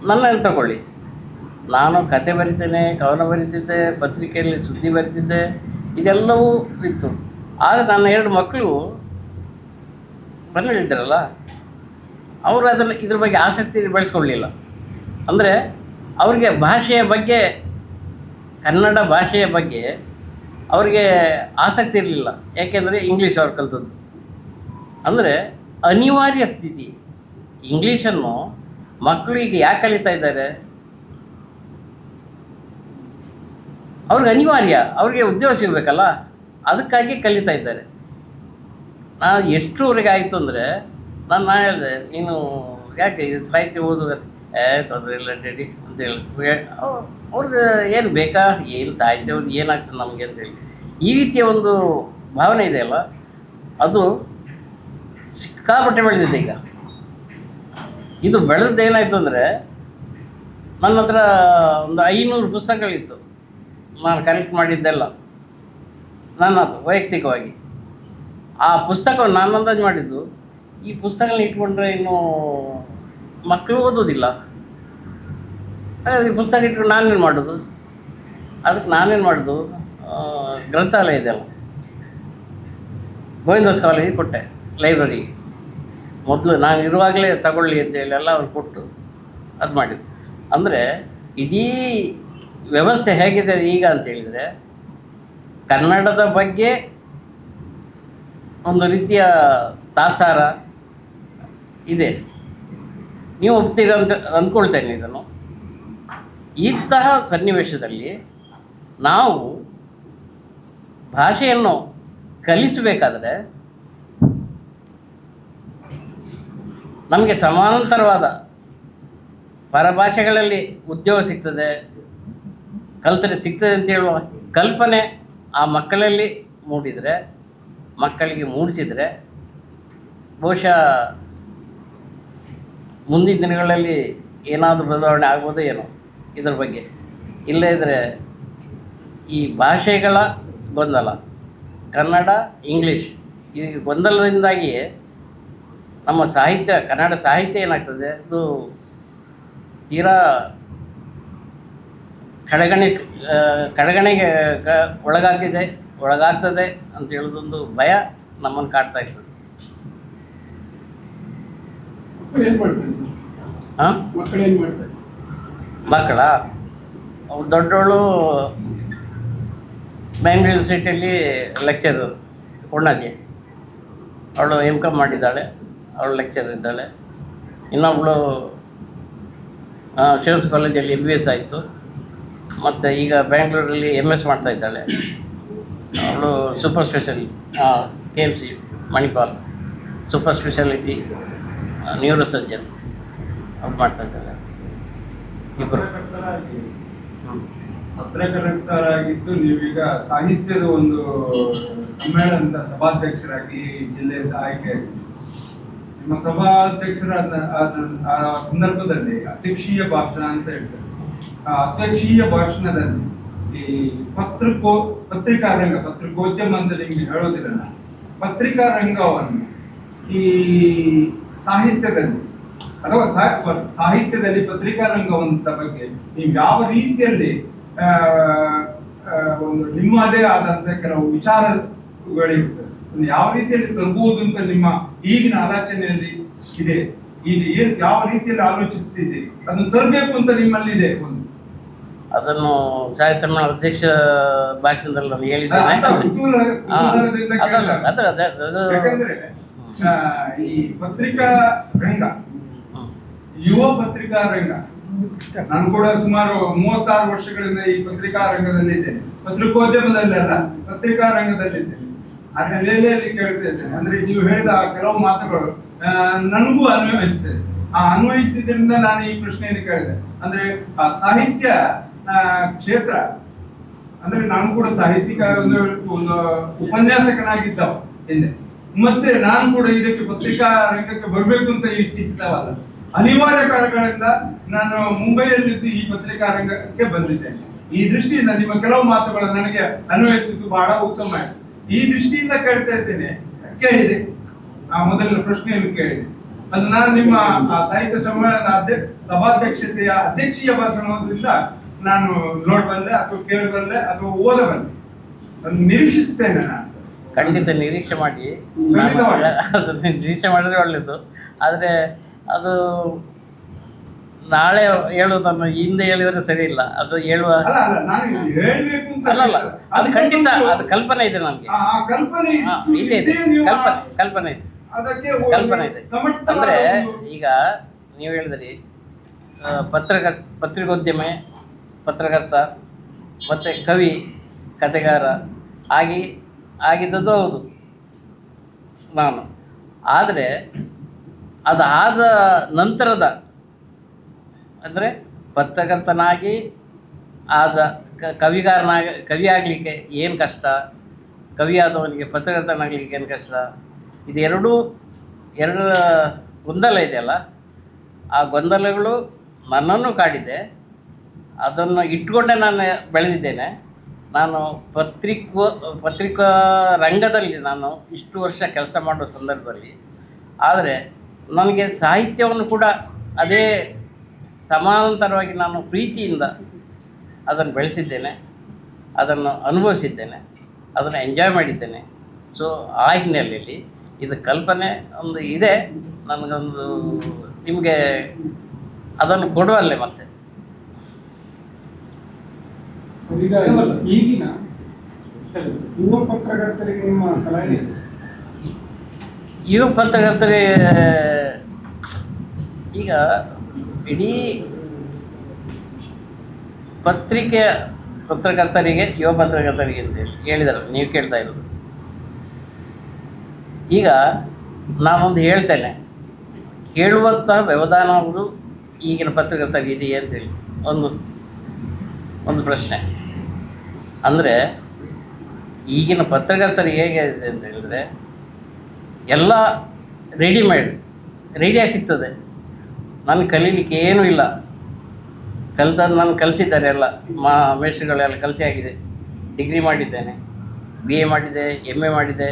ನನ್ನನ್ನು ತಗೊಳ್ಳಿ, ನಾನು ಕತೆ ಬರಿತೇನೆ, ಕವನ ಬರಿತಿದ್ದೆ, ಪತ್ರಿಕೆಯಲ್ಲಿ ಸುದ್ದಿ ಬರಿತಿದ್ದೆ, ಇದೆಲ್ಲವೂ ಇತ್ತು. ಆದರೆ ನನ್ನ 2 ಮಕ್ಕಳು ಬಂದಿದ್ದಾರಲ್ಲ, ಅವರು ಅದನ್ನು ಇದ್ರ ಬಗ್ಗೆ ಆಸಕ್ತಿ ಬೆಳೆಸ್ಕೊಳ್ಳಿಲ್ಲ. ಅಂದರೆ ಅವ್ರಿಗೆ ಭಾಷೆಯ ಬಗ್ಗೆ, ಕನ್ನಡ ಭಾಷೆಯ ಬಗ್ಗೆ ಅವ್ರಿಗೆ ಆಸಕ್ತಿ ಇರಲಿಲ್ಲ. ಯಾಕೆಂದರೆ ಇಂಗ್ಲೀಷ್ ಅವ್ರು ಕಲ್ತದ್ದು. ಅಂದರೆ ಅನಿವಾರ್ಯ ಸ್ಥಿತಿ. ಇಂಗ್ಲೀಷನ್ನು ಮಕ್ಕಳು ಈಗ ಯಾಕೆ ಕಲಿತಾ ಇದ್ದಾರೆ? ಅವ್ರಿಗೆ ಅನಿವಾರ್ಯ, ಅವ್ರಿಗೆ ಉದ್ಯೋಗ ಸಿಗಬೇಕಲ್ಲ, ಅದಕ್ಕಾಗಿ ಕಲಿತಾ ಇದ್ದಾರೆ. ನಾನು ಎಷ್ಟುವರೆಗೆ ಆಯಿತು ಅಂದರೆ ನಾನು ಹೇಳಿದೆ, ನೀನು ಯಾಕೆ ಸಾಹಿತ್ಯ ಓದುವ ತೊಂದರೆ ಇಲ್ಲ ರೆಡಿ ಅಂತೇಳಿ. ಅವ್ರಿಗೆ ಏನು ಬೇಕಾ, ಏನು ಸಾಹಿತ್ಯ ಓದಿ ಏನಾಗ್ತದೆ ನಮಗೆ ಅಂತೇಳಿ. ಈ ರೀತಿಯ ಒಂದು ಭಾವನೆ ಇದೆಯಲ್ಲ, ಅದು ಸಿಕ್ಕಾಪಟ್ಟೆ ಬೆಳೆದಿದೆ ಈಗ. ಇದು ಬೆಳೆದು ಏನಾಯಿತು ಅಂದರೆ, ನನ್ನ ಹತ್ರ ಒಂದು 500 ಪುಸ್ತಕಗಳಿತ್ತು ನಾನು ಕಲೆಕ್ಟ್ ಮಾಡಿದ್ದೆಲ್ಲ, ನನ್ನದು ವೈಯಕ್ತಿಕವಾಗಿ. ಆ ಪುಸ್ತಕವನ್ನು ನಾನು ಅಂದಾಜು ಮಾಡಿದ್ದು, ಈ ಪುಸ್ತಕಗಳನ್ನ ಇಟ್ಕೊಂಡ್ರೆ ಇನ್ನು ಮಕ್ಕಳು ಓದೋದಿಲ್ಲ. ಈ ಪುಸ್ತಕ ಇಟ್ಕೊಂಡು ನಾನೇನು ಮಾಡೋದು? ಅದಕ್ಕೆ ನಾನೇನು ಮಾಡೋದು, ಗ್ರಂಥಾಲಯ ಇದೆಯಲ್ಲ, ಗೋವಿಂದಾಸ್ ಕಾಲೇಜಿಗೆ ಕೊಟ್ಟೆ, ಲೈಬ್ರರಿಗೆ. ಮೊದಲು ನಾನು ಇರುವಾಗಲೇ ತಗೊಳ್ಳಿ ಅಂತೇಳಿ ಎಲ್ಲ ಅವ್ರು ಕೊಟ್ಟು ಅದು ಮಾಡಿದ್ದು. ಅಂದರೆ ಇಡೀ ವ್ಯವಸ್ಥೆ ಹೇಗಿದೆ ಈಗ ಅಂತ ಹೇಳಿದರೆ, ಕನ್ನಡದ ಬಗ್ಗೆ ಒಂದು ರೀತಿಯ ತಾತ್ಸಾರ ಇದೆ. ನೀವು ಒಪ್ತೀರ ಅಂತ ಅಂದ್ಕೊಳ್ತೇನೆ ಇದನ್ನು. ಇಂತಹ ಸನ್ನಿವೇಶದಲ್ಲಿ ನಾವು ಭಾಷೆಯನ್ನು ಕಲಿಸಬೇಕಾದರೆ ನಮಗೆ ಸಮಾನಾಂತರವಾದ ಪರಭಾಷೆಗಳಲ್ಲಿ ಉದ್ಯೋಗ ಸಿಗ್ತದೆ, ಕಲ್ತರೆ ಸಿಗ್ತದೆ ಅಂತ ಹೇಳುವ ಕಲ್ಪನೆ ಆ ಮಕ್ಕಳಲ್ಲಿ ಮೂಡಿದರೆ, ಮಕ್ಕಳಿಗೆ ಮೂಡಿಸಿದರೆ ಬಹುಶಃ ಮುಂದಿನ ದಿನಗಳಲ್ಲಿ ಏನಾದರೂ ಬದಲಾವಣೆ ಆಗ್ಬೋದೋ ಏನೋ ಇದರ ಬಗ್ಗೆ. ಇಲ್ಲೇ ಇದ್ದರೆ ಈ ಭಾಷೆಗಳ ಗೊಂದಲ, ಕನ್ನಡ ಇಂಗ್ಲೀಷ್, ಈ ಗೊಂದಲದಿಂದಾಗಿ ನಮ್ಮ ಸಾಹಿತ್ಯ, ಕನ್ನಡ ಸಾಹಿತ್ಯ ಏನಾಗ್ತದೆ, ಅದು ತೀರಾ ಕಡೆಗಣೆಗೆ ಒಳಗಾಗ್ತದೆ ಅಂತ ಹೇಳೋದೊಂದು ಭಯ ನಮ್ಮನ್ನು ಕಾಡ್ತಾ ಇರ್ತದೆ. ಏನ್ ಮಾಡ್ತಾರೆ ಸರ್? ಹಾಂ, ಮಕ್ಕಳು ಏನ್ ಮಾಡ್ತಾರೆ? ಮಕ್ಕಳ ಅವ್ರು ದೊಡ್ಡವಳು ಬ್ಯಾಂಗ್ಳೂರು ಯೂನಿವರ್ಸಿಟಿಯಲ್ಲಿ ಲೆಕ್ಚರ್, ಪೂರ್ಣಾಜಿ, ಅವಳು M.Com ಮಾಡಿದ್ದಾಳೆ, ಅವಳು ಲೆಕ್ಚರ್ ಇದ್ದಾಳೆ. ಇನ್ನೊಬ್ಬಳು ಶಿವಸ್ ಕಾಲೇಜಲ್ಲಿ MBS ಆಯಿತು, ಮತ್ತು ಈಗ ಬ್ಯಾಂಗ್ಳೂರಲ್ಲಿ MS ಮಾಡ್ತಾ ಇದ್ದಾಳೆ. ಅವಳು super speciality KMC Manipal super speciality neuro surgeon ಅವ್ರು ಮಾಡ್ತಾ ಇದ್ದಾರೆ. ಇಬ್ಬರು ಪತ್ರಕರ್ತರಾಗಿದ್ದು ನೀವೀಗ ಸಾಹಿತ್ಯದ ಒಂದು ಸಮ್ಮೇಳನದ ಸಭಾಧ್ಯಕ್ಷರಾಗಿ ಜಿಲ್ಲೆಯಿಂದ ಆಯ್ಕೆ. ನಿಮ್ಮ ಸಭಾಧ್ಯಕ್ಷರಾದ ಆ ಸಂದರ್ಭದಲ್ಲಿ ಅಧ್ಯಕ್ಷೀಯ ಭಾಷಣ ಅಂತ ಹೇಳ್ತಾರೆ. ಆ ಅಧ್ಯಕ್ಷೀಯ ಭಾಷಣದಲ್ಲಿ ಈ ಪತ್ರಿಕಾ ರಂಗ, ಪತ್ರಿಕೋದ್ಯಮ ಅಂತ ನಿಮ್ಗೆ ಹೇಳೋದಿಲ್ಲ, ಪತ್ರಿಕಾ ರಂಗವನ್ನು ಈ ಸಾಹಿತ್ಯದಲ್ಲಿ ಅಥವಾ ಸಾಹಿತ್ಯದಲ್ಲಿ ಪತ್ರಿಕಾ ರಂಗವಂತ ಬಗ್ಗೆ ನೀವು ಯಾವ ರೀತಿಯಲ್ಲಿ ಒಂದು ನಿಮ್ಮದೇ ಆದಂತ ಕೆಲವು ವಿಚಾರಗಳಿರ್ತದೆ, ಯಾವ ರೀತಿಯಲ್ಲಿ ತರಬಹುದು ಅಂತ ನಿಮ್ಮ ಈಗಿನ ಆಲೋಚನೆಯಲ್ಲಿ ಇದೆ? ಈಗ ಯಾವ ರೀತಿಯಲ್ಲಿ ಆಲೋಚಿಸ್ತಿದೆ, ಅದನ್ನು ತರಬೇಕು ಅಂತ ನಿಮ್ಮಲ್ಲಿ ಇದೆ ಒಂದು? ಅದನ್ನು ಸಾಹಿತ್ಯ ಸಮ್ಮೇಳನ ಅಧ್ಯಕ್ಷ ಭಾಷಣದಲ್ಲಿ ನಾನು ಹೇಳಿದ್ದೇನೆ. ಯಾಕಂದ್ರೆ ಈ ಪತ್ರಿಕಾ ರಂಗ, ಯುವ ಪತ್ರಿಕಾ ರಂಗ, ನಾನು ಕೂಡ ಸುಮಾರು 36 ವರ್ಷಗಳಿಂದ ಈ ಪತ್ರಿಕಾ ರಂಗದಲ್ಲಿದ್ದೇನೆ. ಪತ್ರಿಕೋದ್ಯಮದಲ್ಲೆಲ್ಲ ಪತ್ರಿಕಾ ರಂಗದಲ್ಲಿದ್ದೇನೆ. ಆ ನೆಲೆಯಲ್ಲಿ ಕೇಳ್ತಾ ಇದ್ದೇನೆ. ಅಂದ್ರೆ ನೀವು ಹೇಳಿದ ಕೆಲವು ಮಾತುಗಳು ನನಗೂ ಅನ್ವಯಿಸ್ತದೆ. ಆ ಅನ್ವಯಿಸಿದ್ರಿಂದ ನಾನು ಈ ಪ್ರಶ್ನೆಯನ್ನು ಕೇಳಿದೆ. ಅಂದ್ರೆ ಆ ಸಾಹಿತ್ಯ ಕ್ಷೇತ್ರ, ಅಂದ್ರೆ ನಾನು ಕೂಡ ಸಾಹಿತ್ಯಿಕ ಒಂದು ಉಪನ್ಯಾಸಕನಾಗಿದ್ದವ ಹಿಂದೆ. ಮತ್ತೆ ನಾನು ಕೂಡ ಇದಕ್ಕೆ ಪತ್ರಿಕಾ ರಂಗಕ್ಕೆ ಬರಬೇಕು ಅಂತ ಇಚ್ಛಿಸಿದವಲ್ಲ. ಅನಿವಾರ್ಯ ಕಾರಣಗಳಿಂದ ನಾನು ಮುಂಬೈಯಲ್ಲಿದ್ದು ಈ ಪತ್ರಿಕಾ ರಂಗಕ್ಕೆ ಬಂದಿದ್ದೇನೆ. ಈ ದೃಷ್ಟಿಯಿಂದ ನಿಮ್ಮ ಕೆಲವು ಮಾತುಗಳು ನನಗೆ ಅನ್ವಯಿಸಿದ್ದು ಬಹಳ ಉತ್ತಮ ಆಯಿತು. ಈ ದೃಷ್ಟಿಯಿಂದ ಕೇಳ್ತಾ ಇದ್ದೇನೆ, ಕೇಳಿದೆ ಆ ಮೊದಲಿನ ಪ್ರಶ್ನೆಯನ್ನು ಕೇಳಿ. ಅದು ನಾನು ನಿಮ್ಮ ಆ ಸಾಹಿತ್ಯ ಸಮ್ಮೇಳನದ ಸಭಾಧ್ಯಕ್ಷತೆಯ ಅಧ್ಯಕ್ಷೀಯ ಭಾಷಣದಿಂದ ನಾನು ನೋಡಬಲ್ಲೆ ಅಥವಾ ಕೇಳಬಲ್ಲೆ ಅಥವಾ ಓದಬಲ್ಲೆ, ಅದನ್ನು ನಿರೀಕ್ಷಿಸ್ತೇನೆ ನಾನು. ಖಂಡಿತ ನಿರೀಕ್ಷೆ ಮಾಡಿ, ಅದು ನಿರೀಕ್ಷೆ ಮಾಡಿದ್ರೆ ಒಳ್ಳೇದು. ಆದರೆ ಅದು ನಾಳೆ ಹೇಳುವುದನ್ನು ಹಿಂದೆ ಹೇಳಿದ್ರೆ ಸರಿ ಇಲ್ಲ. ಅದು ಹೇಳುವ ಅಲ್ಲಲ್ಲ, ಅದು ಖಂಡಿತ ಅದು ಕಲ್ಪನೆ ಇದೆ ನನಗೆ. ಇದೆ ಇದೆ ಕಲ್ಪನೆ ಇದೆ, ಕಲ್ಪನೆ ಇದೆ. ಅಂದ್ರೆ ಈಗ ನೀವು ಹೇಳಿದ್ರಿ ಪತ್ರಿಕೋದ್ಯಮ, ಪತ್ರಕರ್ತ ಮತ್ತೆ ಕವಿ, ಕಥೆಗಾರ ಆಗಿದ್ದದ್ದು ಹೌದು ನಾನು. ಆದರೆ ಅದಾದ ನಂತರದ ಅಂದರೆ ಪತ್ರಕರ್ತನಾಗಿ ಆದ ಕವಿ ಆಗಲಿಕ್ಕೆ ಏನು ಕಷ್ಟ, ಕವಿ ಆದವನಿಗೆ ಪತ್ರಕರ್ತನಾಗಲಿಕ್ಕೆ ಏನು ಕಷ್ಟ, ಇದು ಎರಡರ ಗೊಂದಲ ಇದೆಯಲ್ಲ, ಆ ಗೊಂದಲಗಳು ನನ್ನನ್ನು ಕಾಡಿದೆ. ಅದನ್ನು ಇಟ್ಕೊಂಡೆ ನಾನು ಬೆಳೆದಿದ್ದೇನೆ. ನಾನು ಪತ್ರಿಕಾ ರಂಗದಲ್ಲಿ ನಾನು ಇಷ್ಟು ವರ್ಷ ಕೆಲಸ ಮಾಡುವ ಸಂದರ್ಭದಲ್ಲಿ, ಆದರೆ ನನಗೆ ಸಾಹಿತ್ಯವನ್ನು ಕೂಡ ಅದೇ ಸಮಾನಾಂತರವಾಗಿ ನಾನು ಪ್ರೀತಿಯಿಂದ ಅದನ್ನು ಬೆಳೆಸಿದ್ದೇನೆ, ಅದನ್ನು ಅನುಭವಿಸಿದ್ದೇನೆ, ಅದನ್ನು ಎಂಜಾಯ್ ಮಾಡಿದ್ದೇನೆ. ಸೊ ಆ ಹಿನ್ನೆಲೆಯಲ್ಲಿ ಇದು ಕಲ್ಪನೆ ಒಂದು ಇದೆ ನನಗೊಂದು, ನಿಮಗೆ ಅದನ್ನು ಕೊಡುವಲ್ಲೇ ಮತ್ತೆ. ಈಗಿನ ಯುವ ಪತ್ರಕರ್ತರಿಗೆ ನಿಮ್ಮ ಸಲಹೆ? ಯುವ ಪತ್ರಕರ್ತರಿಗೆ ಈಗ ಇಡೀ ಪತ್ರಕರ್ತರಿಗೆ ಯುವ ಪತ್ರಕರ್ತರಿಗೆ ಅಂತ ಹೇಳಿದರು, ನೀವು ಕೇಳ್ತಾ ಇರೋದು. ಈಗ ನಾನೊಂದು ಹೇಳ್ತೇನೆ, ಕೇಳುವಂತಹ ವ್ಯವಧಾನಗಳು ಈಗಿನ ಪತ್ರಕರ್ತರಿಗೆ ಇದೆಯೇ ಅಂತೇಳಿ ಒಂದು ಪ್ರಶ್ನೆ. ಅಂದರೆ ಈಗಿನ ಪತ್ರಕರ್ತರಿಗೆ ಹೇಗೆ ಇದೆ ಅಂತ ಹೇಳಿದ್ರೆ, ಎಲ್ಲ ರೆಡಿಯಾಗಿ ಸಿಗ್ತದೆ. ನನಗೆ ಕಲೀಲಿಕ್ಕೆ ಏನೂ ಇಲ್ಲ, ಕಲಿತದ್ದು ನಾನು ಕಲಿಸಿದ್ದಾರೆ, ಎಲ್ಲ ಮೇಷ್ಟ್ರುಗಳೆಲ್ಲ ಕಲಿಸಿ ಆಗಿದೆ. ಡಿಗ್ರಿ ಮಾಡಿದ್ದೇನೆ, BA ಮಾಡಿದೆ, MA ಮಾಡಿದೆ,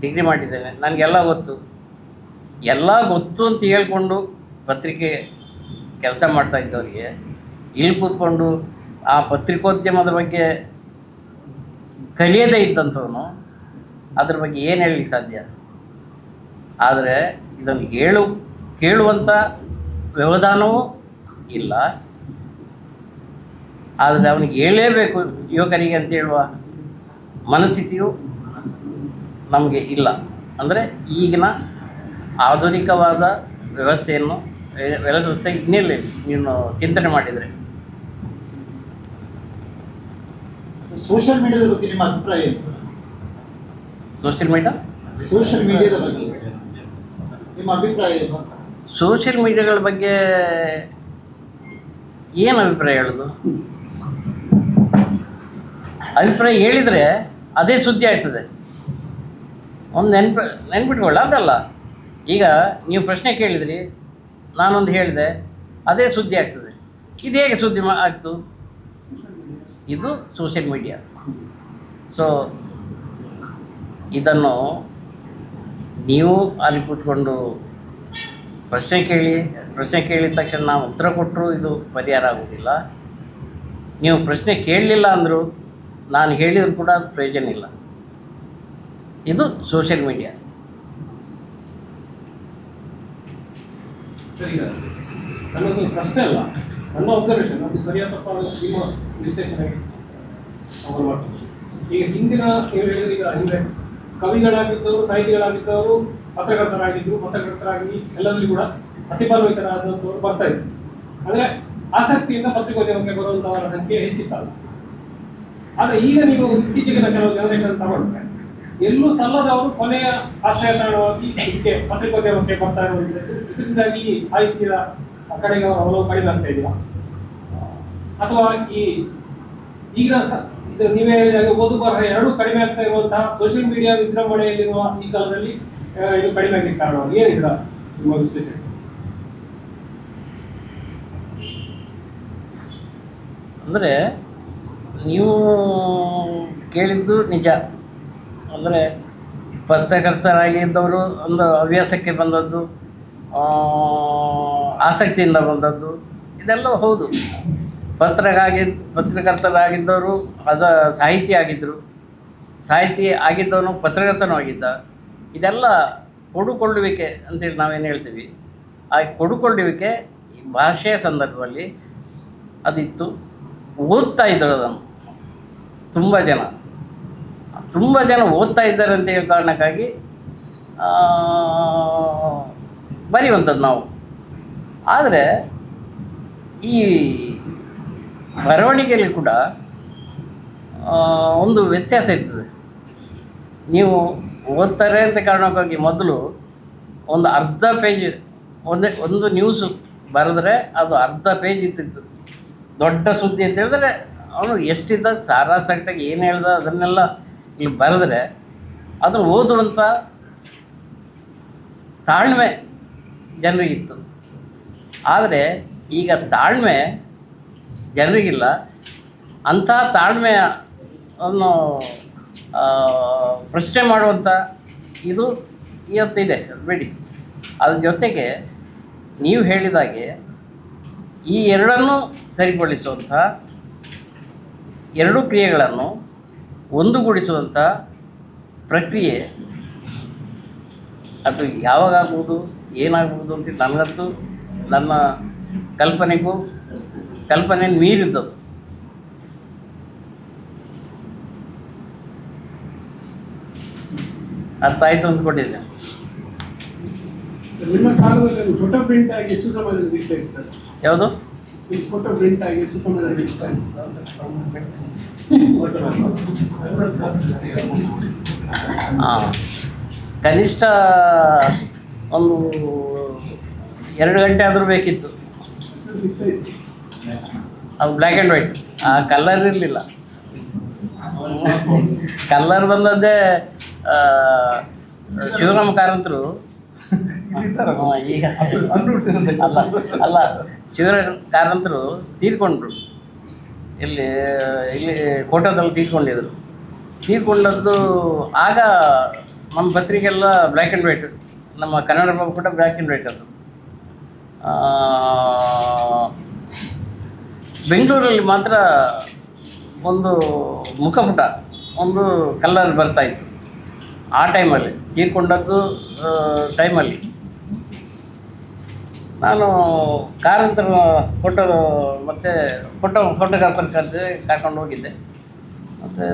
ಡಿಗ್ರಿ ಮಾಡಿದ್ದೇನೆ. ನನಗೆಲ್ಲ ಗೊತ್ತು. ಎಲ್ಲ ಗೊತ್ತು ಅಂತ ಹೇಳ್ಕೊಂಡು ಪತ್ರಿಕೆ ಕೆಲಸ ಮಾಡ್ತಾ ಇದ್ದವರಿಗೆ ಇಲ್ಲಿ ಕೂತ್ಕೊಂಡು ಆ ಪತ್ರಿಕೋದ್ಯಮದ ಬಗ್ಗೆ ಕಲಿಯದೇ ಇದ್ದಂಥವನು ಅದ್ರ ಬಗ್ಗೆ ಏನು ಹೇಳಲಿಕ್ಕೆ ಸಾಧ್ಯ? ಆದರೆ ಇದನ್ನು ಕೇಳುವಂಥ ವ್ಯವಧಾನವೂ ಇಲ್ಲ. ಆದರೆ ಅವನಿಗೆ ಹೇಳಲೇಬೇಕು ಯುವಕರಿಗೆ ಅಂತ ಹೇಳುವ ಮನಸ್ಥಿತಿಯು ನಮಗೆ ಇಲ್ಲ. ಅಂದರೆ ಈಗಿನ ಆಧುನಿಕವಾದ ವ್ಯವಸ್ಥೆ ಇನ್ನೆಲ್ಲಿ ನೀನು ಚಿಂತನೆ ಮಾಡಿದರೆ. ಸೋಷಿಯಲ್ ಮೀಡಿಯಾದ ಬಗ್ಗೆ ನಿಮ್ಮ ಅಭಿಪ್ರಾಯ ಏನು ಸರ್? ಸೋಷಿಯಲ್ ಮೀಡಿಯಾದ ಬಗ್ಗೆ ನಿಮ್ಮ ಅಭಿಪ್ರಾಯ ಏನು? ಸೋಷಿಯಲ್ ಮೀಡಿಯಾಗಳ ಬಗ್ಗೆ ಏನು ಅಭಿಪ್ರಾಯ ಹೇಳೋದು? ಅಭಿಪ್ರಾಯ ಹೇಳಿದರೆ ಅದೇ ಸುದ್ದಿ ಆಗ್ತದೆ. ಒಂದು ನೆನ್ಪಿಟ್ಕೊಳ್ಳ, ಅದಲ್ಲ. ಈಗ ನೀವು ಪ್ರಶ್ನೆ ಕೇಳಿದ್ರಿ, ನಾನೊಂದು ಹೇಳಿದೆ, ಅದೇ ಸುದ್ದಿ ಆಗ್ತದೆ. ಇದು ಹೇಗೆ ಸುದ್ದಿ ಆಗ್ತು? ಇದು ಸೋಷಿಯಲ್ ಮೀಡಿಯಾ. ಸೊ ಇದನ್ನು ನೀವು ಅಲ್ಲಿ ಕೂತ್ಕೊಂಡು ಪ್ರಶ್ನೆ ಕೇಳಿದ ತಕ್ಷಣ ನಾವು ಉತ್ತರ ಕೊಟ್ಟರು ಇದು ಪರಿಹಾರ ಆಗೋದಿಲ್ಲ. ನೀವು ಪ್ರಶ್ನೆ ಕೇಳಲಿಲ್ಲ ಅಂದರೂ ನಾನು ಹೇಳಿದ್ರು ಕೂಡ ಅದು ಪ್ರಯೋಜನ ಇಲ್ಲ. ಇದು ಸೋಷಿಯಲ್ ಮೀಡಿಯಾ. ಸರಿ, ನನ್ನೊಂದು ಪ್ರಶ್ನೆ ಅಲ್ಲ, ನನ್ನ ಅಬ್ಸರ್ವೇಷನ್, ಅದು ಸರಿಯಾದ ತಪ್ಪ ನಿಮ್ಮ ವಿಶ್ಲೇಷಣೆಗೆ ಅಮಲು ಮಾಡ್ತೀನಿ. ಈಗ ಹಿಂದಿನ ನೀವು ಹೇಳಿದ್ರೆ, ಈಗ ಹಿಂದೆ ಕವಿಗಳಾಗಿದ್ದವರು, ಸಾಹಿತಿಗಳಾಗಿದ್ದವರು, ಪತ್ರಕರ್ತರಾಗಿ ಎಲ್ಲರಲ್ಲಿ ಕೂಡ ಪ್ರತಿಭಾನ್ವಿತರಾದಂಥವ್ರು ಬರ್ತಾ ಇದ್ರು. ಅಂದರೆ ಆಸಕ್ತಿಯಿಂದ ಪತ್ರಿಕೋದ್ಯಮಕ್ಕೆ ಬರುವಂಥವರ ಸಂಖ್ಯೆ ಹೆಚ್ಚಿತ್ತಲ್ಲ. ಆದರೆ ಈಗ ನೀವು ಇತ್ತೀಚೆಗಿನ ಕೆಲವು ಜನರೇಷನ್ ತಗೊಂಡ್ರೆ ಎಲ್ಲೂ ಸಲ್ಲದವರು ಕೊನೆಯ ಆಶ್ರಯ ತಾಣವಾಗಿ ಇದಕ್ಕೆ ಪತ್ರಿಕೋದ್ಯಮಕ್ಕೆ ಬರ್ತಾ ಇರುವಂಥದ್ದು. ಇದರಿಂದಾಗಿ ಸಾಹಿತ್ಯದ ಕಡೆಗೆ ಅವರ ಒಲವು ಕಡಿಮೆ ಆಗ್ತಾ ಇದೆಯಾ? ಅಥವಾ ಈಗಿನ ನೀವೇ ಹೇಳಿದಾಗ ಓದು ಬರಹ ಎರಡೂ ಕಡಿಮೆ ಆಗ್ತಾ ಇರುವಂತಹ ಸೋಷಿಯಲ್ ಮೀಡಿಯಾ ವಿಜೃಂಭಣೆಯಲ್ಲಿರುವ ಈ ಕಾಲದಲ್ಲಿ ಇದು ಕಡಿಮೆ ಆಗಲಿಕ್ಕೆ ಕಾರಣವಾಗಿ ಏನಿಲ್ಲ ನಿಮ್ಮ ವಿಶ್ಲೇಷಣೆ? ಅಂದರೆ ನೀವು ಕೇಳಿದ್ದು ನಿಜ. ಅಂದರೆ ಪತ್ರಕರ್ತರಾಗಿದ್ದವರು ಒಂದು ಹವ್ಯಾಸಕ್ಕೆ ಬಂದದ್ದು, ಆಸಕ್ತಿಯಿಂದ ಬಂದದ್ದು, ಇದೆಲ್ಲ ಹೌದು. ಪತ್ರಕರ್ತರಾಗಿದ್ದವರು ಸಾಹಿತಿ ಆಗಿದ್ದರು, ಸಾಹಿತಿ ಆಗಿದ್ದವನು ಪತ್ರಕರ್ತನೂ ಆಗಿದ್ದ. ಇದೆಲ್ಲ ಕೊಡುಕೊಳ್ಳುವಿಕೆ ಅಂತೇಳಿ ನಾವೇನು ಹೇಳ್ತೀವಿ, ಆ ಕೊಡುಕೊಳ್ಳುವಿಕೆ ಈ ಭಾಷೆಯ ಸಂದರ್ಭದಲ್ಲಿ ಅದಿತ್ತು. ಓದ್ತಾ ಇದ್ದರು ಅದನ್ನು ತುಂಬ ಜನ ಓದ್ತಾ ಇದ್ದಾರೆ ಅಂತ ಹೇಳೋ ಕಾರಣಕ್ಕಾಗಿ ಬರೆಯುವಂಥದ್ದು ನಾವು. ಆದರೆ ಈ ಬರವಣಿಗೆಯಲ್ಲಿ ಕೂಡ ಒಂದು ವ್ಯತ್ಯಾಸ ಇರ್ತದೆ. ನೀವು ಓದ್ತಾರೆ ಅಂತ ಕಾರಣಕ್ಕಾಗಿ ಮೊದಲು ಒಂದು ಅರ್ಧ ಪೇಜ್ ಒಂದು ನ್ಯೂಸು ಬರೆದ್ರೆ ಅದು ಅರ್ಧ ಪೇಜ್ ಇರ್ತಿತ್ತು. ದೊಡ್ಡ ಸುದ್ದಿ ಅಂತ ಹೇಳಿದ್ರೆ ಅವನು ಎಷ್ಟಿದ್ದ ಸಾರಾಸಗಟಾಗಿ ಏನು ಹೇಳ್ದ ಅದನ್ನೆಲ್ಲ ಇಲ್ಲಿ ಬರೆದ್ರೆ ಅದನ್ನು ಓದುವಂಥ ತಾಳ್ಮೆ ಜನರಿಗಿತ್ತು. ಆದರೆ ಈಗ ತಾಳ್ಮೆ ಜನರಿಗಿಲ್ಲ. ಅಂಥ ತಾಳ್ಮೆಯನ್ನು ಪ್ರಶ್ನೆ ಮಾಡುವಂಥ ಇದು ಇವತ್ತಿದೆ ಬಿಡಿ. ಅದ್ರ ಜೊತೆಗೆ ನೀವು ಹೇಳಿದಾಗೆ ಈ ಎರಡನ್ನೂ ಸರಿಪಡಿಸುವಂಥ, ಎರಡೂ ಕ್ರಿಯೆಗಳನ್ನು ಒಂದುಗೂಡಿಸುವಂಥ ಪ್ರಕ್ರಿಯೆ ಅದು ಯಾವಾಗ ಆಗ್ಬೋದು, ಏನಾಗ್ಬೋದು ಅಂತ ನನಗಂತೂ ನನ್ನ ಕಲ್ಪನೆ ಮೀರಿದ್ದದು. ಅರ್ಥ ಆಯಿತು ಅಂದ್ಕೊಂಡಿದ್ದೆ. ನಿಮ್ಮ ಕಾಲದಲ್ಲಿ ಫೋಟೋ ಪ್ರಿಂಟ್ ಆಗಿ ಹೆಚ್ಚು ಸಮಯದಲ್ಲಿ ನಿಲ್ತಾ ಇತ್ತು ಸರ್? ಯಾವುದು ಫೋಟೋ ಪ್ರಿಂಟ್ ಆಗಿ ಹೆಚ್ಚು ಸಮಯದಲ್ಲಿ ನಿಲ್ತಾ ಇತ್ತು? ಕನಿಷ್ಠ ಒಂದು 2 ಗಂಟೆ ಆದರೂ ಬೇಕಿತ್ತು. ಅದು ಬ್ಲ್ಯಾಕ್ ಆ್ಯಂಡ್ ವೈಟ್, ಆ ಕಲರ್ ಇರಲಿಲ್ಲ. ಕಲರ್ ಬಂದದ್ದೇ ಶಿವರಾಮ ಕಾರಂತರು ಈಗ ಅಲ್ಲ ಶಿವರಾಮ ಕಾರಂತರು ತೀರ್ಕೊಂಡ್ರು. ಇಲ್ಲಿ ಕೋಟದಲ್ಲಿ ತೀರ್ಕೊಂಡದ್ದು ಆಗ ನಮ್ಮ ಪತ್ರಿಕೆಲ್ಲ ಬ್ಲ್ಯಾಕ್ ಆ್ಯಂಡ್ ವೈಟ್, ನಮ್ಮ ಕನ್ನಡ ಪ್ರಭ ಕೂಡ ಬ್ಲ್ಯಾಕ್ ಆ್ಯಂಡ್ ವೈಟ್. ಅದು ಬೆಂಗಳೂರಲ್ಲಿ ಮಾತ್ರ ಒಂದು ಮುಖಪುಟ ಒಂದು ಕಲರ್ ಬರ್ತಾಯಿತ್ತು ಆ ಟೈಮಲ್ಲಿ, ತೀರ್ಕೊಂಡದ್ದು ಟೈಮಲ್ಲಿ. ನಾನು ಕಾರಂತರ ಫೋಟೋಗ್ರಾಫರ್ ಕರ್ಕೊಂಡು ಹೋಗಿದ್ದೆ. ಮತ್ತು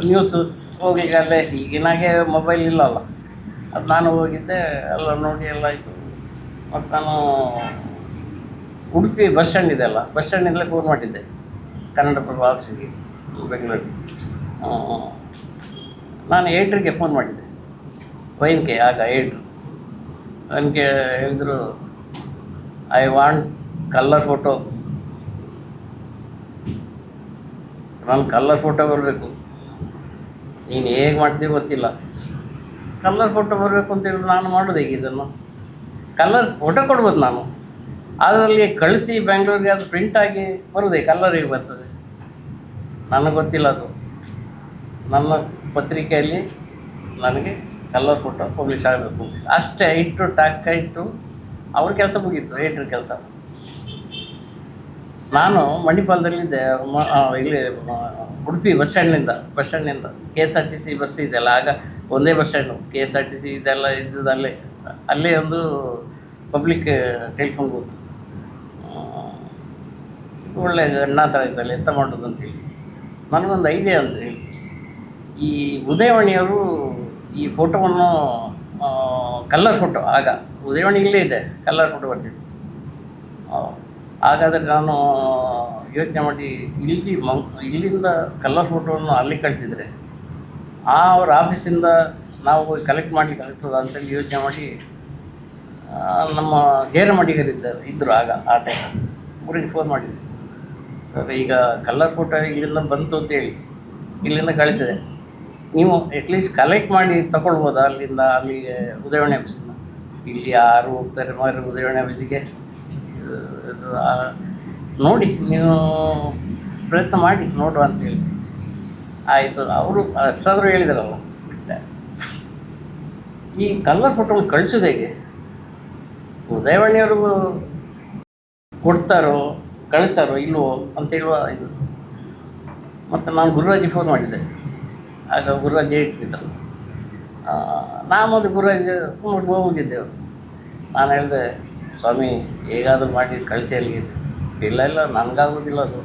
ನ್ಯೂಸು ಹೋಗ್ಲಿಕ್ಕೆ ಈಗಿನಾಗೆ ಮೊಬೈಲ್ ಇಲ್ಲಲ್ಲ, ಅದು ನಾನು ಹೋಗಿದ್ದೆ, ಎಲ್ಲ ನೋಡಿ ಎಲ್ಲ ಆಯಿತು. ಮತ್ತು ನಾನು ಉಡುಪಿ ಬಸ್ ಸ್ಟ್ಯಾಂಡ್ ಇದೆ ಅಲ್ಲ, ಬಸ್ ಸ್ಟ್ಯಾಂಡಿಂದಲೇ ಫೋನ್ ಮಾಡಿದ್ದೆ ಕನ್ನಡಪ್ರಭ ಆಫೀಸಿಗೆ ಬೆಂಗಳೂರಿಗೆ. ನಾನು 8ರಿಗೆ ಫೋನ್ ಮಾಡಿದ್ದೆ, ವೈನ್ಗೆ ಆಗ 8 ನನಗೆ ಹೇಳಿದ್ರು, ಐ ವಾಂಟ್ ಕಲರ್ ಫೋಟೋ, ನಾನು ಕಲರ್ ಫೋಟೋ ಬರಬೇಕು. ನೀನು ಹೇಗೆ ಮಾಡ್ತೀವಿ ಗೊತ್ತಿಲ್ಲ, ಕಲರ್ ಫೋಟೋ ಬರಬೇಕು ಅಂತೇಳಿ ನಾನು ಮಾಡೋದು ಹೇಗೆ ಇದನ್ನು? ಕಲರ್ ಫೋಟೋ ಕೊಡ್ಬೋದು ನಾನು, ಅದರಲ್ಲಿ ಕಳಿಸಿ ಬೆಂಗಳೂರಿಗೆ ಅದು ಪ್ರಿಂಟಾಗಿ ಬರೋದೇ, ಕಲರಿಗೆ ಬರ್ತದೆ. ನನಗೆ ಗೊತ್ತಿಲ್ಲ ಅದು. ನನ್ನ ಪತ್ರಿಕೆಯಲ್ಲಿ ನನಗೆ ಕಲರ್ ಫೋಟೋ ಪಬ್ಲಿಷ್ ಆಗಬೇಕು ಅಷ್ಟೇ. ಇಟ್ಟು ಅವ್ರ ಕೆಲಸ ಮುಗೀತು, 8ರ ಕೆಲಸ. ನಾನು ಮಣಿಪಾಲದಲ್ಲಿದ್ದೆ, ಇಲ್ಲಿ ಉಡುಪಿ ಬಸ್ ಸ್ಟ್ಯಾಂಡ್ನಿಂದ KSRTC ಬಸ್ ಇದೆಯಲ್ಲ, ಆಗ ಒಂದೇ ಬಸ್ ಸ್ಟ್ಯಾಂಡು, KSRTC ಇದೆಲ್ಲ ಇದ್ದದ್ದು ಅಲ್ಲೇ ಒಂದು ಪಬ್ಲಿಕ್ ಕೇಳ್ಕೊಂಡು ಹೋಗ್ತು. ಒಳ್ಳೆ ಅಣ್ಣ ಥರ ಇದ್ದಲ್ಲ, ಎಂತ ಮಾಡೋದು ಅಂತೇಳಿ ನನಗೊಂದು ಐಡಿಯಾ ಅಂತ ಹೇಳಿ, ಈ ಉದಯವಾಣಿಯವರು ಈ ಫೋಟೋವನ್ನು ಕಲರ್ ಫೋಟೋ, ಆಗ ಉದಯವಾಣಿ ಇಲ್ಲೇ ಇದೆ, ಕಲರ್ ಫೋಟೋ ಬರ್ತಿತ್ತು. ಹಾಗಾದರೆ ನಾನು ಯೋಚನೆ ಮಾಡಿ ಇಲ್ಲಿಂದ ಕಲರ್ ಫೋಟೋವನ್ನು ಅಲ್ಲಿ ಕಳಿಸಿದರೆ ಅವ್ರ ಆಫೀಸಿಂದ ನಾವು ಹೋಗಿ ಕಲೆಕ್ಟ್ ಮಾಡಲಿಕ್ಕೆ ಆಗ್ತದ ಅಂತೇಳಿ ಯೋಚನೆ ಮಾಡಿ ನಮ್ಮ ಇದ್ದರು ಆಗ ಆ ಟೈಮ್ ಊರಿಗೆ ಫೋನ್ ಮಾಡಿದ್ದೆ. ಸರ್ ಈಗ ಕಲರ್ ಫೋಟೋ ಇಲ್ಲಿಂದ ಬಂತು ಅಂತೇಳಿ ಇಲ್ಲಿಂದ ಕಳಿಸಿದೆ, ನೀವು ಅಟ್ಲೀಸ್ಟ್ ಕಲೆಕ್ಟ್ ಮಾಡಿ ತಗೊಳ್ಬೋದಾ ಅಲ್ಲಿಂದ ಅಲ್ಲಿಗೆ ಉದಯವಾಣಿ ಆಫೀಸಿಂದ? ಇಲ್ಲಿ ಯಾರು ಹೋಗ್ತಾರೆ ಮಾರಿ ಉದಯವಾಣಿ ಆಫೀಸಿಗೆ? ನೋಡಿ ನೀವು ಪ್ರಯತ್ನ ಮಾಡಿ ನೋಡುವ ಅಂತೇಳಿ ಆಯಿತು. ಅವರು ಅಷ್ಟಾದರೂ ಹೇಳಿದಾರಲ್ಲ, ಬಿಟ್ಟೆ. ಈ ಕಲರ್ ಫೋಟೋ ಕಳಿಸೋದು ಹೇಗೆ? ಉದಯವಾಣಿಯವರು ಕೊಡ್ತಾರೋ ಕಳಿಸ್ತಾರೋ ಇಲ್ವೋ ಅಂತ ಹೇಳುವ ಇದು. ಮತ್ತು ನಾನು ಗುರುರಾಜಿ ಫೋನ್ ಮಾಡಿದ್ದೆ, ಆಗ ಗುರುರಾಜ್ ಇಟ್ಟಿದ್ದರು. ನಾವು ಅದು ಗುರುರಾಜ್ ಹೋಗಿದ್ದೆವು. ನಾನು ಹೇಳಿದೆ, ಸ್ವಾಮಿ ಹೇಗಾದರೂ ಮಾಡಿ ಕಳಿಸಿ ಅಲ್ಲಿಗೆ. ಇಲ್ಲ ಇಲ್ಲ ನನಗಾಗೋದಿಲ್ಲ ಅದು,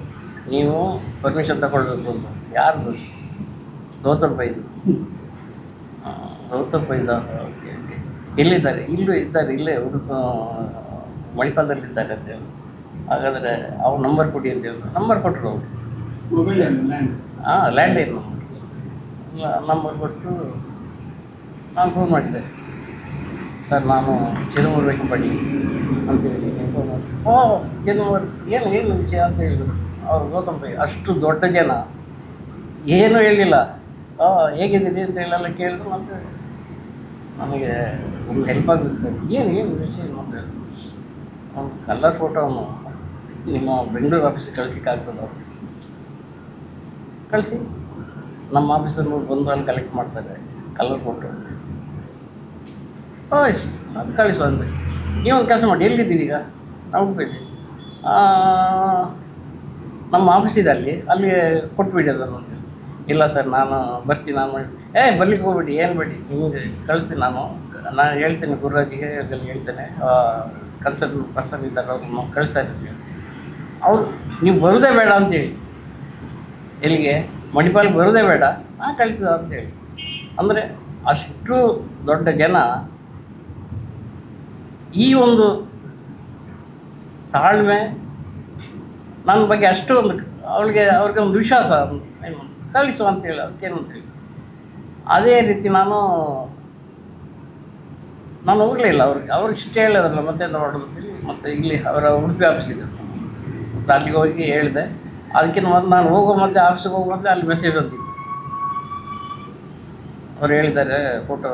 ನೀವು ಪರ್ಮಿಷನ್ ತಗೊಳ್ಬೇಕು ಅಂತ. ಯಾರ್ದು? ಗೌತಮ್ ಬೈದು. ಗೌತಮ್ ಬೈದ, ಓಕೆ ಓಕೆ. ಎಲ್ಲಿದ್ದಾರೆ? ಇಲ್ಲೂ ಇದ್ದಾರೆ, ಇಲ್ಲೇ ಮಣಿಪಾಲದಲ್ಲಿದ್ದಾರೆ ಅಂತೇಳಿ. ಹಾಗಾದರೆ ಅವ್ರ ನಂಬರ್ ಕೊಡಿ ಅಂತೇಳಿ ನಂಬರ್ ಕೊಟ್ಟರು ಅವರು. ಲ್ಯಾಂಡ್ಲೈನ್ ನಂಬರ್ ಕೊಟ್ಟು ನಾನು ಫೋನ್ ಮಾಡಿದ್ದೆ, ಸರ್ ನಾನು ಚಿರುಮೂರು ವೆಂಕಪಡಿ ಅಂತೇಳಿ ಫೋನ್ ಮಾಡಿ. ಚಿರುಮೂರು ಏನು ವಿಷಯ ಅಂತ ಹೇಳಿದ್ರು ಅವ್ರು. ಗೌತಮ್ ಬೈ ಅಷ್ಟು ದೊಡ್ಡ ಜನ ಏನೂ ಹೇಳಿಲ್ಲ. ಹೇಗಿದ್ದೀರಿ ಅಂತ ಹೇಳೆಲ್ಲ ಕೇಳಿದ್ರು. ಮತ್ತು ನಮಗೆ ಒಂದು ಹೆಲ್ಪ್ ಆಗುತ್ತೆ ಸರ್. ಏನು ವಿಷಯ ಅಂತ ಹೇಳಿದ್ರು. ಒಂದು ಕಲರ್ ಫೋಟೋವನ್ನು ನಿಮ್ಮ ಬೆಂಗಳೂರು ಆಫೀಸಿಗೆ ಕಳಿಸಿಕ್ಕಾಗ್ತದೆ ಅವರು. ಕಳಿಸಿ, ನಮ್ಮ ಆಫೀಸಲ್ಲಿ ಬಂದು ಅಲ್ಲಿ ಕಲೆಕ್ಟ್ ಮಾಡ್ತಾರೆ ಕಲರ್ ಫೋಟೋ. ಅದು ಕಳಿಸು ಅಂದರೆ ನೀವೊಂದು ಕೆಲಸ ಮಾಡಿ, ಎಲ್ಲಿದ್ದೀರಿ ಈಗ? ನಾವು ಉಡುಪಿಯಲ್ಲಿ. ನಮ್ಮ ಆಫೀಸ್ ಇದೆ ಅಲ್ಲಿ ಕೊಟ್ಬಿಡಿ ಅದನ್ನು. ಇಲ್ಲ ಸರ್ ನಾನು ಬರ್ತೀನಿ, ನಾನು ಬರ್ಲಿಕ್ಕೆ ಹೋಗ್ಬಿಡಿ, ಏನು ಬೇಡಿ, ನಿಮಗೆ ಕಳಿಸಿ. ನಾನು ಹೇಳ್ತೇನೆ ಗುರುರಾಜಿಗೆ, ಅದರಲ್ಲಿ ಹೇಳ್ತೇನೆ, ಕನ್ಸರ್ನ್ ಪರ್ಸನ್ ಇದ್ದಾರೆ ಅವ್ರನ್ನ ಕಳಿಸ್ತಾ ಇರ್ತೀನಿ. ಅವ್ರು ನೀವು ಬರೋದೇ ಬೇಡ ಅಂತೇಳಿ, ಎಲ್ಲಿಗೆ ಮಣಿಪಾಲ್ಗೆ ಬರೋದೇ ಬೇಡ, ಕಳಿಸಿದ ಅಂತೇಳಿ. ಅಂದರೆ ಅಷ್ಟು ದೊಡ್ಡ ಜನ ಈ ಒಂದು ತಾಳ್ಮೆ ನನ್ನ ಬಗ್ಗೆ ಅಷ್ಟು ಒಂದು ಅವ್ರಿಗೆ ಒಂದು ವಿಶ್ವಾಸ ಕಳಿಸು ಅಂತೇಳಿ, ಅದಕ್ಕೇನು ಅಂತೇಳಿ. ಅದೇ ರೀತಿ ನಾನು ಹೋಗಲಿಲ್ಲ ಅವ್ರಿಗೆ ಇಷ್ಟ ಹೇಳಿದ್ರಲ್ಲ, ಮತ್ತೆ ಮಾಡೋದು ಅಂತೇಳಿ. ಮತ್ತು ಇಲ್ಲಿ ಅವರ ಉಡುಪಿ ಆಫೀಸ್ ಇದೆ, ಅಲ್ಲಿಗೆ ಹೋಗಿ ಹೇಳಿದೆ. ಅದಕ್ಕಿಂತ ಮೊದಲು ನಾನು ಹೋಗೋ ಮಧ್ಯೆ ಆಫೀಸಿಗೆ ಹೋಗೋ ಮಧ್ಯೆ ಅಲ್ಲಿ ಮೆಸೇಜ್ ಬಂದಿತ್ತು. ಅವ್ರು ಹೇಳಿದ್ದಾರೆ ಫೋಟೋ,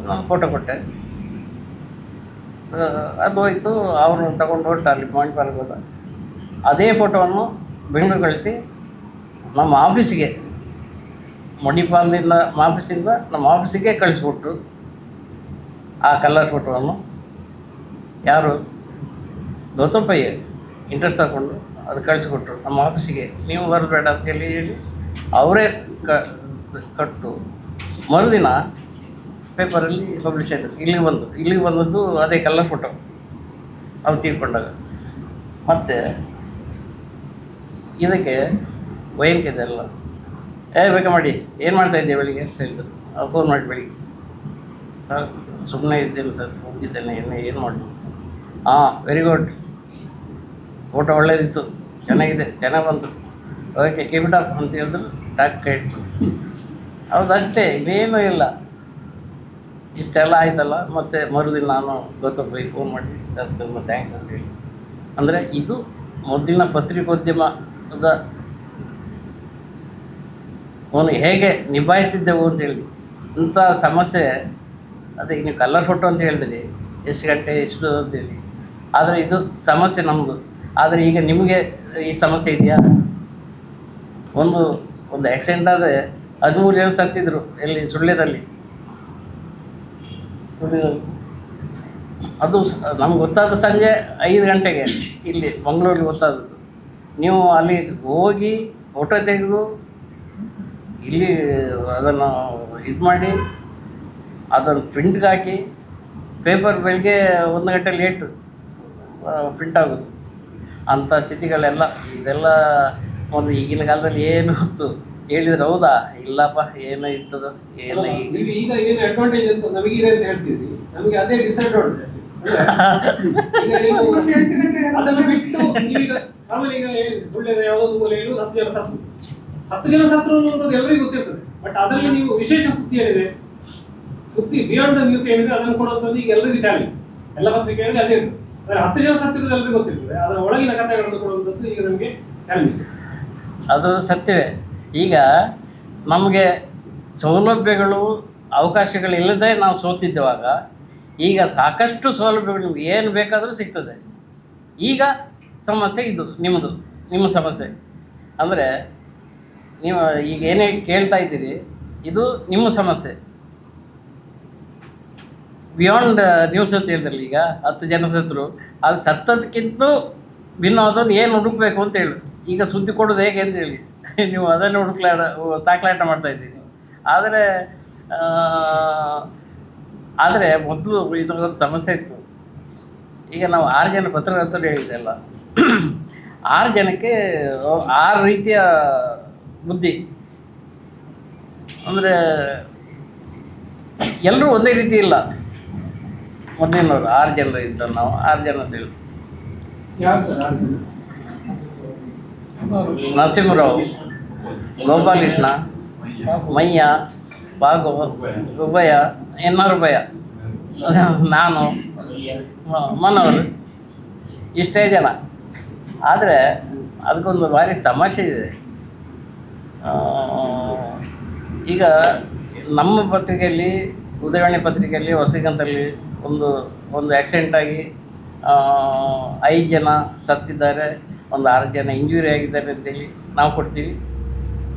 ನಾನು ಫೋಟೋ ಕೊಟ್ಟೆ. ಅದು ಹೋಯಿತು, ಅವ್ರನ್ನ ತಗೊಂಡು ಹೊರಟ ಅಲ್ಲಿ ಮಣಿಪಾಲ್ಗೆ ಹೋದ. ಅದೇ ಫೋಟೋವನ್ನು ಬೆಂಗಳೂರು ಕಳಿಸಿ ನಮ್ಮ ಆಫೀಸಿಗೆ, ಮಣಿಪಾಲದಿಂದ ಆಫೀಸಿಂದ ನಮ್ಮ ಆಫೀಸಿಗೆ ಕಳಿಸ್ಬಿಟ್ರು ಆ ಕಲರ್ ಫೋಟೋವನ್ನು. ಯಾರು? ಗೌತಮ್ ಪೈ ಇಂಟ್ರೆಸ್ಟ್ ತಗೊಂಡು ಅದು ಕಳಿಸ್ಕೊಟ್ರು ನಮ್ಮ ಆಫೀಸಿಗೆ. ನೀವು ಬರಬೇಡ ಅಂತೇಳಿ ಹೇಳಿ ಅವರೇ ಕಟ್ಟು ಮರುದಿನ ಪೇಪರಲ್ಲಿ ಪಬ್ಲಿಷ್ ಆಯಿತು. ಇಲ್ಲಿಗೆ ಬಂದದ್ದು ಅದೇ ಕಲರ್ ಫೋಟೋ ಅವ್ರು ತೀರ್ಕೊಂಡಾಗ. ಮತ್ತು ಇದಕ್ಕೆ ವೈನ್ಕಿದೆ ಎಲ್ಲ ಬೇಕಾ ಮಾಡಿ ಏನು ಮಾಡ್ತಾಯಿದ್ದೆ ಬೆಳಿಗ್ಗೆ ಅಂತ ಹೇಳಿದ್ರು. ಫೋನ್ ಮಾಡಿ ಬೆಳಿಗ್ಗೆ, ಸುಮ್ಮನೆ ಇದ್ದೇನೆ ಸರ್, ಹೋಗಿದ್ದೇನೆ, ಏನು ಮಾಡಿ. ವೆರಿ ಗುಡ್, ಫೋಟೋ ಒಳ್ಳೇದಿತ್ತು, ಚೆನ್ನಾಗಿದೆ, ಚೆನ್ನಾಗಿ ಬಂತು, ಓಕೆ ಕೀಪ್ ಇಟ್ ಅಪ್ ಅಂತ ಹೇಳಿದ್ರು. ಟ್ಯಾಕ್ ಇಟ್ಟು ಹೌದು ಅಷ್ಟೇ, ಇನ್ನೇನೂ ಇಲ್ಲ. ಇಷ್ಟೆಲ್ಲ ಆಯ್ತಲ್ಲ. ಮತ್ತು ಮರುದಿನ ನಾನು ಗೌತಮ್ ಬೈ ಫೋನ್ ಮಾಡಿ ಸರ್ ತುಂಬ ಥ್ಯಾಂಕ್ಸ್ ಅಂತೇಳಿ. ಅಂದರೆ ಇದು ಮೊದಲಿನ ಪತ್ರಿಕೋದ್ಯಮದ ಅವನು ಹೇಗೆ ನಿಭಾಯಿಸಿದ್ದೆವು ಅಂತೇಳಿ. ಇಂಥ ಸಮಸ್ಯೆ ಅದೇ ನೀವು ಕಲರ್ ಫೋಟೋ ಅಂತ ಹೇಳಿದ್ರಿ, ಎಷ್ಟು ಗಂಟೆ ಎಷ್ಟು ಅಂತೇಳಿ. ಆದರೆ ಇದು ಸಮಸ್ಯೆ ನಮ್ಮದು. ಆದರೆ ಈಗ ನಿಮಗೆ ಈ ಸಮಸ್ಯೆ ಇದೆಯಾ? ಒಂದು ಆ್ಯಕ್ಸಿಡೆಂಟ್ ಆದರೆ 13 ಜನ ಸತ್ತಿದ್ರು ಎಲ್ಲಿ? ಸುಳ್ಯದಲ್ಲಿ. ಅದು ನಮ್ಗೆ ಗೊತ್ತಾದ ಸಂಜೆ 5 ಗಂಟೆಗೆ ಇಲ್ಲಿ ಮಂಗಳೂರಿಗೆ ಗೊತ್ತಾದದ್ದು. ನೀವು ಅಲ್ಲಿ ಹೋಗಿ ಫೋಟೋ ತೆಗೆದು ಇಲ್ಲಿ ಅದನ್ನು ಇದು ಮಾಡಿ ಅದನ್ನು ಪ್ರಿಂಟ್ಗೆ ಹಾಕಿ ಪೇಪರ್ ಬೆಳಗ್ಗೆ 1 ಗಂಟೆ ಲೇಟು ಪ್ರಿಂಟ್ ಆಗೋದು. ಅಂಥ ಸ್ಥಿತಿಗಳೆಲ್ಲ ಇದೆಲ್ಲ ಒಂದು ಈಗಿನ ಕಾಲದಲ್ಲಿ ಏನು ಗೊತ್ತು ಹೇಳಿದ್ರೆ ಹೌದಾ? ಇಲ್ಲಪ್ಪ, ಏನೋ ಇರ್ತದ ಏನೋ. ಈಗ ಏನು ಅಡ್ವಾಂಟೇಜ್ ಅಂತ ನಮಗಿದೆ ಅಂತ ಹೇಳ್ತೀವಿ, ನಮಗೆ ಅದೇ ಡಿಸ್ಅಡ್ವಾಂಟೇಜ್. ಅದನ್ನು ಬಿಟ್ಟು ನೀವೀಗ ಸಾಮಾನ್ಯ ಸುಳ್ಳು ಯಾವುದೋ ಮೂಲೆಯಲ್ಲೂ 10 ಜನ ಸತ್ರು, 10 ಜನ ಸತ್ರು ಅನ್ನೋದು ಎಲ್ಲರಿಗೂ ಗೊತ್ತಿರ್ತದೆ. ಬಟ್ ಅದರಲ್ಲಿ ನೀವು ವಿಶೇಷ ಸುದ್ದಿ ಏನಿದೆ, ಸುದ್ದಿ ಬಿಯಾಂಡ್ ದ ನ್ಯೂಸ್ ಏನಿದೆ ಅದನ್ನು ಕೊಡುವಂಥದ್ದು ಈಗ ಎಲ್ಲರಿಗೂ ಚಾಲೆಂಜ್. ಎಲ್ಲ ಪತ್ರಿಕೆಗಳಲ್ಲಿ ಅದೇ ಇರ್ತದೆ. ಆದರೆ 10 ಜನ ಸತ್ತಿರೋದು ಎಲ್ಲರಿಗೂ ಗೊತ್ತಿರ್ತದೆ, ಅದರ ಒಳಗಿನ ಕಥೆಗಳನ್ನು ಕೊಡುವಂಥದ್ದು ಈಗ ನಮಗೆ ಚಾಲೆಂಜ್. ಅದು ಸತ್ಯವೇ. ಈಗ ನಮಗೆ ಸೌಲಭ್ಯಗಳು ಅವಕಾಶಗಳಿಲ್ಲದೆ ನಾವು ಸೋತಿದ್ದೇವಾಗ ಈಗ ಸಾಕಷ್ಟು ಸೌಲಭ್ಯಗಳು ನಿಮ್ಗೆ ಏನು ಬೇಕಾದರೂ ಸಿಗ್ತದೆ. ಈಗ ಸಮಸ್ಯೆ ಇದು ನಿಮ್ಮ ಸಮಸ್ಯೆ ಅಂದರೆ ನೀವು ಈಗ ಏನೇ ಕೇಳ್ತಾ ಇದ್ದೀರಿ, ಇದು ನಿಮ್ಮ ಸಮಸ್ಯೆ. ಬಿಯಾಂಡ್ ನ್ಯೂಸ್ ಅಂತ ಹೇಳಿದ್ರಲ್ಲ ಈಗ 10 ಜನ ಸತ್ರು, ಅದು ಸತ್ತದಕ್ಕಿಂತ ಭಿನ್ನವಾದನ್ನು ಏನು ಹುಡುಕ್ಬೇಕು ಅಂತ ಹೇಳಿ ಈಗ ಸುದ್ದಿ ಕೊಡೋದು ಹೇಗೆ ಅಂತ ಹೇಳಿ ನೀವು ಅದನ್ನು ತಾಕಲಾಟ ಮಾಡ್ತಾ ಇದ್ದೀರಿ. ಆದರೆ ಮೊದಲು ಇದೊಂದು ಸಮಸ್ಯೆ ಇತ್ತು. ಈಗ ನಾವು 6 ಜನ ಪತ್ರಕರ್ತರು ಹೇಳಿದ್ದೆಲ್ಲ 6 ಜನಕ್ಕೆ 6 ರೀತಿಯ ಬುದ್ಧಿ, ಅಂದರೆ ಎಲ್ಲರೂ ಒಂದೇ ರೀತಿ ಇಲ್ಲ. ಮೊದಲಿನವರು 6 ಜನರು ಇದ್ದವು, ನಾವು 6 ಜನ ಅಂತ ಹೇಳಿ. ಯಾರು ಸರ್ 6 ಜನ? ನರಸಿಂಹರಾವ್, ಗೋಪಾಲಕೃಷ್ಣ, ಮಯ್ಯ, ಬಾಗು, ಉಭಯ, ಎನ್ನಾರುಭಯ, ನಾನು, ಮನೋರು, ಇಷ್ಟೇ ಜನ. ಆದರೆ ಅದಕ್ಕೊಂದು ಭಾರಿ ತಮಾಷೆ ಇದೆ. ಈಗ ನಮ್ಮ ಪತ್ರಿಕೆಯಲ್ಲಿ, ಉದಯವಾಣಿ ಪತ್ರಿಕೆಯಲ್ಲಿ, ಹೊಸಗಂತಲ್ಲಿ ಒಂದು ಆಕ್ಸಿಡೆಂಟ್ ಆಗಿ 5 ಜನ ಸತ್ತಿದ್ದಾರೆ, ಒಂದು 6 ಜನ ಇಂಜುರಿ ಆಗಿದ್ದಾರೆ ಅಂತೇಳಿ ನಾವು ಕೊಡ್ತೀವಿ.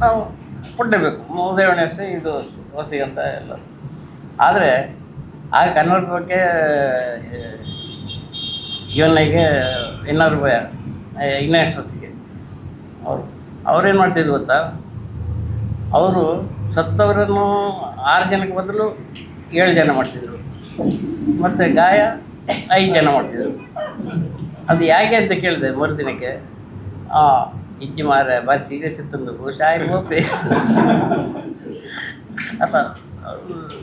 ನಾವು ಕೊಡಲೇಬೇಕು, ಉದಯವಾಣಿ ಅಷ್ಟೇ, ಇದು ಹೊಸಗಂತ ಎಲ್ಲ. ಆದರೆ ಆಗ ಕನ್ನಡ ಬಗ್ಗೆ ಇವನಿಗೆ ₹200 ಇನ್ವೆಸ್ಟರ್ಸ್ಗೆ ಅವ್ರೇನು ಮಾಡ್ತಿದ್ರು ಗೊತ್ತಾ, ಅವರು ಸತ್ತವರನ್ನು 6 ಜನಕ್ಕೆ ಬದಲು 7 ಜನ ಮಾಡ್ತಿದ್ರು, ಮತ್ತು ಗಾಯ 5 ಜನ ಮಾಡ್ತಿದ್ರು. ಅದು ಯಾಕೆ ಅಂತ ಕೇಳಿದೆ ಮರುದಿನಕ್ಕೆ, ಇಜ್ಜಿ ಮಾರೆ ಬಾರಿ ಸೀರಿಯಸ್ ಇತ್ತಂದು ಶಾಯಿ ಹೋಗ್ತಿ ಅಲ್ಲ,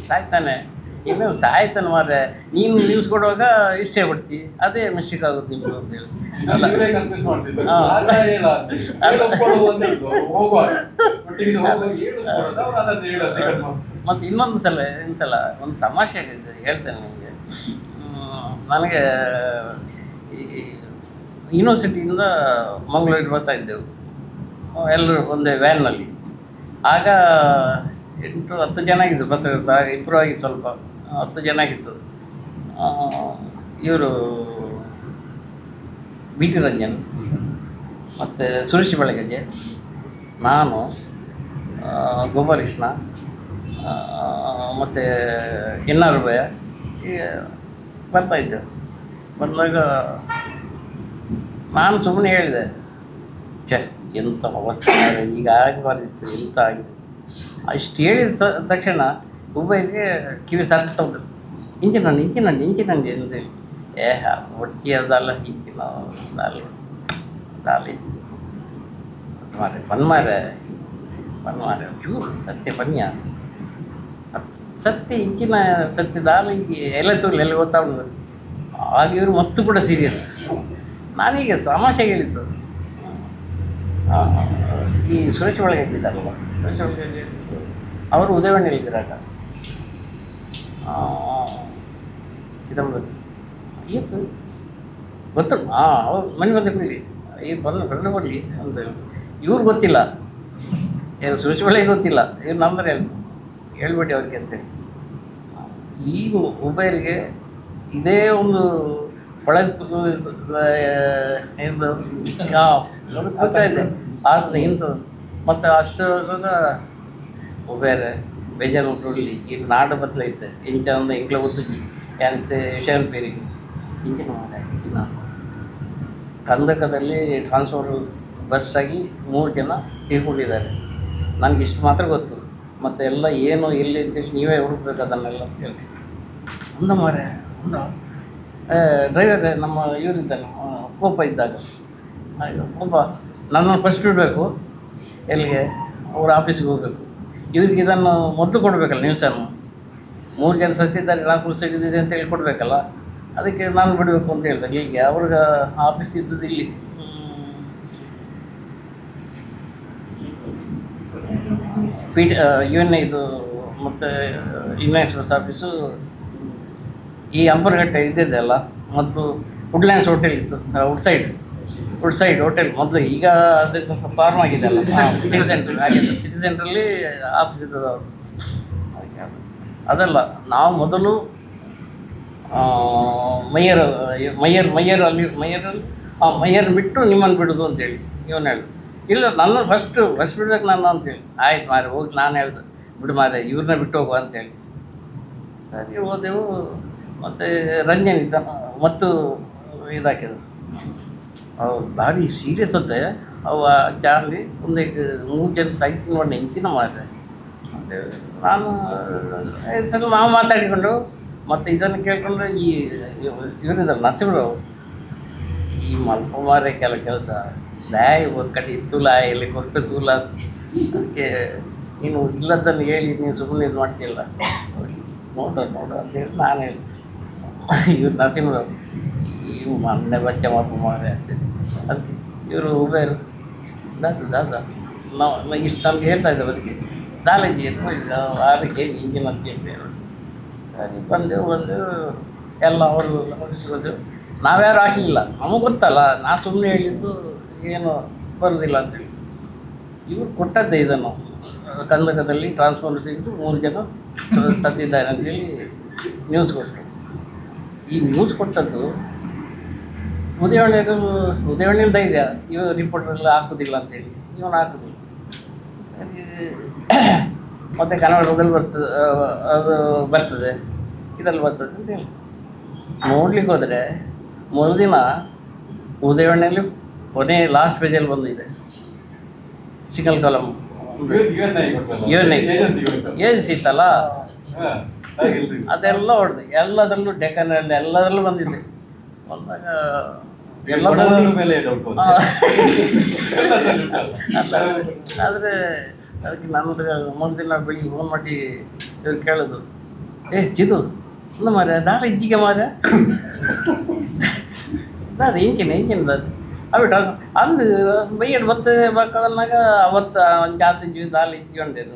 ಸಾಯ್ತಾನೆ, ಇನ್ನು ಸಾಯ್ತಾನೆ ಮಾರೆ, ನೀನು ನ್ಯೂಸ್ ಕೊಡುವಾಗ ಇಷ್ಟೇ ಬಿಡ್ತಿ, ಅದೇ ಮಿಸ್ಟೇಕ್ ಆಗುತ್ತೆ ನಿಮ್ದು ಅಂತ ಹೇಳಿ. ಮತ್ತು ಇನ್ನೊಂದು ಸಲ ಎಂತಲ್ಲ ಒಂದು ತಮಾಷೆ ಹೇಳ್ತೇನೆ ನಿಮಗೆ. ನನಗೆ ಈ ಯೂನಿವರ್ಸಿಟಿಯಿಂದ ಮಂಗಳೂರಿಗೆ ಬರ್ತಾ ಇದ್ದೆವು ಎಲ್ಲರೂ ಒಂದೇ ವ್ಯಾನ್ನಲ್ಲಿ. ಆಗ 8-10 ಜನ ಆಗಿದ್ದು ಪತ್ರಕರ್ತ, ಇಂಪ್ರೂವ್ ಆಗಿತ್ತು ಸ್ವಲ್ಪ, 10 ಜನ ಆಗಿತ್ತು. ಇವರು BT ರಂಜನ್, ಮತ್ತು ಸುರೇಶ್ ಬೆಳಗಜ್ಜೆ, ನಾನು, ಗೋಪಾಲಕೃಷ್ಣ, ಮತ್ತು ಎನ್ನಾರುಭಯ ಈಗ ಬರ್ತಾಯಿದ್ದೆವು. ಬಂದಾಗ ನಾನು ಸುಮ್ಮನೆ ಹೇಳಿದೆ, ಎಂಥ ಅವಸ್ಥೆ ಈಗ ಆಗಬಾರ್ದಿತ್ತು, ಎಂಥ ಆಗಿದೆ. ಅಷ್ಟು ಹೇಳಿದ ತಕ್ಷಣ ಮೊಬೈಲ್ಗೆ ಕಿವಿ ಸಾಕ್ತಾ ಉಂಟು, ಇಂಚಿನಂಡಿ ಅಂತೇಳಿ. ಒಟ್ಟಿಯದಲ್ಲ ಹಿಂಚಿನ ದಾಲಿ ಮಾರೆ ಚೂರು ಸತ್ಯ ಪನ್ಯ ಸತ್ಯ ಇಂಚಿನ ಸತ್ಯ ದಾಲಿ ಎಲ್ಲ ತೋರ್ಲಿ ಎಲ್ಲ ಗೊತ್ತಾಗ್ಬೋದು. ಆಗ ಇವರು ಮತ್ತು ಕೂಡ ಸೀರಿಯಸ್. ನಾನೀಗ ತಮಾಷೆ ಹೇಳಿದ್ದು, ಈ ಸುರೇಶ್ ಒಳಗೆ ಇದ್ದಿದ್ದಾರಲ್ಲ, ಸುರೇಶ್ ಒಳಗೆ ಅವರು ಉದಯವಾಣಿಯಲ್ಲಿ ಇದ್ದಿರಾಗ ಚಿದಂಬರದಲ್ಲಿ ಇವತ್ತು ಗೊತ್ತು. ಅವ್ರು ಮನೆ ಬಂದ ಬಿಡಿ, ಈಗ ಬಂದು ಬರಲಿ ಅಂತ ಇವ್ರು ಗೊತ್ತಿಲ್ಲ, ಏನು ಸುರೇಶ್ ಒಳಗೆ ಗೊತ್ತಿಲ್ಲ, ಇವ್ರು ನಂಬರ್ ಹೇಳ್ಬಿಟ್ಟು ಅವ್ರಿಗೆ ಅಂತೇಳಿ. ಈ ಮೊಬೈಲ್ಗೆ ಇದೇ ಒಂದು ಒಳಗೆ ಏನು ಗೊತ್ತಾ ಇದೆ ಆಗ್ತದೆ ಇಂಥದ್ದು. ಮತ್ತು ಅಷ್ಟು ಮೊಬೈಲ್ ಬೇಜಾರು ಉಂಟು. ಈಗ ನಾಡು ಬದಲೈತೆ ಇಂಚ ಒಂದು ಇಂಗ್ಲ ಒತ್ತುಜಿ ಎಂತ ವಿಷಯ ಪೇರಿಗೆ ಇಂಚಿನ ಕಂದಕದಲ್ಲಿ ಟ್ರಾನ್ಸ್ಫರ್ ಬಸ್ ಆಗಿ 3 ಜನ ತೀರ್ಕೊಂಡಿದ್ದಾರೆ. ನನಗೆ ಇಷ್ಟು ಮಾತ್ರ ಗೊತ್ತು, ಮತ್ತು ಎಲ್ಲ ಏನು ಎಲ್ಲಿ ಅಂತೇಳಿ ನೀವೇ ಹುಡುಕ್ಬೇಕು ಅದನ್ನೆಲ್ಲ ಹೇಳಿ. ಅಂದ ಮಾರೆ ಡ್ರೈವರ್ ನಮ್ಮ ಇವರಿದ್ದಾನೆ ಕೋಪ ಇದ್ದಾಗ ಕೋಪ ನನ್ನನ್ನು ಫಸ್ಟ್ ಬಿಡಬೇಕು, ಎಲ್ಲಿಗೆ ಅವ್ರ ಆಫೀಸ್ಗೆ ಹೋಗಬೇಕು. ಇವ್ರಿಗೆ ಇದನ್ನು ಮೊದಲು ಕೊಡಬೇಕಲ್ಲ ನ್ಯೂಸನ್ನು. 3 ಜನ ಸತ್ತಿದ್ದಾರೆ, 4 ಸಿಕ್ಕಿದೆ ಅಂತ ಹೇಳಿ ಕೊಡಬೇಕಲ್ಲ, ಅದಕ್ಕೆ ನಾನು ಬಿಡಬೇಕು ಅಂತ ಹೇಳ್ದೆ. ಹೀಗೆ ಅವ್ರಿಗೆ ಆಫೀಸ್ ಇದ್ದದ್ದು ಇಲ್ಲಿ UN ಇದು ಮತ್ತು ಇನ್ವೆಸ್ಟರ್ಸ್ ಆಫೀಸು ಈ ಅಂಬರ್ಘಟ್ಟೆ ಇದ್ದಿದ್ದೆ ಅಲ್ಲ. ಮತ್ತು ವುಡ್ಲ್ಯಾಂಡ್ಸ್ ಹೋಟೆಲ್ ಇತ್ತು, ವುಡ್ ಸೈಡ್ ಹೋಟೆಲ್ ಮೊದಲು. ಈಗ ಅದಕ್ಕೆ ಸ್ವಲ್ಪ ಫಾರ್ಮ್ ಆಗಿದೆ ಅಲ್ಲ, ಸಿಟಿ ಸೆಂಟ್ರ್ ಆಗಿದೆ. ಸಿಟಿ ಸೆಂಟ್ರಲ್ಲಿ ಆಫೀಸ್ ಇದ್ದದ್ದು ಅವರು. ಅದಲ್ಲ, ನಾವು ಮೊದಲು ಮಯ್ಯರ್ ಬಿಟ್ಟು ನಿಮ್ಮನ್ನು ಬಿಡೋದು ಅಂತೇಳಿ ಇವನು ಹೇಳಿದ. ಇಲ್ಲ, ನನ್ನ ಫಸ್ಟ್ ಬಿಡ್ಬೇಕು ನಾನು ಅಂತೇಳಿ. ಆಯ್ತು ಮಾರೆ ಹೋಗಿ ನಾನು ಹೇಳ್ದೆ, ಬಿಡು ಮಾರೆ ಇವ್ರನ್ನ ಬಿಟ್ಟು ಹೋಗುವ ಅಂತೇಳಿ. ಸರಿ ಹೋದೆವು. ಮತ್ತು ರಂಜನ್ ಇದ್ದ ಮತ್ತು ಇದಾಕಿದ್ರು ಅವು ಭಾರಿ ಸೀರಿಯಸ್ ಅಂತೆ ಅವು ಚಾರ್ಲಿ ಒಂದು 3 ಜನ ಸಾಹಿತ್ಯ ನೋಡಿ ಹೆಂಚಿನ ಮಾಡಿದೆ. ಮತ್ತು ನಾನು ಸ್ವಲ್ಪ ನಾವು ಮಾತಾಡಿಕೊಂಡು ಮತ್ತು ಇದನ್ನು ಕೇಳ್ಕೊಂಡ್ರೆ ಈ ಇವರಿದ್ದಾರೆ ನರಸಿಂಹರಾವ್ ಈ ಮಲ್ಪಮಾರೆ ಕೆಲಸ ದಾಯ ಒಂದು ಕಡೆ ತುಲ ಇಲ್ಲಿ ಕೊಟ್ಟು ತುಲ ಅದಕ್ಕೆ ನೀನು ಇಲ್ಲದನ್ನು ಹೇಳಿ ನೀವು ಸುಮ್ಮನೆ ಇದು ಮಾಡ್ತಿಲ್ಲ ನೋಡು ಅಂತೇಳಿ ನಾನು ಹೇಳಿ ಇವ್ರು ನರಸಿಂಹರಾವ್ ಇವು ಮೊನ್ನೆ ಬಚ್ಚ ಮಲ್ಪಮಾರೆ ಅಂತ ಅದಕ್ಕೆ ಇವರು ಉಬೇರು ದಾದ ನಾವು ಇಷ್ಟು ನಮ್ಗೆ ಹೇಳ್ತಾ ಇದ್ದೇವೆ ಅದಕ್ಕೆ ಕಾಲೇಜಿ ಅದಕ್ಕೆ ಈಗಿನ ಅಂತ ಹೇಳಿ ಸರಿ ಬಂದು ಎಲ್ಲ ಅವರು ನೋಡಿಸೋದು ನಾವ್ಯಾರು ಹಾಕಲಿಲ್ಲ ನಮಗೆ ಗೊತ್ತಲ್ಲ ನಾನು ಸುಮ್ಮನೆ ಹೇಳಿದ್ದು ಏನು ಬರೋದಿಲ್ಲ ಅಂತೇಳಿ ಇವರು ಕೊಟ್ಟದ್ದೇ ಇದನ್ನು ಕಂದಕದಲ್ಲಿ ಟ್ರಾನ್ಸ್ಫಾರ್ಮರ್ ಸಿಕ್ಕಿದ್ದು 3 ಜನ ಸತ್ತಿದ್ದಾರೆ ಅಂತೇಳಿ ನ್ಯೂಸ್ ಕೊಟ್ಟರು. ಈ ನ್ಯೂಸ್ ಕೊಟ್ಟದ್ದು ಉದಯವಾಣಿ ಧೈರ್ಯ ಇವ ರಿಪೋರ್ಟರೆಲ್ಲ ಹಾಕೋದಿಲ್ಲ ಅಂತೇಳಿ ಇವನು ಹಾಕೋದು. ಮತ್ತು ಕನ್ನಡದಲ್ಲಿ ಅದು ಬರ್ತದೆ ಇದರಲ್ಲಿ ಬರ್ತದೆ ಅಂತೇಳಿ ನೋಡ್ಲಿಕ್ಕೆ ಹೋದರೆ ಮರುದಿನ ಉದಯವಾಣಿಯಲ್ಲಿ ಕೊನೆ ಲಾಸ್ಟ್ ಪೇಜಲ್ಲಿ ಬಂದಿದೆ ಸಿಂಗಲ್ ಕಾಲಮ್ ಏಜೆನ್ಸಿ ಇತ್ತಲ್ಲ ಅದೆಲ್ಲ ಹೊಡೆದು ಎಲ್ಲದರಲ್ಲೂ ಡೆಕ್ಕನಲ್ಲಿ ಎಲ್ಲದರಲ್ಲೂ ಬಂದಿದೆ. ಬಂದಾಗ ಎಲ್ಲ ಆದರೆ ಅದಕ್ಕೆ ನಾನು ಮರುದಿನ ಬೆಳಿಗ್ಗೆ ಫೋನ್ ಮಾಡಿ ಇವ್ರು ಕೇಳೋದು ಇದು ಒಂದು ಮಾರ ನಾಳೆ ಇಜ್ಜಿಗೆ ಮಾರ ಅದು ಹೆಂಗೇನು ಅದು ಅವಿಟ್ಟು ಅಂದು ಬೈಯಡ್ ಬತ್ತು ಬೇಕಾದಾಗ ಅವತ್ತು ಒಂದು ಜಾತಿ ಜೀವ ದಾಲ್ ಇಜ್ಜಿಕೊಂಡಿದ್ದು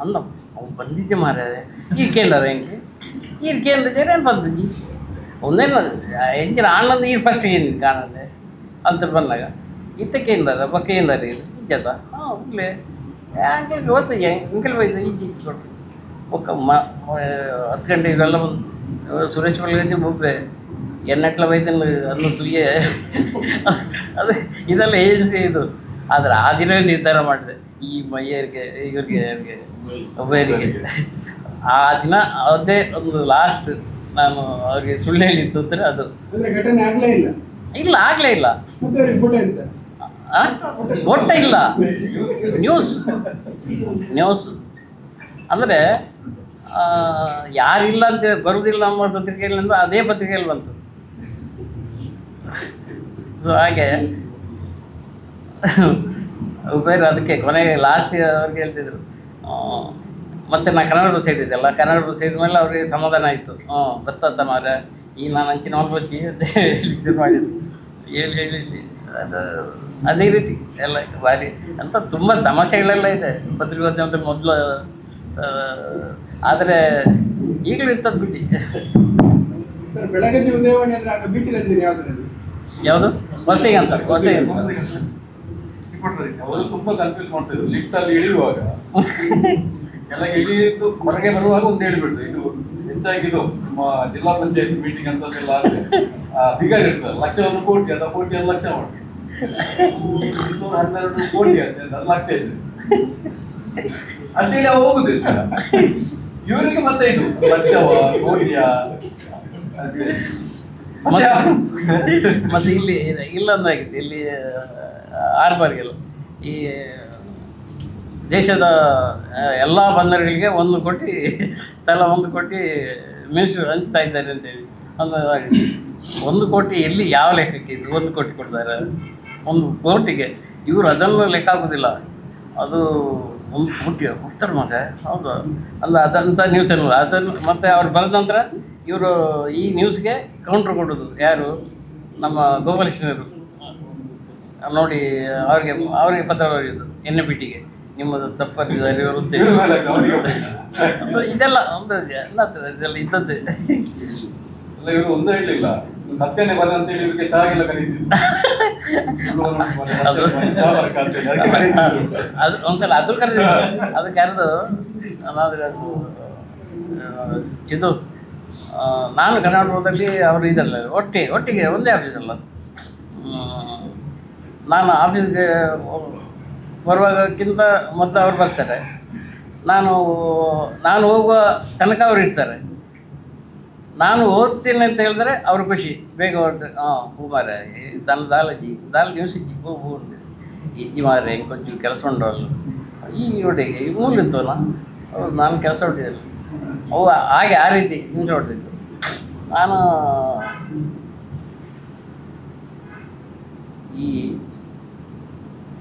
ಅಂದ ಅವು ಬಂದಿದ್ದೆ ಮಾರ ಈಗ ಕೇಂದ್ರ ಹೆಂಗೆ ಈಗ ಕೇಂದ್ರ ಏನು ಬಂದಿದ್ದಿ ಒಂದೇನು ಹೆಂಗಿನ ಆನಂದ ಈಗ ಫಸ್ಟ್ ಏನು ಕಾಣದೆ ಅಂತ ಬಂದಾಗ ಇತ್ತಕ್ಕೇಂದಾರ ಬಕ್ಕೇಂದಾರ ಇದು ಇಜ್ಜದ ಹಾಂ ಉಗ್ಲೆ ಹಂಗೆ ಗೊತ್ತು ಹಿಂಗೆಲ್ಲ ಬೈದು ಈಜಿ ಕೊಟ್ಟು ಒಕ್ಕ 10 ಗಂಟೆ ಇವೆಲ್ಲ ಬಂದು ಸುರೇಶ್ ಬಲ್ಗಂಜಿ ಮುಗ್ದೆ ಎಣ್ಣೆಟ್ಲ ಬೈದನ್ನು ಅನ್ನು ತುಯ್ಯೆ ಅದು ಇದೆಲ್ಲ ಏಜೆನ್ಸಿ ಇದು. ಆದರೆ ಆ ದಿನ ನಿರ್ಧಾರ ಮಾಡಿದೆ ಈ ಮೈಯರಿಗೆ ಇವ್ರಿಗೆ ಒಬ್ಬರಿಗೆ ಆ ದಿನ ಅದೇ ಒಂದು ಲಾಸ್ಟ್ ನಾನು ಅವ್ರಿಗೆ ಸುಳ್ಳು ಹೇಳಿದ್ದು ಅಂದರೆ ಅದು ಘಟನೆ ಆಗಲೇ ಇಲ್ಲ. ಇಲ್ಲ ಆಗಲೇ ಇಲ್ಲ ಒಟ್ಟ ಇಲ್ಲ ನ್ಯೂಸ್ ಅಂದರೆ ಯಾರಿಲ್ಲ ಅಂತ ಬರುವುದಿಲ್ಲ ನಮ್ಮ ಪತ್ರಿಕೆಯಲ್ಲಿ ಅಂದ್ರೆ ಅದೇ ಪತ್ರಿಕೆಯಲ್ಲಿ ಬಂತು. ಸೊ ಹಾಗೆ ಬೇರೆ ಅದಕ್ಕೆ ಕೊನೆಗೆ ಲಾಸ್ಟ್ ಅವ್ರಿಗೆ ಹೇಳ್ತಿದ್ರು. ಮತ್ತು ನಾನು ಕನ್ನಡ ಬಸ್ ಇದ್ದಿದ್ದೆಲ್ಲ ಕನ್ನಡ ಬಸ್ ಇದ್ಮೇಲೆ ಅವ್ರಿಗೆ ಸಮಾಧಾನ ಆಯಿತು. ಬರ್ತತ್ತ ಮಾರ ಈಗ ನಾನು ಅಂಚಿನ ಹೊಲ್ಬಚ್ಚಿ ಅಂತ ಹೇಳಿ ಮಾಡಿದ್ದು ಹೇಳಿ ಅದು ಅದೇ ರೀತಿ ಎಲ್ಲ ಭಾರಿ ಅಂತ ತುಂಬ ತಮಾಷೆಗಳೆಲ್ಲ ಇದೆ ಪತ್ರಿಕೋದ್ಯಮದ ಮೊದಲು. ಆದರೆ ಈಗಲೂ ಇರ್ತದ್ದು ಬಿಟ್ಟು ಸರ್ ಬೆಳಗ್ಗೆ ಉದಯವಾಣಿ ಅಂದರೆ ಆಗ ಬಿಟ್ಟಿರಂತೀರಿ ಯಾವುದರಲ್ಲಿ ಯಾವುದು ಹೊಸಗೆ ಅಂತ ಹೊಸಗೆ ಅವರು ತುಂಬ ಕನ್ಫ್ಯೂಸ್ ಮಾಡ್ತಿದ್ರು. ಲಿಫ್ಟಲ್ಲಿ ಇಳಿಯುವಾಗ ಎಲ್ಲ ಇಳಿದು ಹೊರಗೆ ಬರುವಾಗ ಒಂದು ಹೇಳಿಬಿಡ್ತು ಇದು ಹೆಚ್ಚಾಗಿದ್ದು ನಮ್ಮ ಜಿಲ್ಲಾ ಪಂಚಾಯತ್ ಮೀಟಿಂಗ್ ಅಂತದೆಲ್ಲ ಆದರೆ ಫಿಗರ್ ಇರ್ತದೆ 1,00,000 ಕೋಟಿ ಅಥವಾ ಕೋಟಿ 1 ಲಕ್ಷ ಮಾಡಿ 212 ಕೋಟಿ ಅಂತ 1 ಲಕ್ಷ ಇದೆ ಅಷ್ಟೇ ಹೋಗುದಿಲ್ಲ ಇವರಿಗೆ. ಮತ್ತೆ ಇದು ಲಕ್ಷವ ಕೋಟಿಯ ಮತ್ತೆ ಇಲ್ಲಿ ಇಲ್ಲೊಂದಾಗಿದೆ ಇಲ್ಲಿ ಆರ್ಬಾರ್ಗೆಲ್ಲ ಈ ದೇಶದ ಎಲ್ಲ ಬಂದರುಗಳಿಗೆ 1 ಕೋಟಿ ತಲಾ 1 ಕೋಟಿ ಮಿನಿಸ್ಟರ್ ಹಂಚ್ತಾ ಇದ್ದಾರೆ ಅಂತೇಳಿ ಒಂದು 1 ಕೋಟಿ ಎಲ್ಲಿ ಯಾವ ಲೆಕ್ಕಕ್ಕೆ ಇದು 1 ಕೋಟಿ ಕೊಡ್ತಾರೆ 1 ಕೋಟಿಗೆ ಇವರು ಅದನ್ನು ಲೆಕ್ಕ ಹಾಕೋದಿಲ್ಲ. ಅದು 1 ಕೋಟಿ ಕೊಡ್ತಾರೆ ಮತ್ತೆ ಹೌದು ಅಲ್ಲ ಅದಂಥ ನ್ಯೂಸ್ ಅಲ್ಲ ಅದನ್ನು. ಮತ್ತು ಅವ್ರು ಬರೆದ ನಂತರ ಇವರು ಈ ನ್ಯೂಸ್ಗೆ ಕೌಂಟ್ರ್ ಕೊಡೋದು ಯಾರು ನಮ್ಮ ಗೋಪಾಲಕೃಷ್ಣರು ನೋಡಿ ಅವ್ರಿಗೆ ಪತ್ರ ಬರೆಯೋದು NPTಗೆ ನಿಮ್ಮದು ತಪ್ಪಾಗಿದ್ದಾರೆ ಇವರು ಇದೆಲ್ಲ ಒಂದು ಇದೆಲ್ಲ ಇದ್ದದ್ದೇ. ಇವರು ಒಂದು ಹೇಳಲಿಲ್ಲ ಸತ್ಯನೇ ಬರ ಅಂತ ಹೇಳಿ ಇವರಿಗೆ ತಾಗಿಲ್ಲ ಕರೀತಿದ್ರು. ಅದು ಒಂದ್ಸಲ ಅದು ಕರೆದಿದ್ರು ಅದು ಕರೆದು ಇದು ನಾನು ಕರ್ನಾಟಕದಲ್ಲಿ ಅವರು ಇದಲ್ಲ ಒಟ್ಟಿಗೆ ಒಂದೇ ಆಫೀಸಲ್ಲ. ನಾನು ಆಫೀಸ್ಗೆ ಬರುವಾಗಕ್ಕಿಂತ ಮೊದಲು ಅವ್ರು ಬರ್ತಾರೆ. ನಾನು ಹೋಗುವ ತನಕ ಅವ್ರು ಇರ್ತಾರೆ. ನಾನು ಓದ್ತೀನಿ ಅಂತ ಹೇಳಿದ್ರೆ ಅವ್ರ ಖುಷಿ, ಬೇಗ ಓದ್ತಾರೆ. ಹೂ ಮಾರೆ దాని దాని మ్యూజిక్ బాగుంది ಇಜ್ಜಿ ಮಾರೆ ಇಂಕೊಂಚೂರು ಕೆಲಸ ಉಂಟು ಅಲ್ಲಿ ಈ ಹುಡುಗಿ ಈ ಮೂಲಿತ್ತವನ ಅವ್ರು ನಾನು ಕೆಲಸ ಹೊಟ್ಟಿದ್ದೆ ಅವು ಹಾಗೆ ಆ ರೀತಿ ಹಿಂಸೆ ಹೊಡ್ತಿದ್ದು. ನಾನು ಈ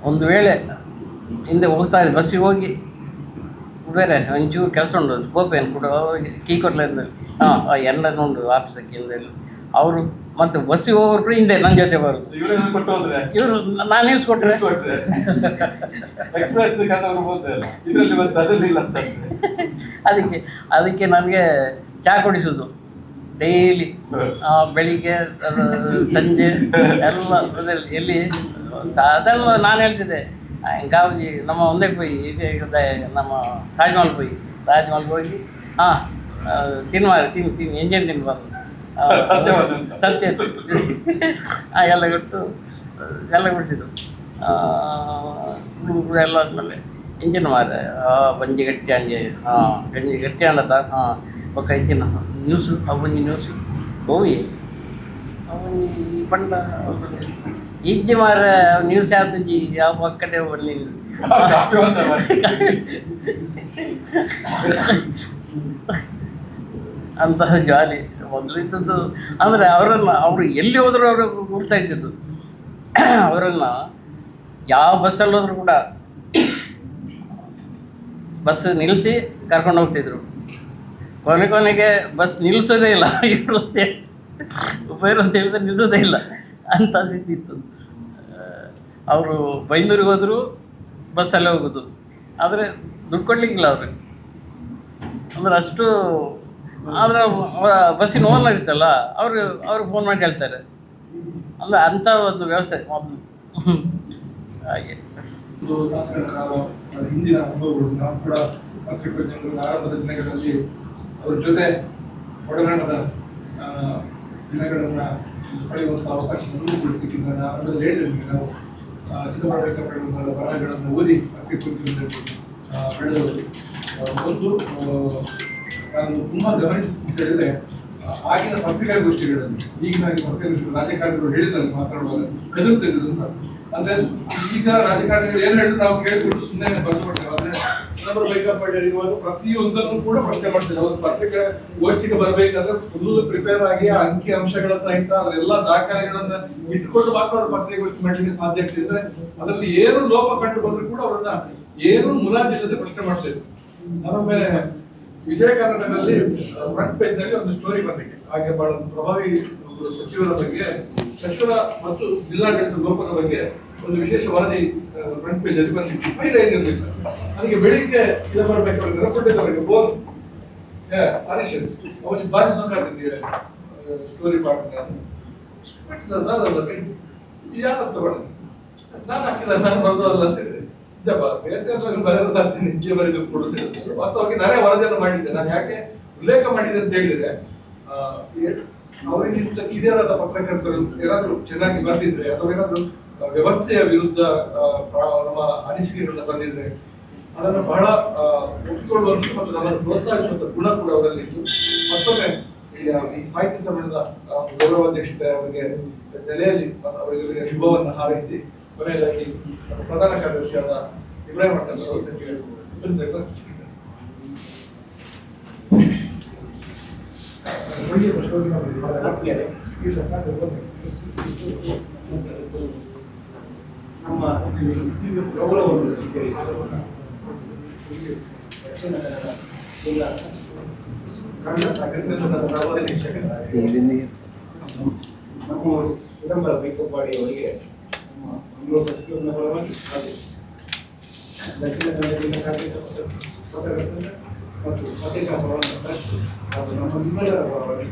ಒಂದು ವೇಳೆ ಹಿಂದೆ ಹೋಗ್ತಾ ಇದ್ದೆ, ಬಸ್ಸಿಗೆ ಹೋಗಿ ಬೇರೆ ಒಂಚೂರು ಕೆಲಸ ಉಂಟು ಗೋಪೇನು ಕೂಡ ಕೀ ಕೊಡ್ಲಿಂದ ಎಲ್ಲ ಉಂಟು ಆಫೀಸಕ್ಕೆ ಹಿಂದೆ ಅವರು ಮತ್ತೆ ಬಸ್ಸಿಗೆ ಹೋಗೋರು ಕೂಡ ಹಿಂದೆ ನನ್ನ ಜೊತೆ ಬರೋದು. ಇವರು ನಾನು ನಿಲ್ಸ್ಕೊಟ್ರೆ ಅದಕ್ಕೆ ನನಗೆ ಚಹಾ ಕೊಡಿಸೋದು ಡೈಲಿ, ಬೆಳಿಗ್ಗೆ ಸಂಜೆ ಎಲ್ಲ ಎಲ್ಲಿ ಅದೆಲ್ಲ ನಾನು ಹೇಳ್ತಿದ್ದೆ. ಗಾವಜಿ ನಮ್ಮ ಒಂದೇ ಪೋಯಿ ಇದೆ ನಮ್ಮ ತಾಜ್ಮಹಲ್ ಹೋಗಿ ತಿನ್ಮಾರಿ ತಿನ್ನು ಎಂಜನ್ ತಿನ್ಬಾರ್ದು ಸತ್ಯ ಎಲ್ಲ ಕೊಟ್ಟು ಎಲ್ಲ ಕೊಡ್ತಿದ್ರು. ಎಲ್ಲ ಆದ್ಮೇಲೆ ಎಂಜಿನ್ ಮಾರೆ ಬಂಜಿ ಗಟ್ಟಿ ಹಂಗೆ ಗಂಜಿ ಗಟ್ಟಿ ಅನ್ನತ್ತ ఒక ఇచ్చిన న్యూస్ అవన్నీ న్యూస్ పోయి అవన్నీ పంಡ ఇచ్చి మరి న్యూస్ యాత్రించి ఒక్కటే ಒಳ್ಳೆ ಅಂತಹ ಜಾಲಿ ಮೊದಲಿದ್ದದ್ದು. ಅಂದರೆ ಅವರು ಎಲ್ಲಿ ಹೋದರೂ ಅವರು ಗುರ್ತಾ ಇದ್ದಿದ್ದು. ಅವರನ್ನು ಯಾವ ಬಸ್ಸಲ್ಲಿ ಹೋದ್ರು ಕೂಡ ಬಸ್ ನಿಲ್ಲಿಸಿ ಕರ್ಕೊಂಡು ಹೋಗ್ತಿದ್ರು. ಕೊನೆಗೆ ಬಸ್ ನಿಲ್ಲಿಸೋದೇ ಇಲ್ಲ, ಇರುತ್ತೆ ಉಪೇರ್ ಅಂತ ಹೇಳಿದ್ರೆ ನಿಲ್ಲಿಸೋದೇ ಇಲ್ಲ ಅಂತ ಇತ್ತು. ಅವರು ಬೈಂದೂರಿಗೆ ಹೋದ್ರು ಬಸ್ಸಲ್ಲೇ ಹೋಗೋದು, ಆದರೆ ದುಡ್ಡು ಕೊಡ್ಲಿಕ್ಕಿಲ್ಲ ಅವ್ರಿಗೆ. ಅಂದ್ರೆ ಅಷ್ಟು. ಆದರೆ ಬಸ್ಸಿನ ಓನರ್ ಇರ್ತಲ್ಲ ಅವ್ರಿಗೆ ಫೋನ್ ಮಾಡಿ ಹೇಳ್ತಾರೆ. ಅಂದರೆ ಅಂಥ ಒಂದು ವ್ಯವಸ್ಥೆ ಮೊದಲು ಹಾಗೆ. ಹಿಂದಿನ ಅನುಭವಗಳು ನಾವು ಕೂಡ ಪತ್ರಿಕೋದ್ಯಮಗಳ ಆರಂಭದ ದಿನಗಳಲ್ಲಿ ಅವ್ರ ಜೊತೆ ಒಡನಾಟದ ದಿನಗಳನ್ನು ಪಡೆಯುವಂಥ ಅವಕಾಶವನ್ನು ಕೂಡ ಸಿಕ್ಕಿದ್ದು. ಅದರಲ್ಲಿ ಹೇಳಿದ್ರೆ ನಾವು ಚಿತ್ರಪಟಗಳ ಬರಹಗಳನ್ನು ಓದಿ ಪತ್ರಿಕೋದ್ಯಮದಲ್ಲಿ ಬೆಳೆದವರು. ಒಂದು ನಾನು ತುಂಬ ಗಮನಿಸಿ ಹೇಳಿದ್ರೆ ಆಗಿನ ಪತ್ರಿಕಾಗೋಷ್ಠಿಗಳಲ್ಲಿ ಈಗಿನ ಪತ್ರಿಕಾಗೋಷ್ಠಿ ರಾಜಕಾರಣಿಗಳು ಹೇಳಿದಾಗ ಮಾತಾಡುವಾಗ ಹೆದರುತ್ತಿದ್ದು. ಅಂದ್ರೆ ಈಗ ರಾಜಕಾರಣಿಗಳು ಏನು ಹೇಳಿದ್ರು ನಾವು ಕೇಳಿಬಿಟ್ಟು ಸುಮ್ಮನೆ ಬರ್ಕೊಡ್ತೇವೆ. ಆದ್ರೆ ಇನ್ನೊಬ್ಬರು ಬೈಕಪ್ ಇರುವಾಗ ಪ್ರತಿಯೊಂದನ್ನು ಕೂಡ ಪ್ರಶ್ನೆ ಮಾಡ್ತೇವೆ. ಅವರು ಪತ್ರಿಕೆ ಗೋಷ್ಠಿಗೆ ಬರಬೇಕಾದ್ರೆ ಫುಲ್ ಪ್ರಿಪೇರ್ ಆಗಿ ಅಂಕಿ ಅಂಶಗಳ ಸಹಿತ ಅದೆಲ್ಲ ದಾಖಲೆಗಳನ್ನ ಇಟ್ಕೊಂಡು ಮಾತ್ರ ಅವರು ಪತ್ರಿಕಾಗೋಷ್ಠಿ ಮಾಡಲಿಕ್ಕೆ ಸಾಧ್ಯ ಆಗ್ತಿದ್ರೆ ಅದರಲ್ಲಿ ಏನು ಲೋಪ ಕಂಡು ಬಂದ್ರು ಕೂಡ ಅವರನ್ನ ಏನು ಮುಲಾಜಿಲ್ಲದೆ ಪ್ರಶ್ನೆ ಮಾಡ್ತೇವೆ. ನಮ್ಮೊಮ್ಮೆ ವಿಜಯ ಕರ್ನಾಟಕದಲ್ಲಿ ಫ್ರಂಟ್ ಪೇಜ್ ನಲ್ಲಿ ಒಂದು ಸ್ಟೋರಿ ಬಂದಿದೆ. ಹಾಗೆ ಬಹಳ ಪ್ರಭಾವಿ ಸಚಿವರ ಬಗ್ಗೆ, ಸಚಿವರ ಮತ್ತು ಜಿಲ್ಲಾಡಳಿತ ಲೋಪದ ಬಗ್ಗೆ ಒಂದು ವಿಶೇಷ ವರದಿ ಫ್ರಂಟ್ ಪೇಜ್ ಅಲ್ಲಿ ಬಂದಿತ್ತು. 5 ದಿವಸ ನನಗೆ ಬೆಳಿಗ್ಗೆ ಇದು ಬರ್ಬೇಕಾದ್ರೆ ನೆನಪಿಟ್ಟಿದ್ದವರಿಗೆ ಫೋನ್ ಅವನಿಗೆ ಭಾರಿ ಸುಖಾಗ್ತಿದ್ದೀವಿ ಸ್ಟೋರಿ ಮಾಡ್ತಾರೆ ಯಾರು ತಗೊಳ್ಳಿ ನಾನು ಹಾಕಿದ ನಾನು ಬರೆದವಲ್ಲ ಅಂತ ಹೇಳಿದೆ. ಬರೆದ ಸಾಧ್ಯ ನಿಜ ಬರೆದು ಕೊಡುತ್ತೇನೆ. ವಾಸ್ತವವಾಗಿ ನಾನೇ ವರದಿಯನ್ನು ಮಾಡಿದ್ದೆ. ನಾನು ಯಾಕೆ ಉಲ್ಲೇಖ ಮಾಡಿದೆ ಅಂತ ಹೇಳಿದ್ರೆ ಅವರಿಗಿಂತ ಕಿರಿಯರಾದ ಪತ್ರಕರ್ತರು ಏನಾದ್ರು ಚೆನ್ನಾಗಿ ಬಂದಿದ್ರೆ ಅಥವಾ ಏನಾದ್ರು ವ್ಯವಸ್ಥೆಯ ವಿರುದ್ಧ ನಮ್ಮ ಅನಿಸಿಕೆಗಳನ್ನ ಬಂದಿದ್ರೆ ಅದನ್ನು ಬಹಳ ಒಪ್ಪಿಕೊಳ್ಳುವಂತ ಮತ್ತು ನಮ್ಮನ್ನು ಪ್ರೋತ್ಸಾಹಿಸುವಂತ ಗುಣ ಕೂಡ ಅವರಲ್ಲಿತ್ತು. ಮತ್ತೊಮ್ಮೆ ಈ ಸಾಹಿತ್ಯ ಸಮ್ಮೇಳನದ ಗೌರವಾಧ್ಯಕ್ಷತೆ ಅವರಿಗೆ ನೆಲೆಯಲ್ಲಿ ಅವರಿಗೆ ಶುಭವನ್ನು ಹಾರೈಸಿ ಕೊನೆಯದಾಗಿ ಪ್ರಧಾನ ಕಾರ್ಯದರ್ಶಿಯಾದ ಇಬ್ರಾಹಿಂ ಅಟ್ಟ ಸರ್ ನಮ್ಮ ಗೌರವವನ್ನು ನಮ್ಮ ಚಿದಂಬರ ಬೈಕಪ್ಪಾಡಿ ಅವರಿಗೆ ದಕ್ಷಿಣ ಕನ್ನಡ ಪತ್ರಕರ್ತರ ಮತ್ತು ಪತ್ರಿಕಾ ಭವನ ಟ್ರಸ್ಟ್ ಹಾಗೂ ನಮ್ಮ ನಿಮ್ಮೆಲ್ಲರ ಪರವಾಗಿ